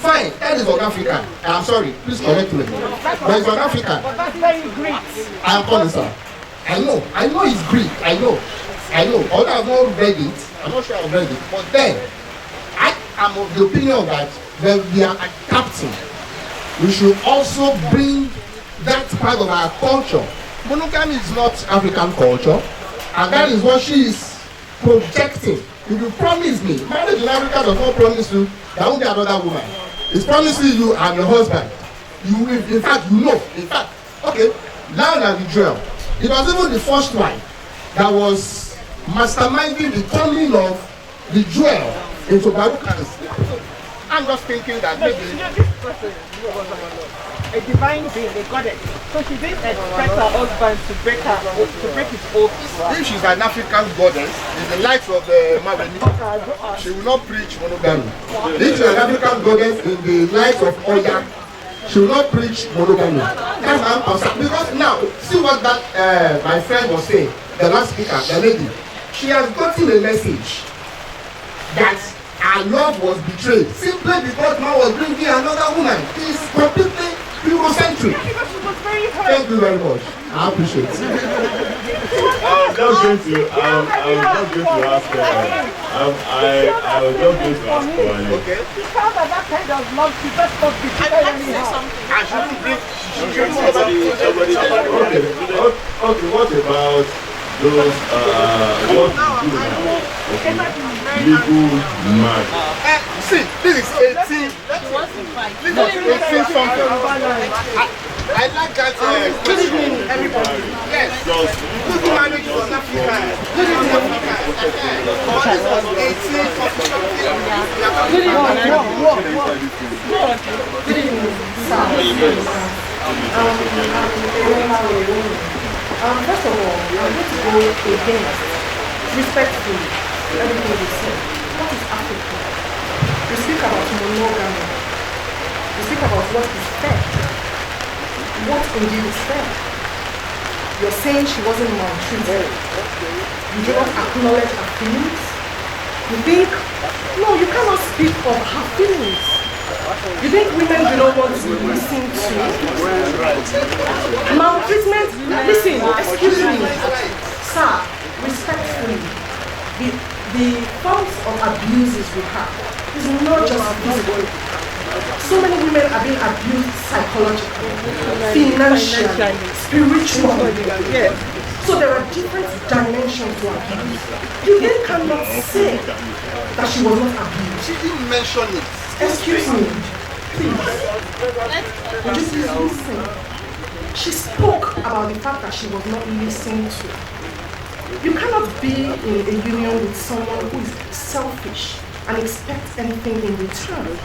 K: Fine, that is South African. I'm sorry, please correct me. But it's South African.
G: But that's very Greek.
K: I'm calling, sir. I know it's Greek. I know. Although I've not read it, I'm not sure I've read it. But then, I am of the opinion that when we are adapting, we should also bring that part of our culture. Monogamy is not African culture, and that is what she is projecting. If you promise me, marriage in Africa does not promise you there won't be another woman. It's promising you and your husband. In fact, okay, now that the drill, it was even the first wife that was masterminding the coming of the jewel into Baruch's. I'm just thinking that maybe
G: a divine being, a goddess. So she didn't expect her husband to break his oath.
K: If she's an African goddess, in the light of Maveni, she will not preach monogamy. If she's an African goddess, in the light of Oya, she will not preach monogamy. That's my answer. Because now, see what that my friend was saying, the last speaker, the lady, she has gotten a message that her love was betrayed simply because man was bringing another woman. It's completely Eurocentric. Thank you very much. I appreciate it.
N: I was just going to ask
I: Okay. She found that kind of love, she just must be anyhow.
N: I shouldn't bring somebody. Okay, what about those what you do now? Okay, legal man.
K: See, this is 18. This is 18 something. I like that. Good evening, everybody. Yes. Good marriage was Africa. Good evening, Africa. What is was 18 something? Good evening. Good evening, sir. First of all, I'm going to go against respectfully everything you said. What is Africa? We speak about monogamy. We speak about what is fair. What indeed is fair? You're saying she wasn't maltreated. You do not acknowledge her feelings. You think, no, you cannot speak of her feelings. You think women do not want to listen to? Maltreatment? Listen, excuse me. Sir, respectfully, the forms of abuses we have is not just physical. So many women are being abused psychologically, financially, spiritually. So there are different dimensions to abuse. You then cannot say that she was not abused.
D: She didn't mention it.
K: Excuse me, please. Would you please listen? She spoke about the fact that she was not listened to. You cannot be in a union with someone who is selfish and expect anything in return.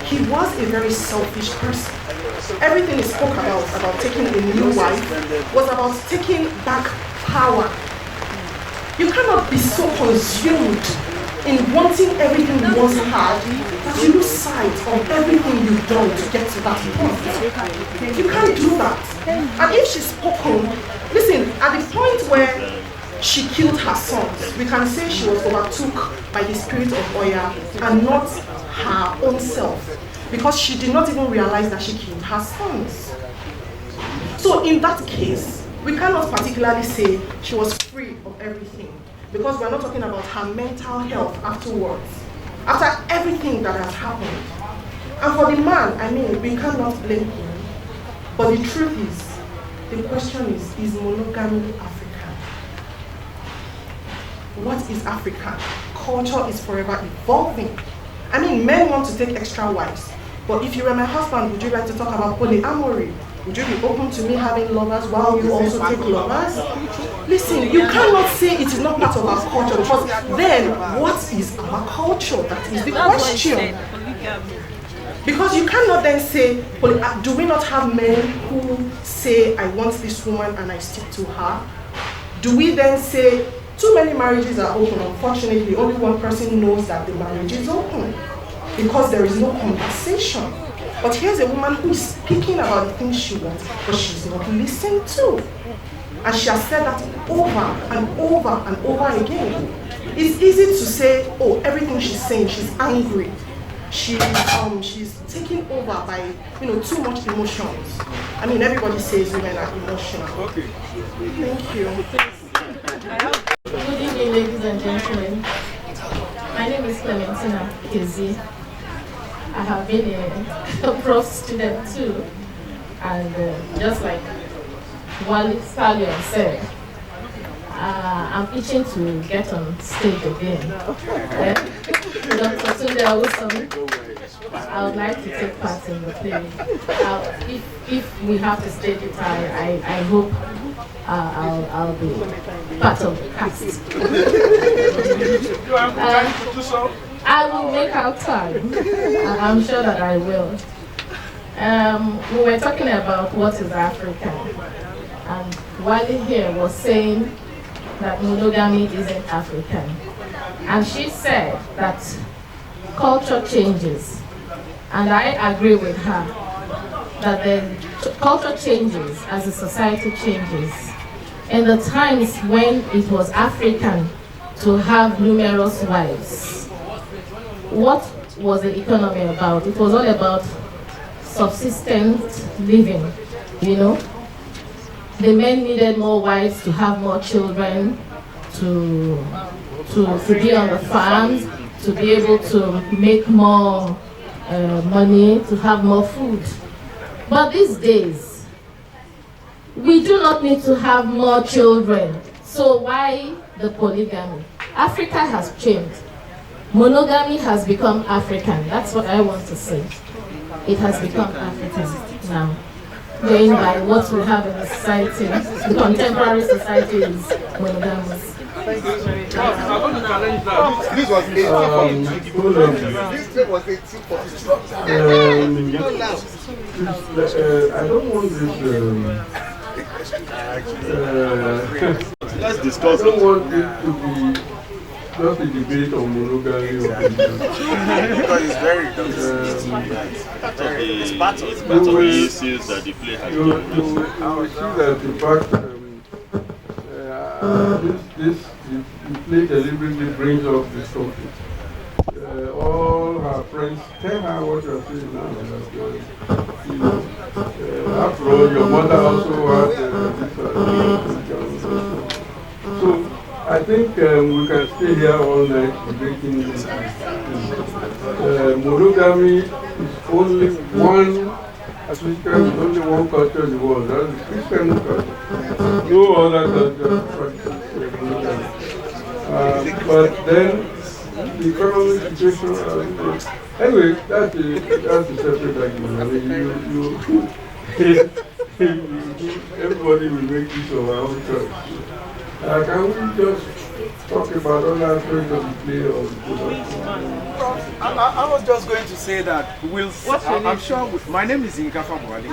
K: He was a very selfish person. Everything he spoke about taking a new wife, was about taking back power. You cannot be so consumed in wanting everything you once had that you lose sight of everything you've done to get to that point. You can't do that. And if she's spoken, listen, at the point where she killed her sons, we can say she was overtook by the spirit of Oya and not her own self, because she did not even realize that she killed her sons. So in that case, we cannot particularly say she was free of everything, because we're not talking about her mental health afterwards, after everything that has happened. And for the man, I mean, we cannot blame him. But the truth is, the question is monogamy African? What is African? Culture is forever evolving. I mean, men want to take extra wives. But if you were my husband, would you like to talk about polyamory? Would you be open to me having lovers while you also take lovers? Listen, you cannot say it is not part of our culture, because then what is our culture? That is the question. Because you cannot then say, do we not have men who say, I want this woman and I stick to her? Do we then say, too many marriages are open? Unfortunately, only one person knows that the marriage is open, because there is no conversation. But here's a woman who is speaking about the things she wants, but she's not listened to. And she has said that over and over and over again. It's easy to say, oh, everything she's saying, she's angry. She's taken over by, too much emotions. I mean, everybody says women are emotional. Okay. Thank you.
J: Good evening, ladies and gentlemen. My name is Clementina Kezi. I have been a prof student too, and just like Wally Stallion said, I'm itching to get on stage again. Dr. Sunday Awusom, I would like to take part in the play. If we have to stage it, I hope I'll be part of the cast. I will make out time. I'm sure that I will. We were talking about what is African, and Wally here was saying that monogamy isn't African. And she said that culture changes, and I agree with her that the culture changes as the society changes. In the times when it was African to have numerous wives, what was the economy about? It was all about subsistent living, you know. The men needed more wives to have more children, to be on the farms, to be able to make more money, to have more food. But these days, we do not need to have more children. So why the polygamy? Africa has changed. Monogamy has become African. That's what I want to say. It has become African now. Going by what we have in the society, the contemporary society is monogamous.
A: This was 1842. I don't want this.
N: Let's discuss.
A: I don't want it to be just a debate on monogamy or
O: because it's very
N: it's part of the issues that the play has.
A: You will see that in fact the play deliberately brings up this topic. All her friends tell her what you are saying now. You know, after all, your mother also had so I think we can stay here all night debating this. Monogamy is only one. Africa is only one culture in the world. That's the Christian culture. No other culture practices monogamy. But then the economic situation. Anyway, that's a separate argument. I mean, everybody will make use of our own choice. Can we just talk about other aspects of the play or the production?
O: I was just going to say that I'm sure. My name is Inkafa Buhari.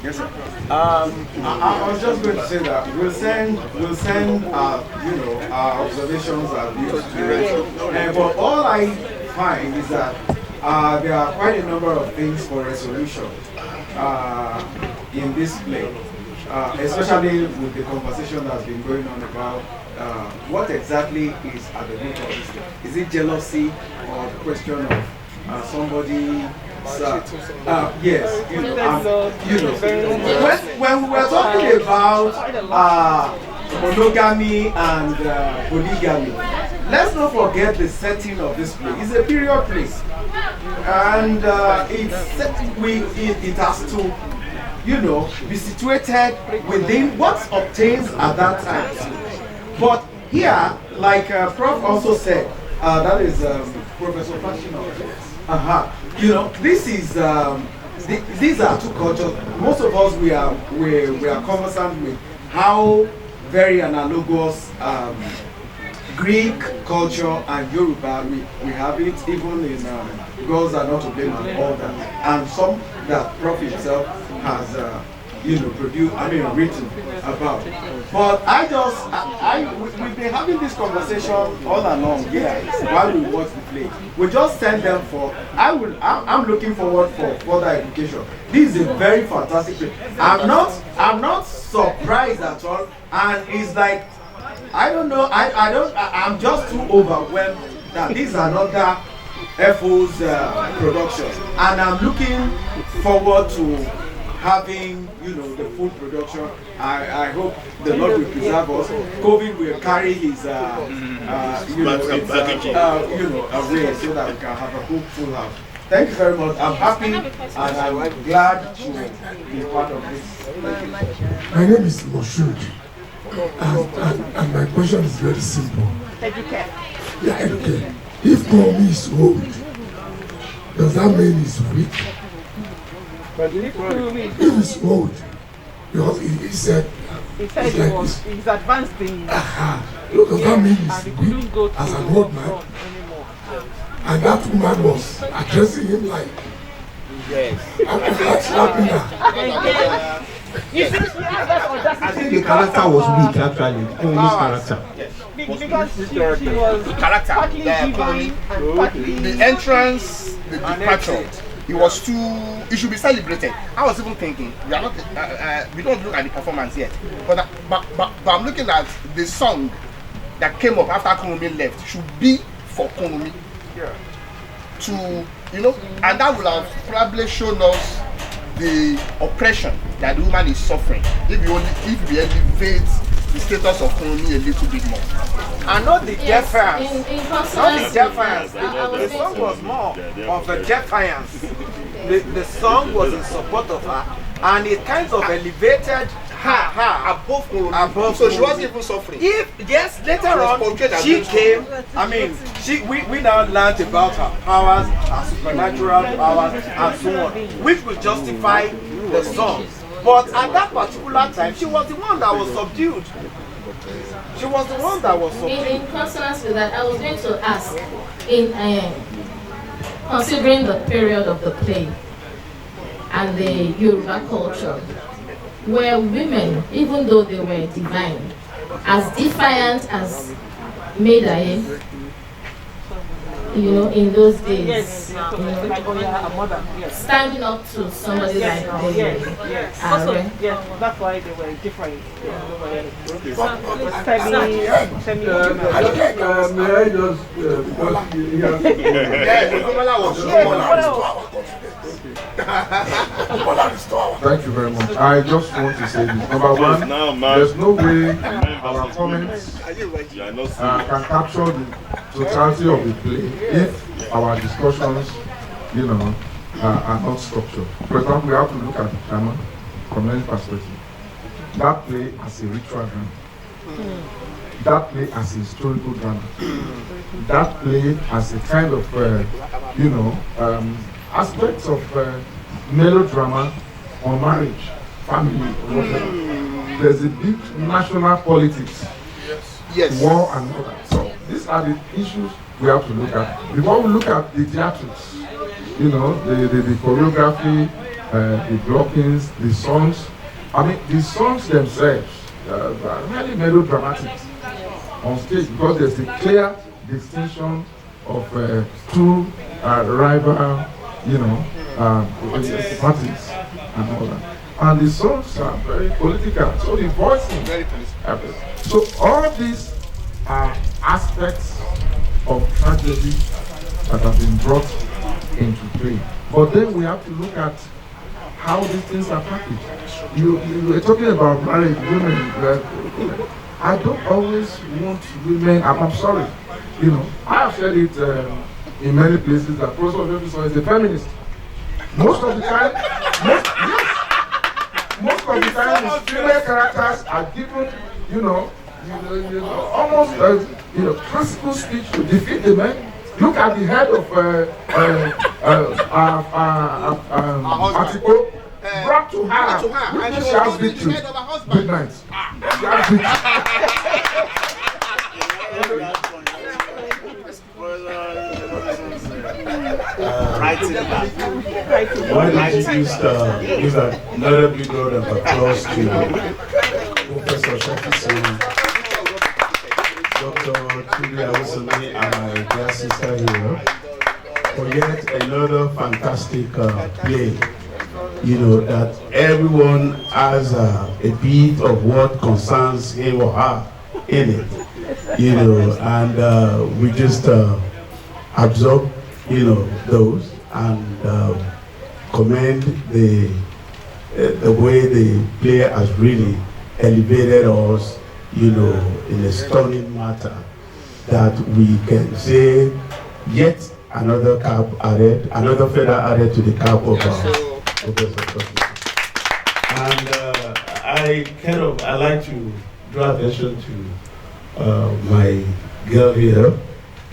O: Yes, sir. I was just going to say that we'll send our observations, our views to you. But all I find is that there are quite a number of things for resolution in this play. Especially with the conversation that's been going on about what exactly is at the root of this thing. Is it jealousy or the question of somebody? Yes, when we were talking about monogamy and polygamy, let's not forget the setting of this play. It's a period play, and it has to, be situated within what obtains at that time. But here, like Prof also said, that is Professor Fashino. This is these are two cultures. Most of us we are conversant with how very analogous Greek culture and Yoruba we have it, even in girls are not to blame and all that, and some that Prof himself has written about. But we've been having this conversation all along here while we watch the play. We just send them for. I'm looking forward for further education. This is a very fantastic play. I'm not surprised at all, and it's like I don't know. I'm just too overwhelmed that this is another FO's production, and I'm looking forward to having the full production. I hope the Lord will preserve us. COVID will carry his away so that we can have a full house. Thank you very much. I'm happy and I'm glad to be part of this.
P: My name is Moshood, and my question is very simple.
I: Educate.
P: Yeah, educate. If Komi is old, does that mean he's weak?
I: But if
P: he's old, because he said
I: he's advanced in.
P: Look, does that mean he's weak as an old man? And that woman was addressing him like,
O: yes.
P: I'm slapping her.
Q: I think the character was weak actually. Only's character.
I: Yes. Because she was partly giving and partly
D: the entrance, the departure. It was too. It should be celebrated. I was even thinking we are not. We don't look at the performance yet, but I'm looking at the song that came up after Konami left. Should be for Konami.
I: Yeah.
D: to, you know, and that will have probably shown us the oppression that the woman is suffering if we elevate the status of Femi a little bit more.
O: And not the defiance. Not the defiance.
F: The
O: song was more of a defiance. The song was in support of her, and it kind of elevated her above.
D: So she wasn't even suffering.
O: Later on she came. I mean, we now learned about her powers, her supernatural powers, and so on, which will justify the song. But at that particular time, she was the one that was subdued. She was the one that was subdued.
F: In consonance with that, I was going to ask, considering the period of the play and the Yoruba culture, were women, even though they were divine, as defiant as Medaye, you know, in those days?
E: Yes,
F: standing up to somebody like
E: Yes. That's why they were different.
A: May I just, because he
L: Thank you very much. I just want to say this. Number one, there's no way our comments can capture the totality of the play if our discussions, you know, are not structured. For example, we have to look at the drama from any perspective. That play as a ritual drama. That play as a historical drama. That play as a kind of, you know, aspects of melodrama or marriage, family, or whatever. There's a big national politics, war and all that. So these are the issues we have to look at. Before we look at the theatrics, you know, the choreography, the blockings, the songs. I mean, the songs themselves are really melodramatic on stage because there's a clear distinction of two rival, you know, parties and all that. And the songs are very political, so the voicing very political. So all these are aspects of tragedy that have been brought into play. But then we have to look at how these things are packaged. You were talking about married women. I don't always want women, I'm sorry, you know, I have said it in many places that Professor Osofisan is a feminist. Most of the time, most of the time, his female characters are given, you know, almost, you know, classical speech to defeat the men. Look at the head of Article, brought to her, which she has victory. Good night. She has
R: Why did you give another big round of applause to Professor Osofisan, Dr. Tulia Awosome, and my dear sister here, for yet another fantastic play? You know, that everyone has a bit of what concerns him or her in it, you know, and we just absorb, you know, those and commend the way the player has really elevated us, you know, in a stunning matter that we can say yet another cap added, another feather added to the cap of our Professor. And I like to draw attention to my girl here,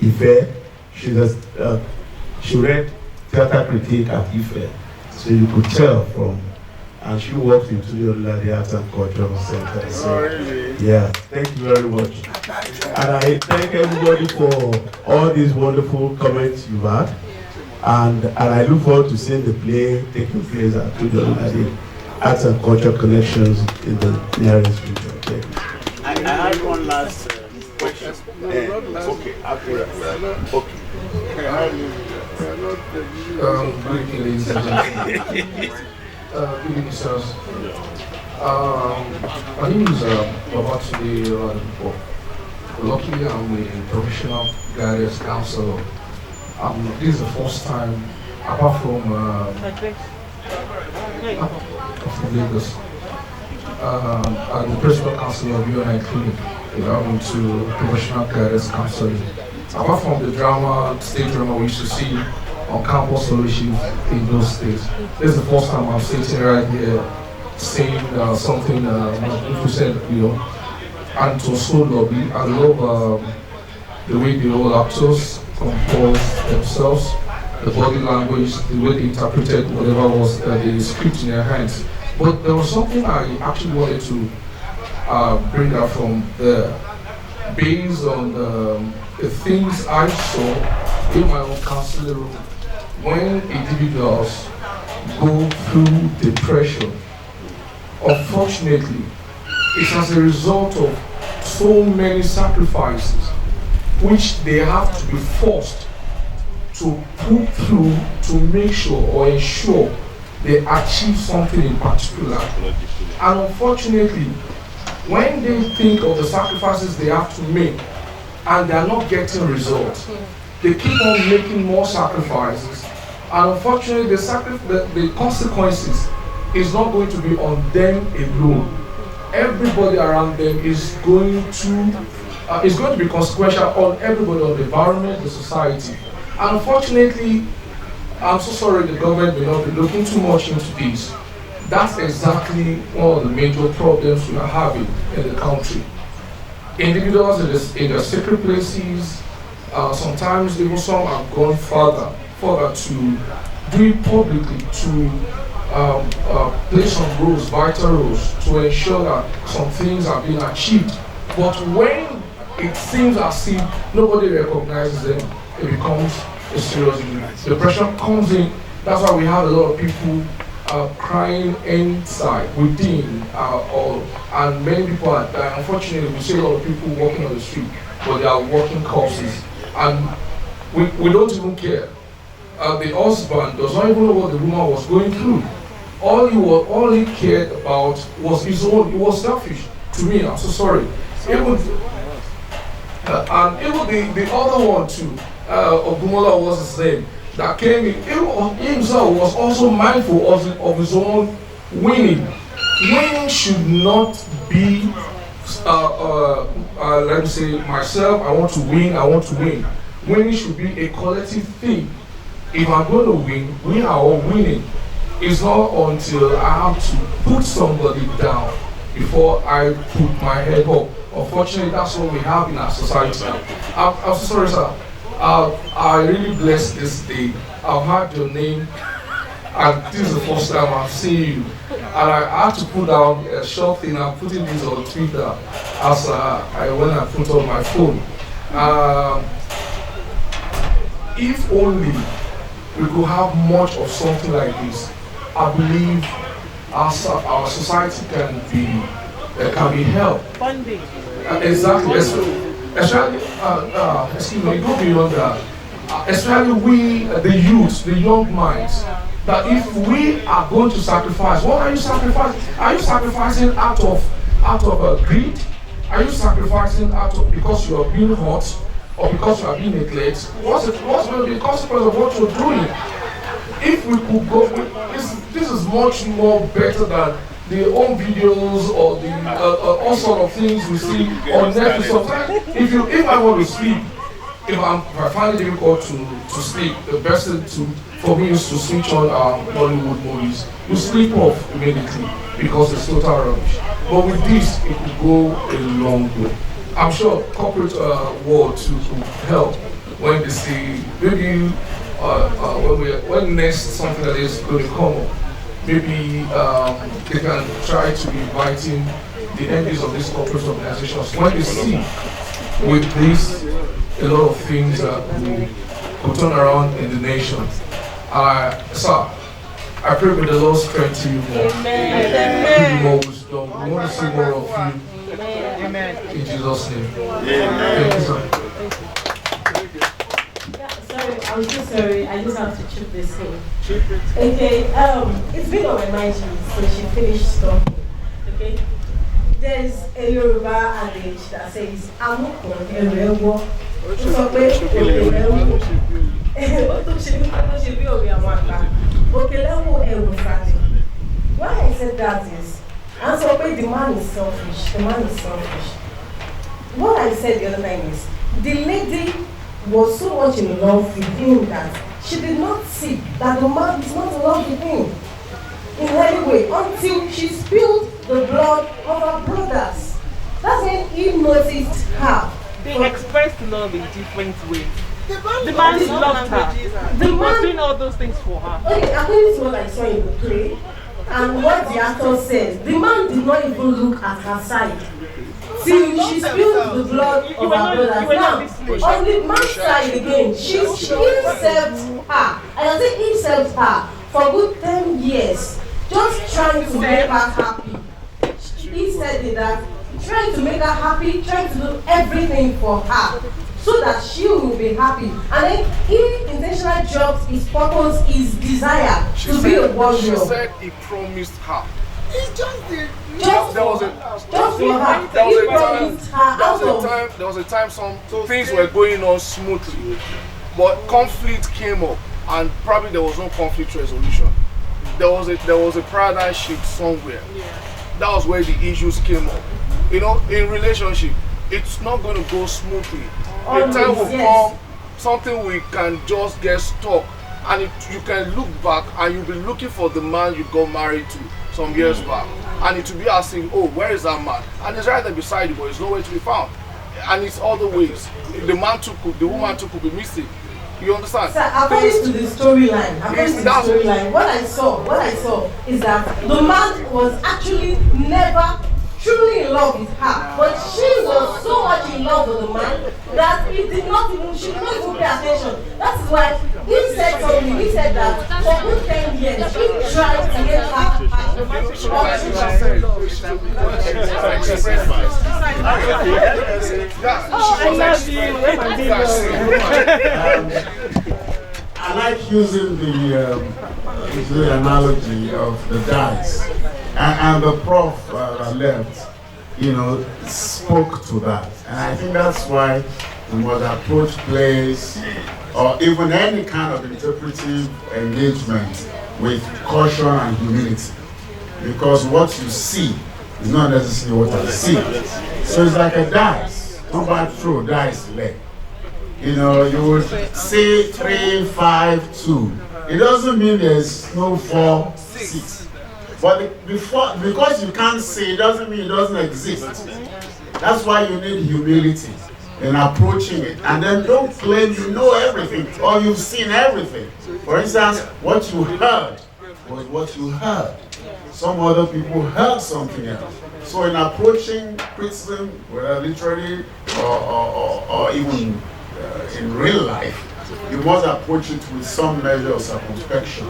R: Ife. She read theater critique at Ife, so you could tell from, and she worked into the Arts and Cultural Center. So, yeah, thank you very much. And I thank everybody for all these wonderful comments you've had. And I look forward to seeing the play taking place at the Arts and Culture Connections in the nearest future. Thank you.
S: I have one last question.
R: Okay, after okay.
P: Good evening, ladies and gentlemen. Good evening, sirs. My name is Babatunde. Luckily, I'm a professional guidance counselor.
L: This is the first time, apart from Lagos, at the Principal Council of UNI Clinic, to professional guidance counseling. Apart from the drama, stage drama we used to see on campus fellowship in those states, this is the first time I'm sitting right here saying something magnificent, and it was so lovely. I love the way the old actors composed themselves, the body language, the way they interpreted whatever was the script in their hands. But there was something I actually wanted to bring up from there, based on the things I saw in my own counseling room when individuals go through depression. Unfortunately, it's as a result of so many sacrifices which they have to be forced to put through to make sure or ensure they achieve something in particular. And unfortunately, when they think of the sacrifices they have to make and they are not getting results, they keep on making more sacrifices. And unfortunately, the consequences is not going to be on them alone. Everybody around them is going to be consequential on everybody, on the environment, the society. And unfortunately, I'm so sorry the government may not be looking too much into this. That's exactly one of the major problems we are having in the country. Individuals in their secret places, sometimes even some have gone further to do it publicly, to play some roles, vital roles, to ensure that some things are being achieved. But when it seems as if nobody recognizes them, it becomes a serious issue. Depression comes in. That's why we have a lot of people crying inside, within, and many people are dying. Unfortunately, we see a lot of people walking on the street, but they are walking corpses. And we don't even care. The husband does not even know what the woman was going through. All he cared about was his own. He was selfish. To me, I'm so sorry. And even the other one too, Ogumola was his name, that came in, he himself was also mindful of his own winning. Winning should not be, let me say, myself, I want to win. Winning should be a collective thing. If I'm going to win, we are all winning. It's not until I have to put somebody down before I put my head up. Unfortunately, that's what we have in our society. I'm so sorry, sir. I really bless this day. I've heard your name, and this is the first time I've seen you. And I had to put down a short thing. I'm putting this on Twitter as when I put on my phone. If only we could have much of something like this, I believe our society can be helped.
J: Funding.
L: Exactly. Especially, excuse me, go beyond that. Especially we, the youth, the young minds, that if we are going to sacrifice, what are you sacrificing? Are you sacrificing out of greed? Are you sacrificing because you are being hurt or because you are being neglected? What's going to be the consequence of what you're doing? If we could go, this is much more better than the home videos or the all sort of things we see on Netflix. Sometimes, if I want to sleep, if I find it difficult to sleep, the best thing for me is to switch on Bollywood movies. You sleep off immediately because it's total rubbish. But with this, it could go a long way. I'm sure corporate world too could help when they see maybe when next something like this is going to come up. Maybe they can try to be inviting the MDs of these corporate organizations when they see with this a lot of things that will turn around in the nation. Sir, I pray with the Lord strengthen you more. Give you more wisdom. We want to see more of you.
J: Amen.
L: In Jesus' name.
J: Amen.
L: Thank you, sir.
J: Sorry, I'm so sorry. I just have to chip this in. Okay, it's been on my mind since she finished talking. Okay? There's a Yoruba adage that says, Amukon Erewo.
I: Why I said that is, and so the man is selfish. The man is selfish. What I said the other time is, the lady was so much in love with him that she did not see that the man is not in love with him in any way until she spilled the blood of her brothers. That's when he noticed her.
J: They expressed love in different ways.
I: The
J: man loved her. He was doing all those things for her.
I: Okay, according to what I saw in the play and what the actor says, the man did not even look at her side till she spilled the blood of her brothers. Now, on the man's side again, he served her. I can say he served her for good 10 years, just trying to make her happy. He said that, trying to make her happy, trying to do everything for her, so that she will be happy. And then he intentionally dropped his purpose, his desire to be a warrior.
D: She said he promised her.
I: It's just the
D: there was a time some things were going on smoothly, but conflict came up, and probably there was no conflict resolution. There was a paradigm shift somewhere. That was where the issues came up. You know, in relationship, it's not going to go smoothly. The time will come, something we can just get stuck, and you can look back and you'll be looking for the man you got married to some years back, and it will be asking, oh, where is that man? And he's right there beside you, but he's nowhere to be found. And it's other ways. The man took, the woman took will be missing. You understand?
I: Sir, according to the storyline, what I saw is that the man was actually never truly in love with her, but she was so much in love with the man that she did not even pay attention. That is why he said something. He said that for good 10 years he tried to make her
M: I like using the analogy of the dice. And the prof that left, spoke to that. And I think that's why we must approach plays or even any kind of interpretive engagement with caution and humility. Because what you see is not necessarily what I see. So it's like a dice. Nobody throw dice leg. You would say 3, 5, 2. It doesn't mean there's no 4, 6. But because you can't see, it doesn't mean it doesn't exist. That's why you need humility in approaching it. And then don't claim you know everything or you've seen everything. For instance, what you heard was what you heard. Some other people heard something else. So in approaching criticism, whether literally or even in real life, you must approach it with some measure of circumspection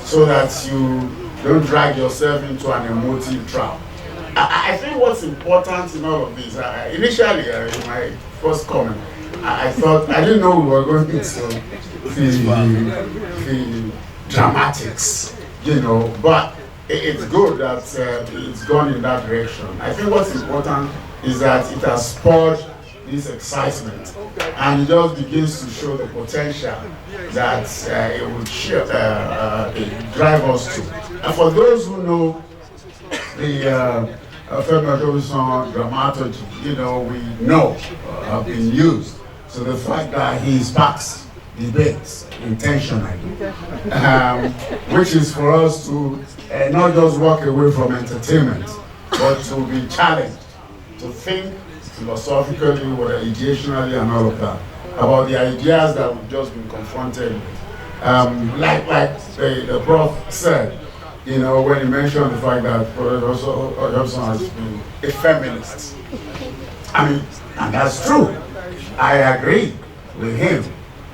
M: so that you don't drag yourself into an emotive trap. I think what's important in all of this, initially in my first comment, I thought, I didn't know we were going into the dramatics, but it's good that it's gone in that direction. I think what's important is that it has spurred this excitement, and it just begins to show the potential that it will drive us to. And for those who know the Femi Osofisan dramaturgy, we know have been used. So the fact that he sparks debates intentionally, which is for us to not just walk away from entertainment, but to be challenged, to think philosophically, ideationally, and all of that, about the ideas that we've just been confronted with. Like the prof said, when he mentioned the fact that Professor Johnson has been a feminist. And that's true. I agree with him.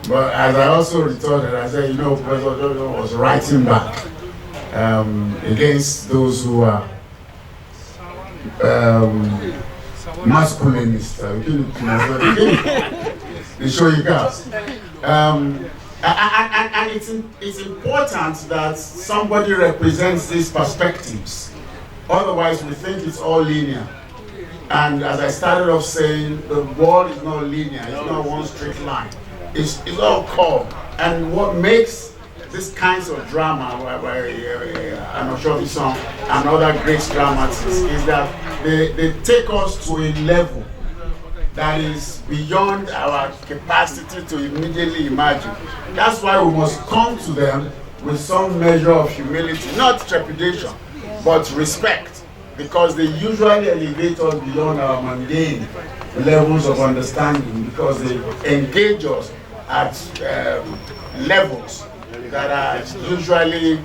M: But as I also retorted, I said, Professor Johnson was writing back against those who are masculinist, they show you guys. And it's important that somebody represents these perspectives. Otherwise, we think it's all linear. And as I started off saying, the world is not linear. It's not one straight line. It's all curved. And what makes these kinds of drama, and Osofisan and other great dramatists, is that they take us to a level that is beyond our capacity to immediately imagine. That's why we must come to them with some measure of humility, not trepidation, but respect, because they usually elevate us beyond our mundane levels of understanding, because they engage us at levels that are usually,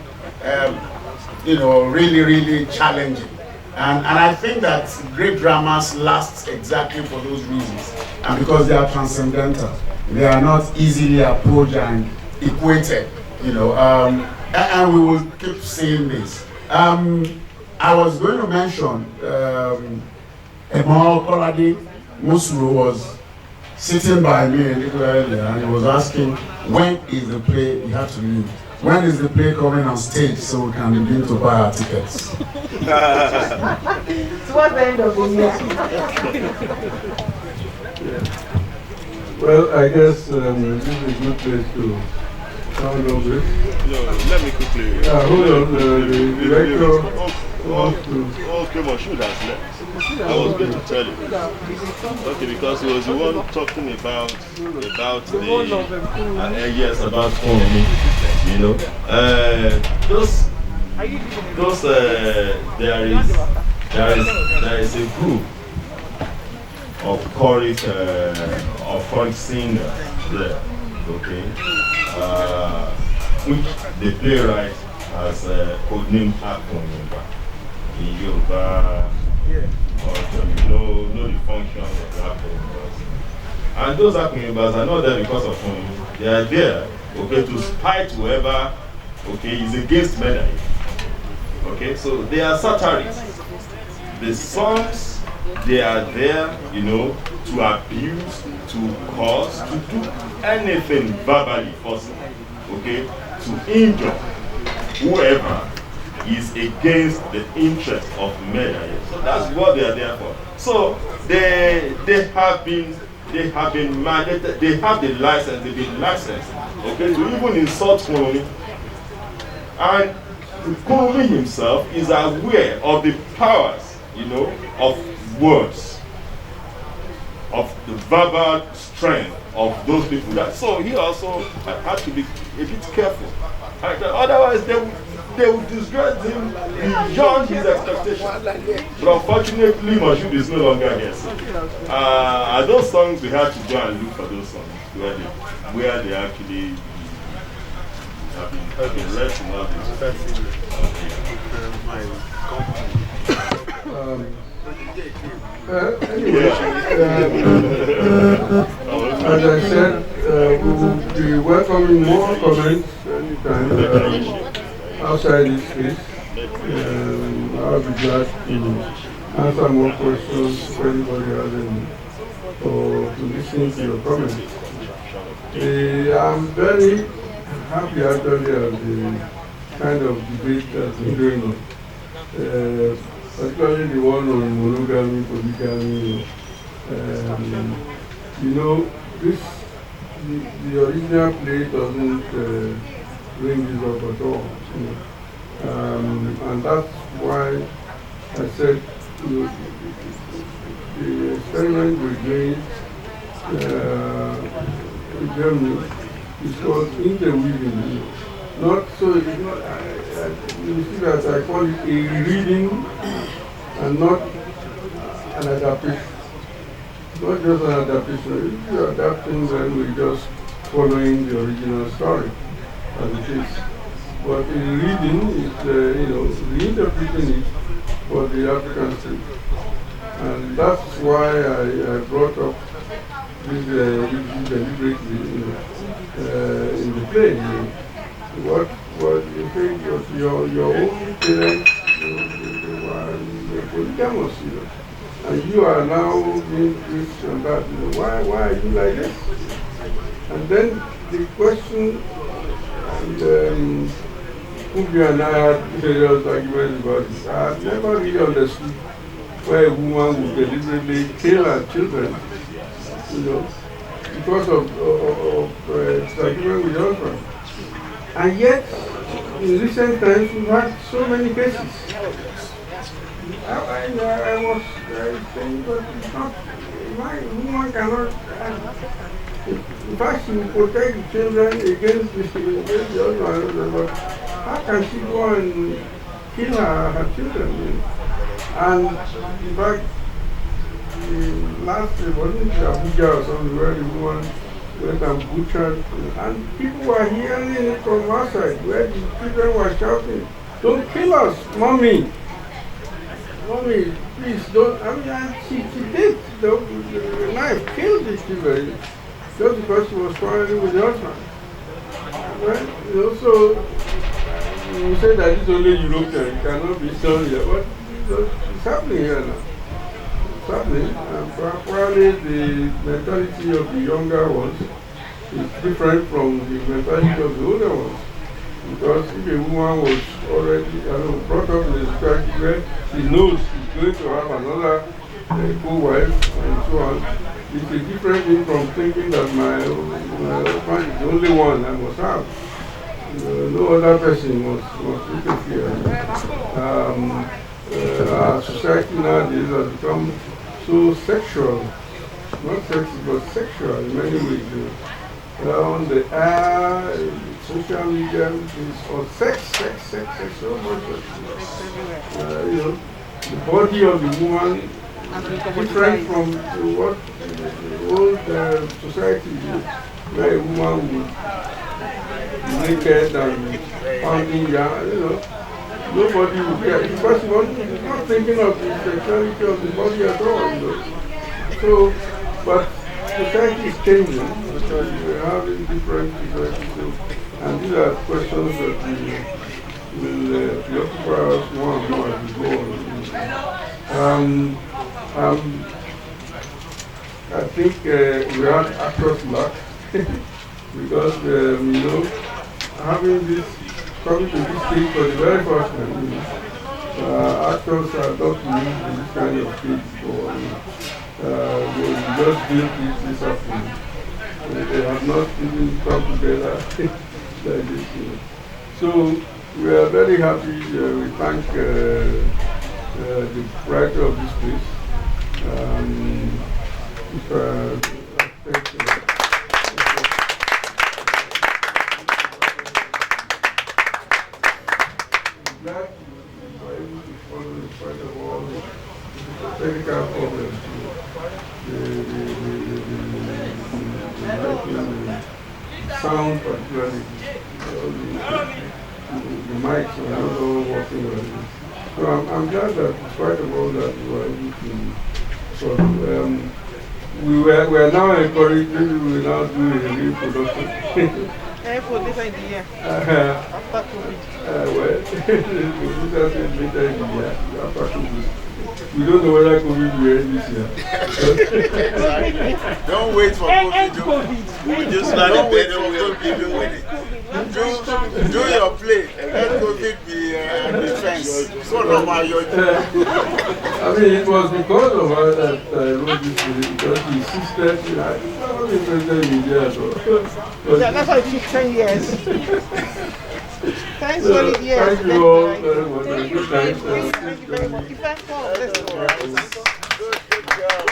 M: really, really challenging. And I think that great dramas last exactly for those reasons, and because they are transcendental. They are not easily approached and equated, and we will keep saying this. I was going to mention Emo Kolade Musuru was sitting by me a little earlier, and he was asking, when is the play, you have to leave, when is the play coming on stage so we can begin to buy our tickets?
I: Towards the end of the year.
A: Well, I guess this is a good place to sound on this.
N: Let me quickly.
A: Hold on, the director wants to.
N: Okay, Moshood has left. I was going to tell you. Okay, because he was the one talking about the yes, about phone. There is a group of choric singers there, okay, which the playwright has codenamed Akoyimba in Yoruba. Also, know the function of the Akoyimbas. And those Akoyimbas are not there because of whom they are there, okay, to spite whoever, okay, is against Medaye. Okay, so they are satirists. The songs, they are there, to abuse, to cause, to do anything verbally possible, okay, to injure whoever is against the interest of Medaye. So that's what they are there for. So they have been mandated, they have the license, they've been licensed, okay, to even insult Kurumi. And Kurumi himself is aware of the powers, of words, of the verbal strength of those people. So he also had to be a bit careful. Otherwise, they would disgrace him beyond his expectations. But unfortunately, Moshood is no longer here. And those songs, we had to go and look for those songs where they actually have been read in all this.
A: Anyway, as I said, we will be welcoming more comments anytime outside this space. I'll be glad to answer more questions if anybody has any, or to listen to your comments. I'm very happy actually at the kind of debate that's been going on. Particularly the one on monogamy, polygamy. The original play doesn't bring this up at all. And that's why I said the experiment we're doing in Germany is called interweaving. Not so, it's not, you see that I call it a reading and not an adaptation. Not just an adaptation. If you're adapting, then we're just following the original story as it is. But in reading, it's, reinterpreting it for the African script. And that's why I brought up this deliberately in the play. What you think your own parents were polygamous, and you are now doing this and that. Why are you like this? And then the question, and Kubi and I had serious arguments about this. I had never really understood why a woman would deliberately kill her children, because of disagreement with the husband. And yet, in recent times, we've had so many cases. I was saying, but it's not, my woman cannot, in fact, she will protect the children against the husband, but how can she go and kill her children? And in fact, last wasn't Abuja or something where the woman went and butchered, and people were hearing it from outside where the children were shouting, "Don't kill us, mommy! Mommy, please don't." I mean, she did. The knife killed the children just because she was quarreling with the husband. Well, so you say that it's only European, it cannot be done here, but it's happening here now. It's happening, and probably the mentality of the younger ones is different from the mentality of the older ones. Because if a woman was already brought up in a society where she knows she's going to have another co-wife and so on, it's a different thing from thinking that my husband is the only one I must have. No other person must interfere. Our society nowadays has become so sexual, not sexy, but sexual in many ways. On the air, social media, is on sex, so much. The body of the woman different from what the old society is, where a woman would be naked and pounding yarn, nobody would care. Because one is not thinking of the sexuality of the body at all, So, but society is changing because we're having different societies, and these are questions that will preoccupy us more and more as we go on. I think we had actors' luck because, having this, coming to this stage for the very first time, actors are not used to this kind of stage before. They just built this up. They have not even come together like this. So we are very happy. We thank the writer of this piece. Glad you were able to follow in spite of all the technical problems. The sound, particularly the mics are not all working well. So I'm glad that in spite of all that we were able to solve. We are now encouraged, maybe we will now do a real production.
I: For this idea. After COVID.
A: Well, this is later in the year, after COVID. We don't know whether COVID will end this year.
S: Don't wait for COVID. We just let it be, we'll deal with it. Do your play, and let COVID be defense. So normal,
A: I mean, it was because of her that I wrote this play, because he insisted, I was interested in Medea. So
I: that's why it took 10 years. Thanks for it, yes.
A: Thank you all very much. Good night.
I: Thank you very much.
S: Good job.